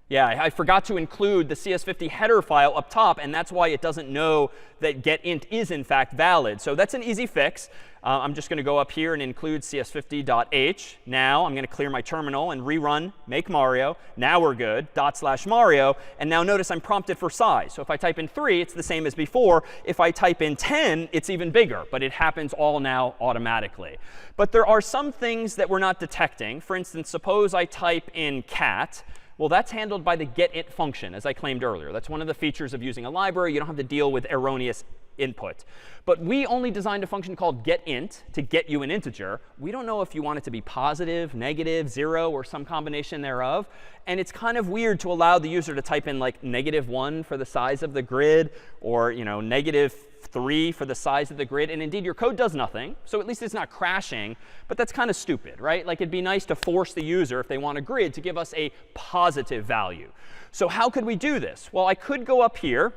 Yeah, I forgot to include the CS50 header file up top, and that's why it doesn't know that getInt is in fact valid. So that's an easy fix. I'm just going to go up here and include CS50.h. Now I'm going to clear my terminal and rerun make Mario. Now we're good, /Mario. And now notice I'm prompted for size. So if I type in 3, it's the same as before. If I type in 10, it's even bigger. But it happens all now automatically. But there are some things that we're not detecting. For instance, suppose I type in cat. Well, that's handled by the getInt function, as I claimed earlier. That's one of the features of using a library. You don't have to deal with erroneous input. But we only designed a function called getInt to get you an integer. We don't know if you want it to be positive, negative, 0, or some combination thereof. And it's kind of weird to allow the user to type in like -1 for the size of the grid, or -3 for the size of the grid. And indeed, your code does nothing. So at least it's not crashing. But that's kind of stupid, right? Like it'd be nice to force the user, if they want a grid, to give us a positive value. So how could we do this? Well, I could go up here,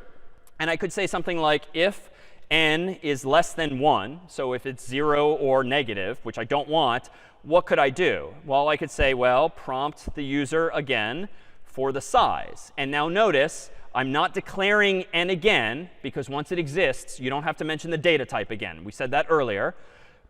and I could say something like if n is less than 1, so if it's 0 or negative, which I don't want, what could I do? Well, I could say, well, prompt the user again for the size. And now notice, I'm not declaring n again, because once it exists, you don't have to mention the data type again. We said that earlier.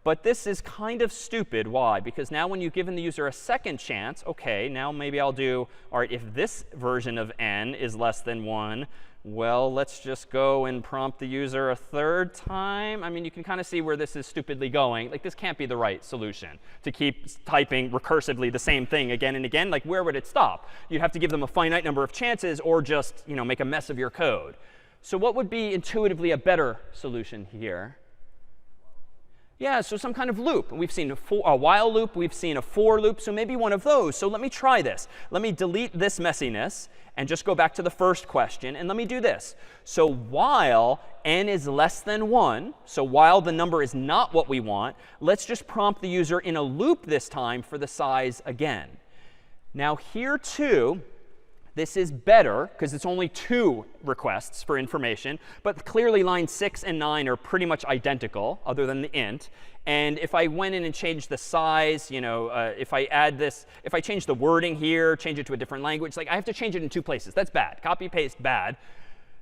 But this is kind of stupid. Why? Because now when you've given the user a second chance, OK, now maybe I'll do, all right, if this version of n is less than 1, well, let's just go and prompt the user a third time. I mean, you can kind of see where this is stupidly going. Like, this can't be the right solution, to keep typing recursively the same thing again and again. Like, where would it stop? You'd have to give them a finite number of chances or just, make a mess of your code. So what would be intuitively a better solution here? Yeah, so some kind of loop. We've seen a while loop. We've seen a for loop. So maybe one of those. So let me try this. Let me delete this messiness and just go back to the first question. And let me do this. So while n is less than 1, so while the number is not what we want, let's just prompt the user in a loop this time for the size again. Now here too, this is better because it's only 2 requests for information. But clearly lines 6 and 9 are pretty much identical other than the int. And if I went in and changed the size, if I add this, if I change the wording here, change it to a different language, like I have to change it in 2 places. That's bad. Copy, paste, bad.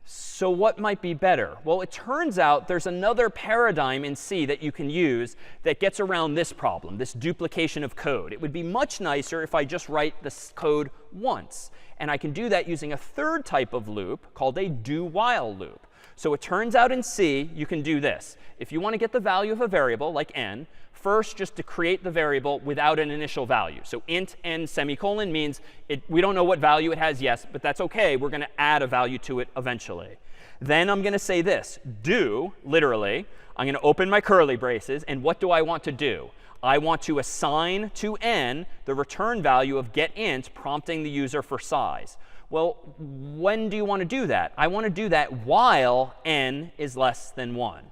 So what might be better? Well, it turns out there's another paradigm in C that you can use that gets around this problem, this duplication of code. It would be much nicer if I just write this code once. And I can do that using a third type of loop called a do-while loop. So it turns out in C, you can do this. If you want to get the value of a variable, like n, first just to create the variable without an initial value. So int n semicolon means we don't know what value it has, yes, but that's OK. We're going to add a value to it eventually. Then I'm going to say this, do, literally. I'm going to open my curly braces. And what do I want to do? I want to assign to n the return value of getInt, prompting the user for size. Well, when do you want to do that? I want to do that while n is less than 1.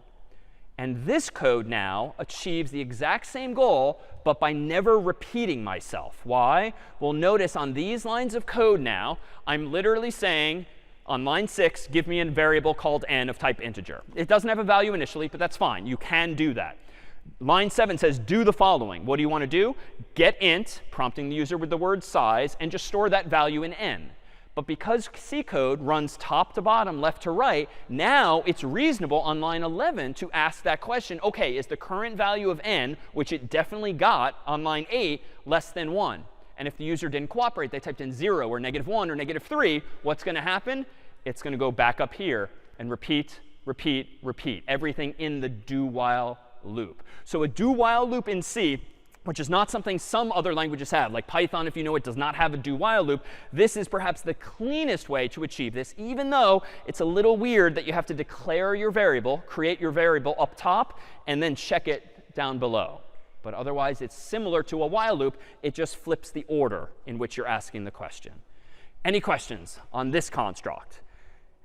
And this code now achieves the exact same goal, but by never repeating myself. Why? Well, notice on these lines of code now, I'm literally saying, on line 6, give me a variable called n of type integer. It doesn't have a value initially, but that's fine. You can do that. Line 7 says, do the following. What do you want to do? Get int, prompting the user with the word size, and just store that value in n. But because C code runs top to bottom, left to right, now it's reasonable on line 11 to ask that question, OK, is the current value of n, which it definitely got on line 8, less than 1? And if the user didn't cooperate, they typed in 0 or -1 or -3, what's going to happen? It's going to go back up here and repeat, repeat, repeat, everything in the do-while loop. So a do-while loop in C, which is not something some other languages have, like Python, if you know it, does not have a do-while loop. This is perhaps the cleanest way to achieve this, even though it's a little weird that you have to declare your variable, create your variable up top, and then check it down below. But otherwise, it's similar to a while loop. It just flips the order in which you're asking the question. Any questions on this construct?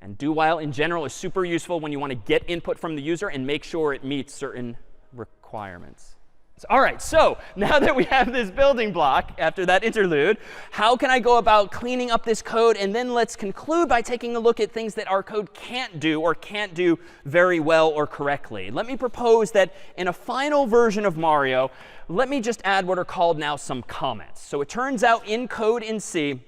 And do-while in general is super useful when you want to get input from the user and make sure it meets certain requirements. All right, so now that we have this building block after that interlude, how can I go about cleaning up this code? And then let's conclude by taking a look at things that our code can't do or can't do very well or correctly. Let me propose that in a final version of Mario, let me just add what are called now some comments. So it turns out in code in C,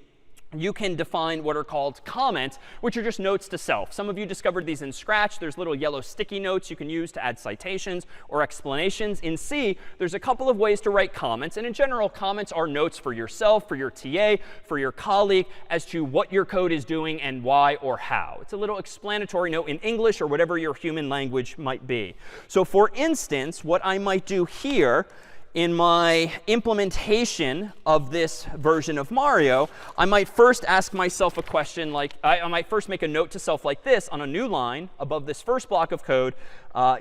you can define what are called comments, which are just notes to self. Some of you discovered these in Scratch. There's little yellow sticky notes you can use to add citations or explanations. In C, there's a couple of ways to write comments. And in general, comments are notes for yourself, for your TA, for your colleague, as to what your code is doing and why or how. It's a little explanatory note in English or whatever your human language might be. So for instance, what I might do here in my implementation of this version of Mario, I might first ask myself a question like, I might first make a note to self like this on a new line above this first block of code,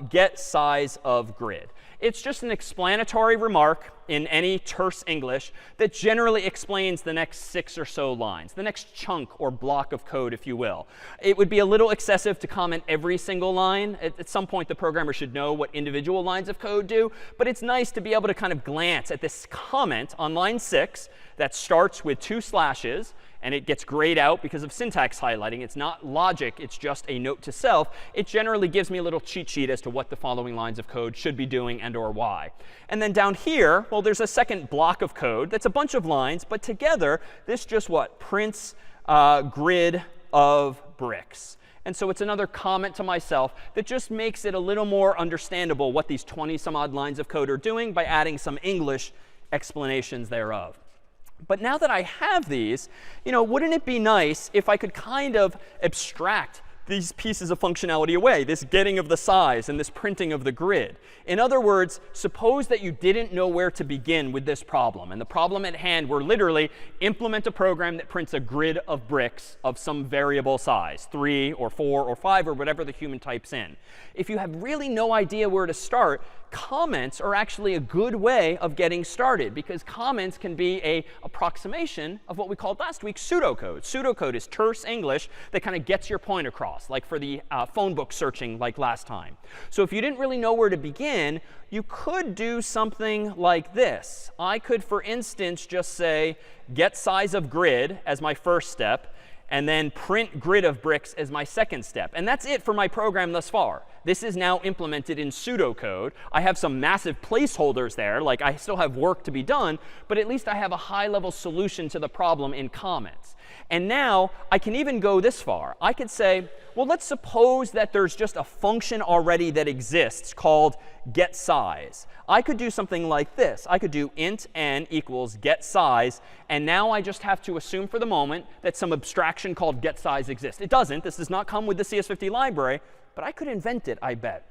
get size of grid. It's just an explanatory remark in any terse English that generally explains the next 6 or so lines, the next chunk or block of code, if you will. It would be a little excessive to comment every single line. At some point, the programmer should know what individual lines of code do. But it's nice to be able to kind of glance at this comment on line 6 that starts with 2 slashes. And it gets grayed out because of syntax highlighting. It's not logic. It's just a note to self. It generally gives me a little cheat sheet as to what the following lines of code should be doing and or why. And then down here, well, there's a second block of code that's a bunch of lines. But together, this just what? Prints grid of bricks. And so it's another comment to myself that just makes it a little more understandable what these 20 some odd lines of code are doing by adding some English explanations thereof. But now that I have these, wouldn't it be nice if I could kind of abstract these pieces of functionality away, this getting of the size and this printing of the grid? In other words, suppose that you didn't know where to begin with this problem. And the problem at hand were literally implement a program that prints a grid of bricks of some variable size, 3 or 4 or 5 or whatever the human types in. If you have really no idea where to start, comments are actually a good way of getting started because comments can be an approximation of what we called last week pseudocode. Pseudocode is terse English that kind of gets your point across, like for the phone book searching like last time. So if you didn't really know where to begin, you could do something like this. I could, for instance, just say get size of grid as my first step, and then print grid of bricks as my second step. And that's it for my program thus far. This is now implemented in pseudocode. I have some massive placeholders there, like I still have work to be done, but at least I have a high-level solution to the problem in comments. And now I can even go this far. I could say, well, let's suppose that there's just a function already that exists called getSize. I could do something like this. I could do int n equals getSize, and now I just have to assume for the moment that some abstraction called getSize exists. It doesn't. This does not come with the CS50 library, but I could invent it, I bet.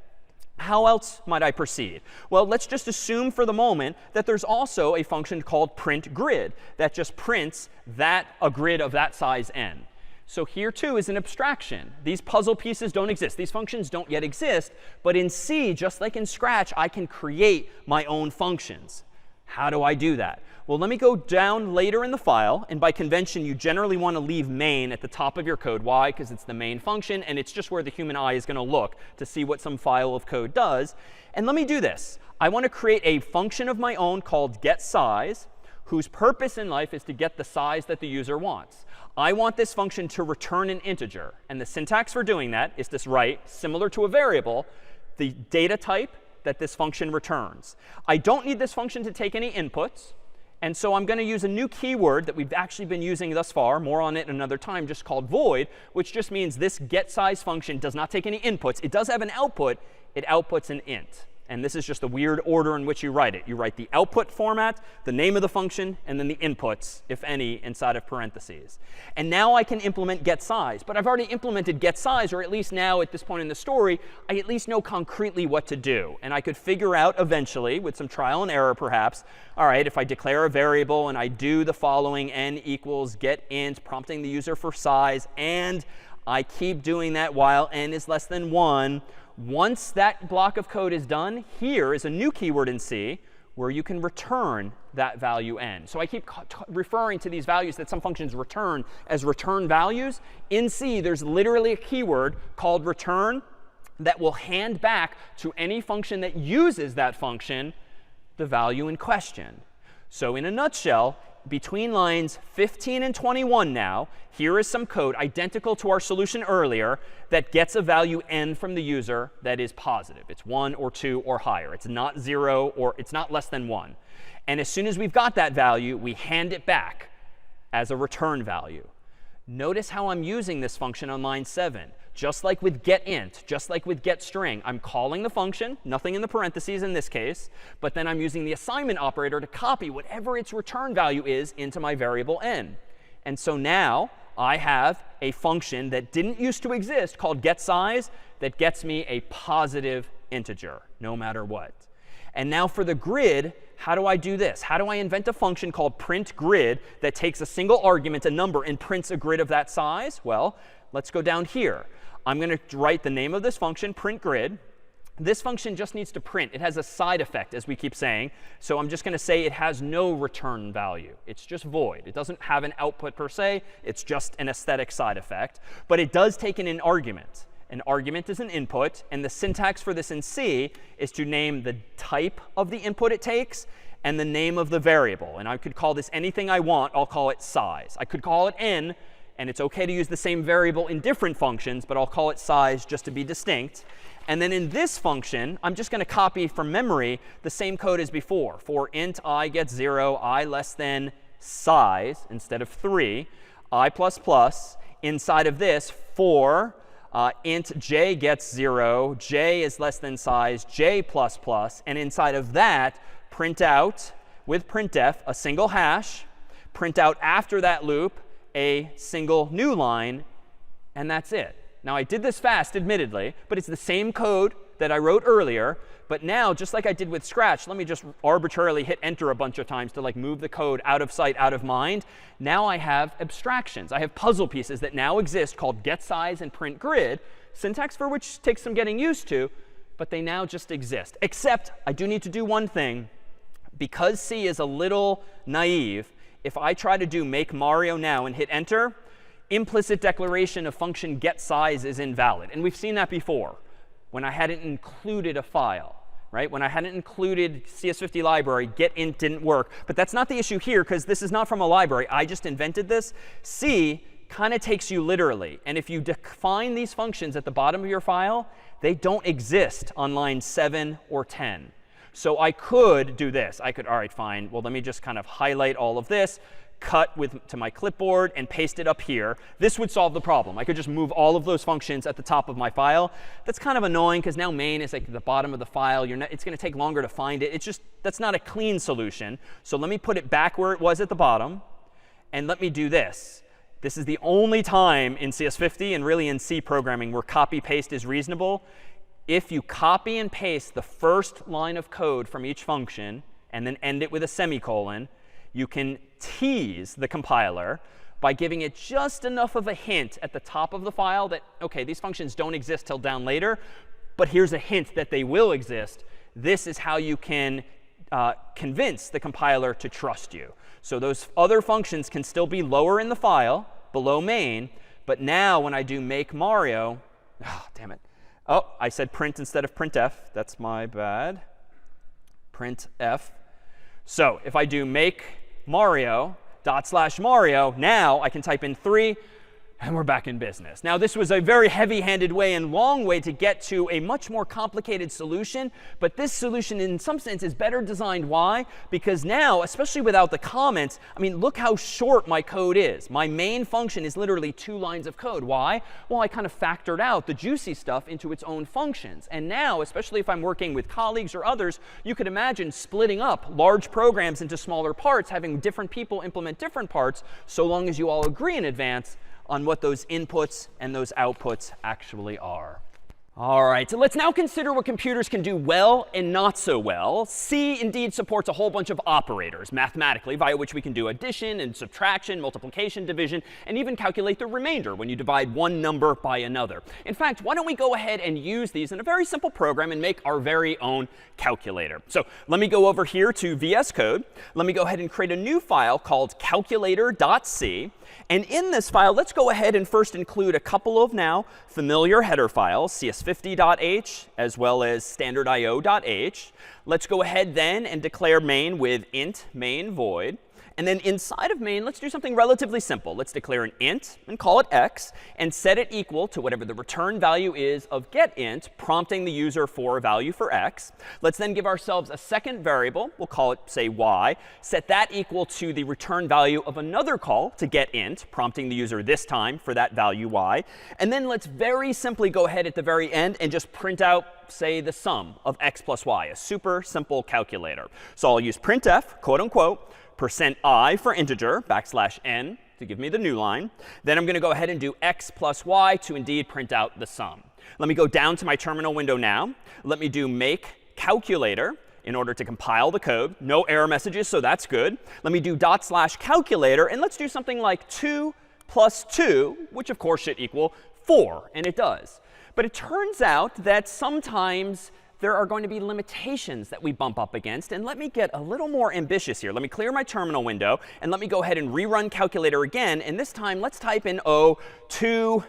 How else might I proceed? Well, let's just assume for the moment that there's also a function called printGrid that just prints a grid of that size n. So here, too, is an abstraction. These puzzle pieces don't exist. These functions don't yet exist. But in C, just like in Scratch, I can create my own functions. How do I do that? Well, let me go down later in the file. And by convention, you generally want to leave main at the top of your code. Why? Because it's the main function, and it's just where the human eye is going to look to see what some file of code does. And let me do this. I want to create a function of my own called getSize, whose purpose in life is to get the size that the user wants. I want this function to return an integer. And the syntax for doing that is to write, similar to a variable, the data type that this function returns. I don't need this function to take any inputs. And so I'm going to use a new keyword that we've actually been using thus far, more on it another time, just called void, which just means this getSize function does not take any inputs. It does have an output. It outputs an int. And this is just the weird order in which you write it. You write the output format, the name of the function, and then the inputs, if any, inside of parentheses. And now I can implement getSize. But I've already implemented getSize, or at least now at this point in the story, I at least know concretely what to do. And I could figure out eventually, with some trial and error perhaps, all right, if I declare a variable and I do the following, n equals getInt, prompting the user for size, and I keep doing that while n is less than 1, once that block of code is done, here is a new keyword in C where you can return that value n. So I keep referring to these values that some functions return as return values. In C, there's literally a keyword called return that will hand back to any function that uses that function the value in question. So in a nutshell, between lines 15 and 21 now, here is some code identical to our solution earlier that gets a value n from the user that is positive. It's 1 or 2 or higher. It's not 0 or it's not less than 1. And as soon as we've got that value, we hand it back as a return value. Notice how I'm using this function on line 7. Just like with getInt, just like with getString, I'm calling the function, nothing in the parentheses in this case, but then I'm using the assignment operator to copy whatever its return value is into my variable n. And so now I have a function that didn't used to exist called getSize that gets me a positive integer, no matter what. And now for the grid, how do I do this? How do I invent a function called printGrid that takes a single argument, a number, and prints a grid of that size? Well, let's go down here. I'm going to write the name of this function, printGrid. This function just needs to print. It has a side effect, as we keep saying. So I'm just going to say it has no return value. It's just void. It doesn't have an output per se. It's just an aesthetic side effect. But it does take in an argument. An argument is an input. And the syntax for this in C is to name the type of the input it takes and the name of the variable. And I could call this anything I want. I'll call it size. I could call it n. And it's OK to use the same variable in different functions, but I'll call it size just to be distinct. And then in this function, I'm just going to copy from memory the same code as before. For int I gets 0, I less than size instead of 3, I++. Inside of this, for int j gets 0, j is less than size, j++. And inside of that, print out with printf a single hash, print out after that loop a single new line, and that's it. Now, I did this fast, admittedly, but it's the same code that I wrote earlier. But now, just like I did with Scratch, let me just arbitrarily hit enter a bunch of times to like move the code out of sight, out of mind. Now I have abstractions. I have puzzle pieces that now exist called getSize and printGrid, syntax for which takes some getting used to. but they now just exist. Except I do need to do one thing. Because C is a little naive, if I try to do make Mario now and hit enter, implicit declaration of function get size is invalid. And we've seen that before when I hadn't included a file. Right? When I hadn't included CS50 library, getInt didn't work. But that's not the issue here, because this is not from a library. I just invented this. C kind of takes you literally. And if you define these functions at the bottom of your file, they don't exist on line 7 or 10. So I could do this. I could, all right, fine. Well, let me just kind of highlight all of this, cut to my clipboard, and paste it up here. This would solve the problem. I could just move all of those functions at the top of my file. That's kind of annoying, because now main is like at the bottom of the file. It's going to take longer to find it. It's just, that's not a clean solution. So let me put it back where it was at the bottom. And let me do this. This is the only time in CS50 and really in C programming where copy-paste is reasonable. If you copy and paste the first line of code from each function and then end it with a semicolon, you can tease the compiler by giving it just enough of a hint at the top of the file that, OK, these functions don't exist till down later, but here's a hint that they will exist. This is how you can convince the compiler to trust you. So those other functions can still be lower in the file, below main. But now when I do make Mario, oh, damn it. Oh, I said print instead of printf. That's my bad. Printf. So if I do make Mario /Mario, now I can type in 3, and we're back in business. Now, this was a very heavy-handed way and long way to get to a much more complicated solution. But this solution, in some sense, is better designed. Why? Because now, especially without the comments, I mean, look how short my code is. My main function is literally 2 lines of code. Why? Well, I kind of factored out the juicy stuff into its own functions. And now, especially if I'm working with colleagues or others, you could imagine splitting up large programs into smaller parts, having different people implement different parts, so long as you all agree in advance on what those inputs and those outputs actually are. All right, so let's now consider what computers can do well and not so well. C indeed supports a whole bunch of operators mathematically, via which we can do addition and subtraction, multiplication, division, and even calculate the remainder when you divide one number by another. In fact, why don't we go ahead and use these in a very simple program and make our very own calculator. So let me go over here to VS Code. Let me go ahead and create a new file called calculator.c. And in this file, let's go ahead and first include a couple of now familiar header files, CS50.h as well as standardio.h. Let's go ahead then and declare main with int main void. And then inside of main, let's do something relatively simple. Let's declare an int and call it x and set it equal to whatever the return value is of getInt, prompting the user for a value for x. Let's then give ourselves a second variable. We'll call it, say, y. Set that equal to the return value of another call to getInt, prompting the user this time for that value y. And then let's very simply go ahead at the very end and just print out, say, the sum of x plus y, a super simple calculator. So I'll use printf, quote unquote, %i for integer, \n to give me the new line. Then I'm going to go ahead and do x plus y to indeed print out the sum. Let me go down to my terminal window now. Let me do make calculator in order to compile the code. No error messages, so that's good. Let me do /calculator, and let's do something like 2 plus 2, which of course should equal 4, and it does. But it turns out that sometimes there are going to be limitations that we bump up against. And let me get a little more ambitious here. Let me clear my terminal window, and let me go ahead and rerun calculator again. And this time, let's type in 2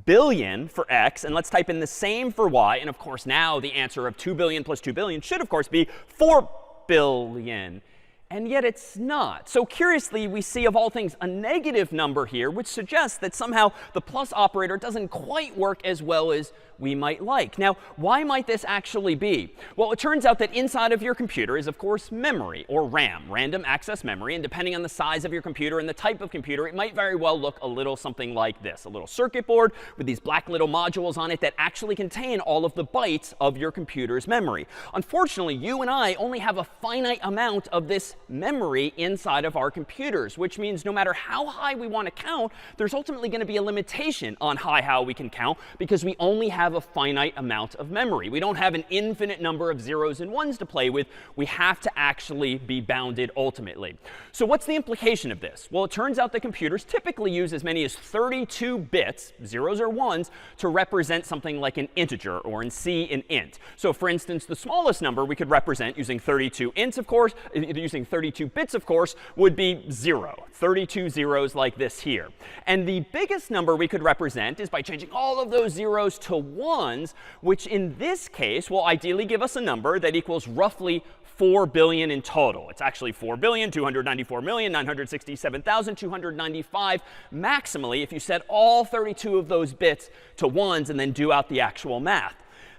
billion for x, and let's type in the same for y. And of course, now the answer of 2 billion plus 2 billion should, of course, be 4 billion. And yet it's not. So curiously, we see, of all things, a negative number here, which suggests that somehow the plus operator doesn't quite work as well as we might like. Now, why might this actually be? Well, it turns out that inside of your computer is, of course, memory, or RAM, random access memory. And depending on the size of your computer and the type of computer, it might very well look a little something like this, a little circuit board with these black little modules on it that actually contain all of the bytes of your computer's memory. Unfortunately, you and I only have a finite amount of this memory inside of our computers, which means no matter how high we want to count, there's ultimately going to be a limitation on how we can count, because we only have have a finite amount of memory. We don't have an infinite number of zeros and ones to play with. We have to actually be bounded ultimately. So what's the implication of this? Well, it turns out that computers typically use as many as 32 bits, zeros or ones, to represent something like an integer, or in C, an int. So for instance, the smallest number we could represent using 32 ints, of course, using 32 bits, of course, would be 0. 32 zeros like this here. And the biggest number we could represent is by changing all of those zeros to ones, which in this case will ideally give us a number that equals roughly 4 billion in total. It's actually 4,294,967,295 maximally if you set all 32 of those bits to ones and then do out the actual math.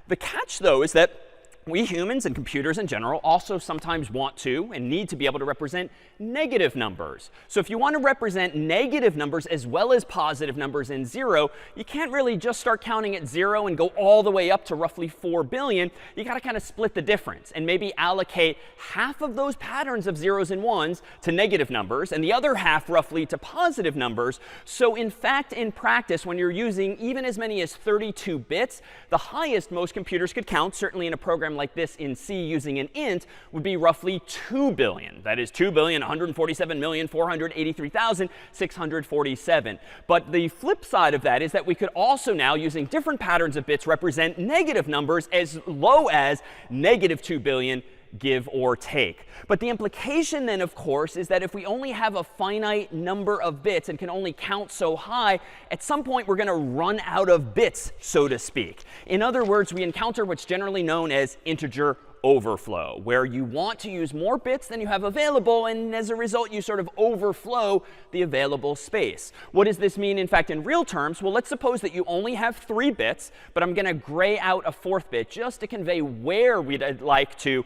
The catch, though, is that we humans and computers in general also sometimes want to and need to be able to represent negative numbers. So if you want to represent negative numbers as well as positive numbers in 0, you can't really just start counting at 0 and go all the way up to roughly 4 billion. You got to kind of split the difference and maybe allocate half of those patterns of zeros and ones to negative numbers and the other half roughly to positive numbers. So in fact, in practice, when you're using even as many as 32 bits, the highest most computers could count, certainly in a program like this in C using an int, would be roughly 2 billion. That is 2,147,483,647. But the flip side of that is that we could also now, using different patterns of bits, represent negative numbers as low as negative 2 billion, give or take. But the implication then, of course, is that if we only have a finite number of bits and can only count so high, at some point we're going to run out of bits, so to speak. In other words, we encounter what's generally known as integer overflow, where you want to use more bits than you have available, and as a result, you sort of overflow the available space. What does this mean, in fact, in real terms? Well, let's suppose that you only have 3 bits, but I'm going to gray out a 4th bit just to convey where we'd like to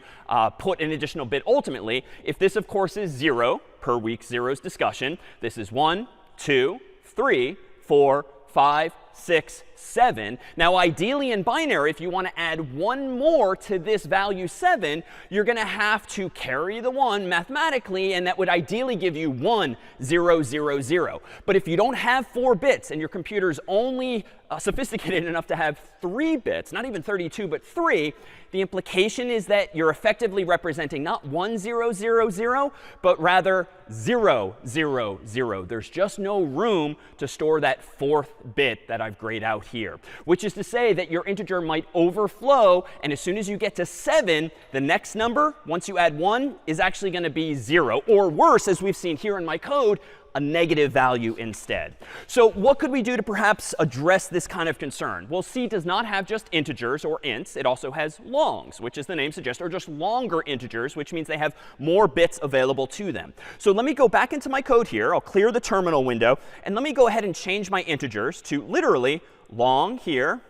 put an additional bit ultimately. If this, of course, is 0 per week 0's discussion, this is 1, 2, 3, 4, 5, 6, 7. Now, ideally in binary, if you want to add one more to this value 7, you're going to have to carry the 1 mathematically, and that would ideally give you 1, 0, 0, 0. But if you don't have 4 bits and your computer's only sophisticated enough to have 3 bits, not even 32, but 3, the implication is that you're effectively representing not 1, 0, 0, 0, but rather 0, 0, 0. There's just no room to store that 4th bit that I've grayed out here, which is to say that your integer might overflow, and as soon as you get to 7, the next number, once you add 1, is actually going to be 0, or worse, as we've seen here in my code, a negative value instead. So what could we do to perhaps address this kind of concern? Well, C does not have just integers or ints. It also has longs, which, as the name suggests, are just longer integers, which means they have more bits available to them. So let me go back into my code here. I'll clear the terminal window, and let me go ahead and change my integers to literally long here,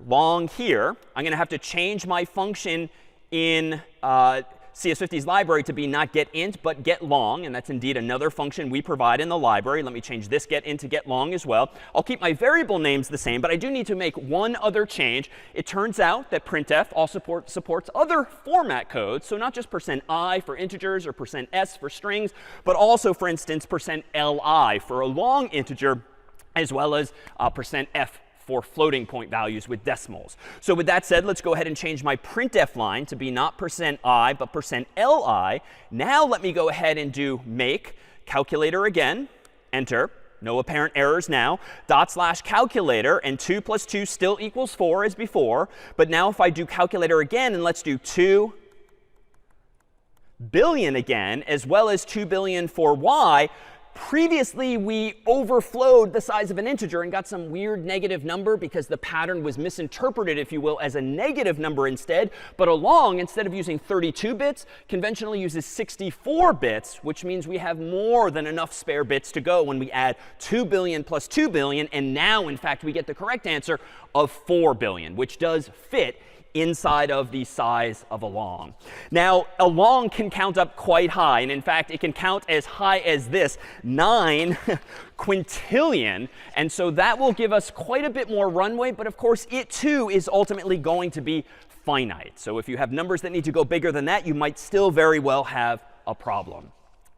long here. I'm going to have to change my function in CS50's library to be not getInt, but getLong, and that's indeed another function we provide in the library. Let me change this getInt to getLong as well. I'll keep my variable names the same, but I do need to make one other change. It turns out that printf also supports other format codes, so not just %i for integers or %s for strings, but also, for instance, %li for a long integer, as well as %f for floating point values with decimals. So with that said, let's go ahead and change my printf line to be not %i, but %li. Now let me go ahead and do make calculator again, enter. No apparent errors now. /calculator, and 2 plus 2 still equals 4 as before. But now if I do calculator again, and let's do 2 billion again, as well as 2 billion for y, previously we overflowed the size of an integer and got some weird negative number because the pattern was misinterpreted, if you will, as a negative number instead. But a long, instead of using 32 bits, conventionally uses 64 bits, which means we have more than enough spare bits to go when we add 2 billion plus 2 billion. And now, in fact, we get the correct answer of 4 billion, which does fit inside of the size of a long. Now, a long can count up quite high. And in fact, it can count as high as this, 9 quintillion. And so that will give us quite a bit more runway. But of course, it too is ultimately going to be finite. So if you have numbers that need to go bigger than that, you might still very well have a problem.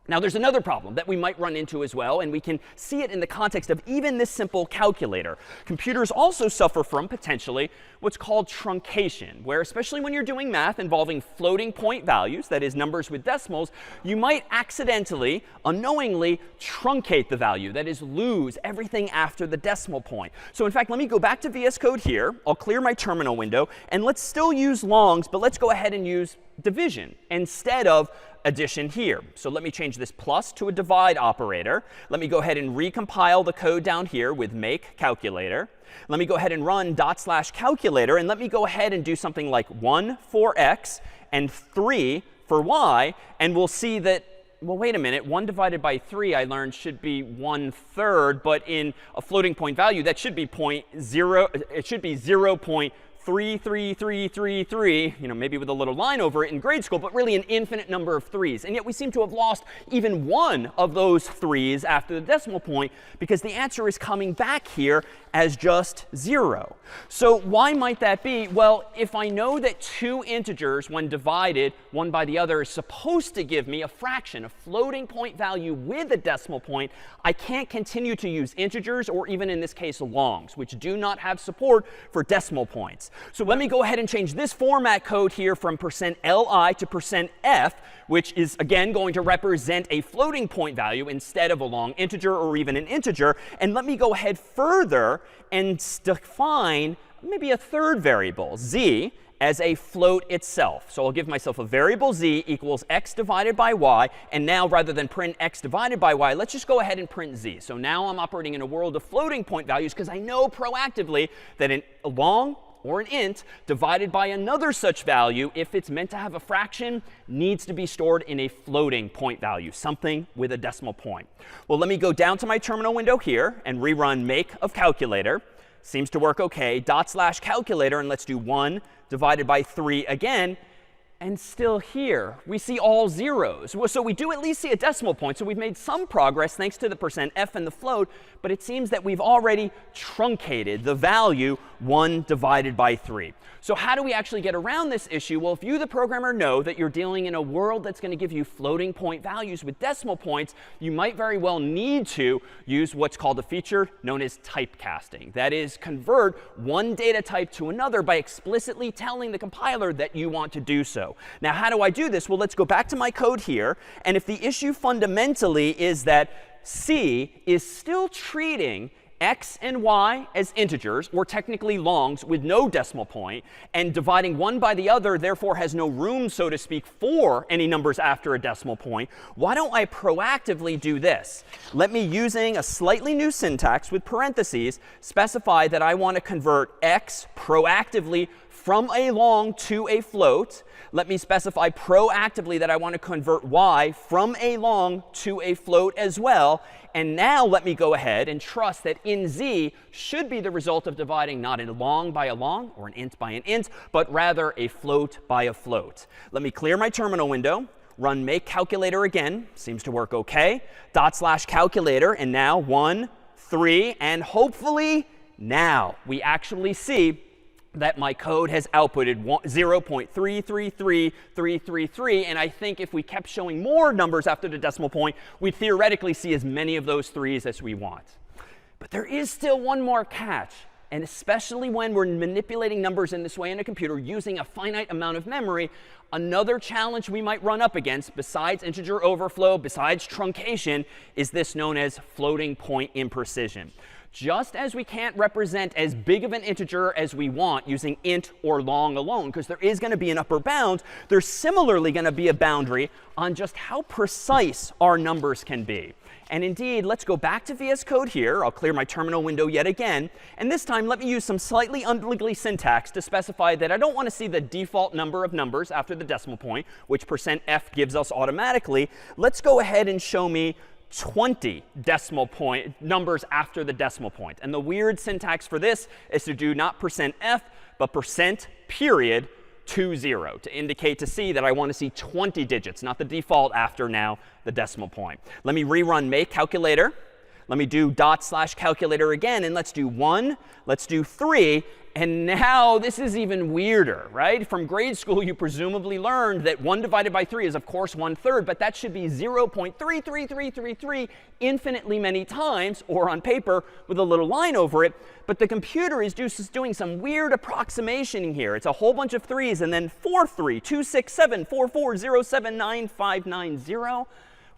Now, there's another problem that we might run into as well, and we can see it in the context of even this simple calculator. Computers also suffer from, potentially, what's called truncation, where especially when you're doing math involving floating point values, that is, numbers with decimals, you might accidentally, unknowingly, truncate the value, that is, lose everything after the decimal point. So in fact, let me go back to VS Code here. I'll clear my terminal window, and let's still use longs, but let's go ahead and use division instead of addition here. So let me change this plus to a divide operator. Let me go ahead and recompile the code down here with make calculator. Let me go ahead and run /calculator, and let me go ahead and do something like 1 for x and 3 for y, and we'll see that, well, wait a minute, 1 divided by 3 I learned should be 1/3, but in a floating point value that should be 0.0, it should be 0.33333, maybe with a little line over it in grade school, but really an infinite number of 3's. And yet we seem to have lost even one of those 3's after the decimal point, because the answer is coming back here as just 0. So why might that be? Well, if I know that two integers, when divided one by the other, is supposed to give me a fraction, a floating point value with a decimal point, I can't continue to use integers, or even in this case longs, which do not have support for decimal points. So let me go ahead and change this format code here from %li to %f, which is, again, going to represent a floating point value instead of a long integer or even an integer. And let me go ahead further and define maybe a third variable, z, as a float itself. So I'll give myself a variable z equals x divided by y. And now, rather than print x divided by y, let's just go ahead and print z. So now I'm operating in a world of floating point values, because I know proactively that a long or an int divided by another such value, if it's meant to have a fraction, needs to be stored in a floating point value, something with a decimal point. Well, let me go down to my terminal window here and rerun make of calculator. Seems to work OK. /calculator, and let's do 1 divided by 3 again. And still here, we see all zeros. So we do at least see a decimal point. So we've made some progress thanks to the %f and the float. But it seems that we've already truncated the value 1 divided by 3. So how do we actually get around this issue? Well, if you, the programmer, know that you're dealing in a world that's going to give you floating point values with decimal points, you might very well need to use what's called a feature known as typecasting. That is, convert one data type to another by explicitly telling the compiler that you want to do so. Now, how do I do this? Well, let's go back to my code here. And if the issue fundamentally is that C is still treating x and y as integers, or technically longs, with no decimal point, and dividing one by the other therefore has no room, so to speak, for any numbers after a decimal point, why don't I proactively do this? Let me, using a slightly new syntax with parentheses, specify that I want to convert x proactively from a long to a float. Let me specify proactively that I want to convert y from a long to a float as well. And now let me go ahead and trust that in z should be the result of dividing not a long by a long or an int by an int, but rather a float by a float. Let me clear my terminal window, run make calculator again. Seems to work OK. /calculator, and now 1, 3, and hopefully now we actually see that my code has outputted 0.333333, and I think if we kept showing more numbers after the decimal point, we'd theoretically see as many of those 3's as we want. But there is still one more catch, and especially when we're manipulating numbers in this way in a computer using a finite amount of memory, another challenge we might run up against, besides integer overflow, besides truncation, is this known as floating point imprecision. Just as we can't represent as big of an integer as we want using int or long alone, because there is going to be an upper bound, there's similarly going to be a boundary on just how precise our numbers can be. And indeed, let's go back to VS Code here. I'll clear my terminal window yet again. And this time, let me use some slightly ugly syntax to specify that I don't want to see the default number of numbers after the decimal point, which %f gives us automatically. Let's go ahead and show me 20 decimal point numbers after the decimal point. And the weird syntax for this is to do not %f, but %20 to indicate to C that I want to see 20 digits, not the default after now the decimal point. Let me rerun make calculator. Let me do dot/calculator again, and let's do 1, let's do 3. And now this is even weirder, right? From grade school, you presumably learned that 1 divided by 3 is, of course, 1/3, but that should be 0.33333 infinitely many times, or on paper with a little line over it. But the computer is just doing some weird approximation here. It's a whole bunch of 3's and then 4, 3, 2, 6, 7, 4, 4, 0, 7, 9, 5, 9, 0.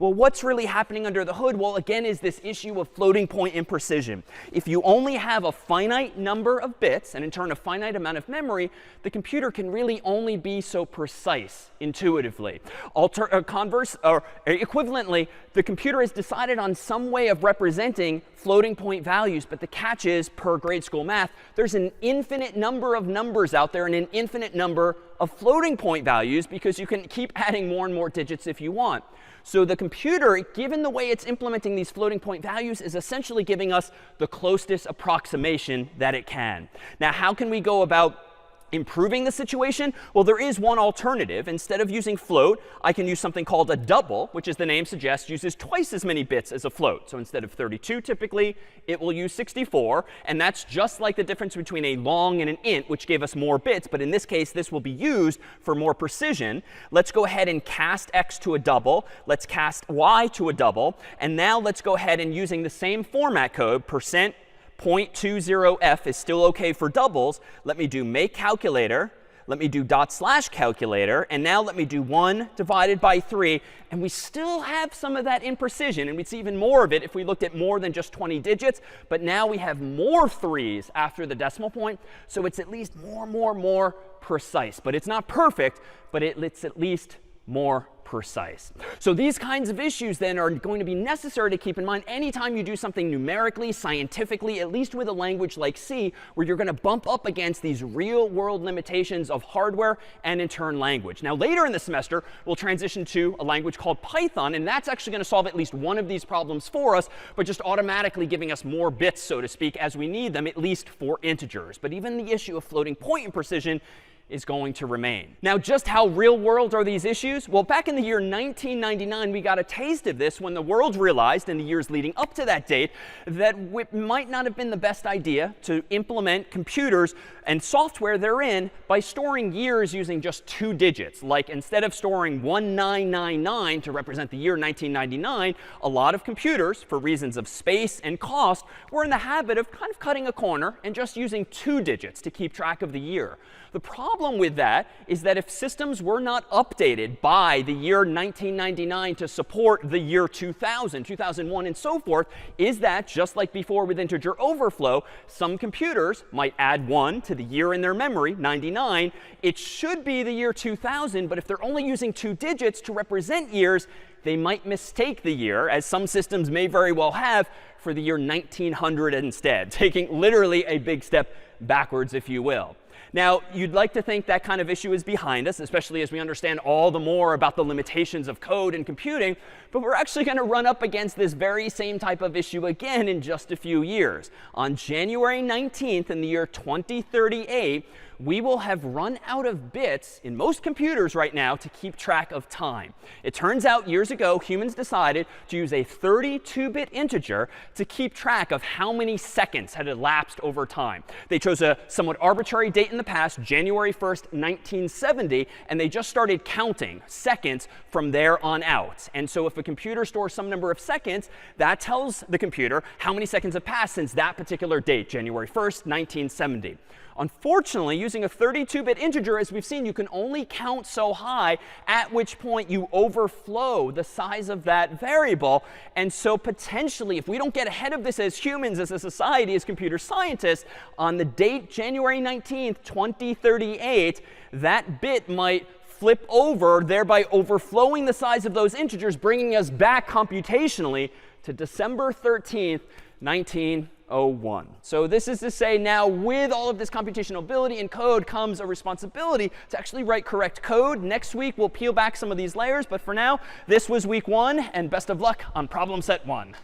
Well, what's really happening under the hood? Well, again, is this issue of floating point imprecision. If you only have a finite number of bits, and in turn a finite amount of memory, the computer can really only be so precise intuitively. Equivalently, the computer has decided on some way of representing floating point values, but the catch is, per grade school math, there's an infinite number of numbers out there and an infinite number of floating point values because you can keep adding more and more digits if you want. So the computer, given the way it's implementing these floating point values, is essentially giving us the closest approximation that it can. Now, how can we go about improving the situation? Well, there is one alternative. Instead of using float, I can use something called a double, which, as the name suggests, uses twice as many bits as a float. So instead of 32, typically, it will use 64. And that's just like the difference between a long and an int, which gave us more bits. But in this case, this will be used for more precision. Let's go ahead and cast x to a double. Let's cast y to a double. And now let's go ahead and, using the same format code, %.20f is still OK for doubles. Let me do make calculator. Let me do dot/calculator. And now let me do 1 divided by 3. And we still have some of that imprecision. And we'd see even more of it if we looked at more than just 20 digits. But now we have more 3's after the decimal point. So it's at least more precise. But it's not perfect, but it's at least more precise. So these kinds of issues then are going to be necessary to keep in mind anytime you do something numerically, scientifically, at least with a language like C, where you're going to bump up against these real-world limitations of hardware and, in turn, language. Now, later in the semester, we'll transition to a language called Python, and that's actually going to solve at least one of these problems for us, but just automatically giving us more bits, so to speak, as we need them, at least for integers. But even the issue of floating point imprecision is going to remain. Now, just how real world are these issues? Well, back in the year 1999, we got a taste of this when the world realized, in the years leading up to that date, that it might not have been the best idea to implement computers and software therein by storing years using just 2 digits. Like, instead of storing 1999 to represent the year 1999, a lot of computers, for reasons of space and cost, were in the habit of kind of cutting a corner and just using 2 digits to keep track of the year. The problem with that is that if systems were not updated by the year 1999 to support the year 2000, 2001, and so forth, is that, just like before with integer overflow, some computers might add 1 to the year in their memory, 99. It should be the year 2000, but if they're only using 2 digits to represent years, they might mistake the year, as some systems may very well have, for the year 1900 instead, taking literally a big step backwards, if you will. Now, you'd like to think that kind of issue is behind us, especially as we understand all the more about the limitations of code and computing. But we're actually going to run up against this very same type of issue again in just a few years. On January 19th in the year 2038, we will have run out of bits in most computers right now to keep track of time. It turns out years ago, humans decided to use a 32-bit integer to keep track of how many seconds had elapsed over time. They chose a somewhat arbitrary date in the past, January 1st, 1970, and they just started counting seconds from there on out. And so if a computer stores some number of seconds, that tells the computer how many seconds have passed since that particular date, January 1st, 1970. Unfortunately, using a 32-bit integer, as we've seen, you can only count so high, at which point you overflow the size of that variable. And so potentially, if we don't get ahead of this as humans, as a society, as computer scientists, on the date January 19th, 2038, that bit might flip over, thereby overflowing the size of those integers, bringing us back computationally to December 13th, 1901. So this is to say, now with all of this computational ability in code comes a responsibility to actually write correct code. Next week, we'll peel back some of these layers. But for now, this was week 1, and best of luck on problem set 1.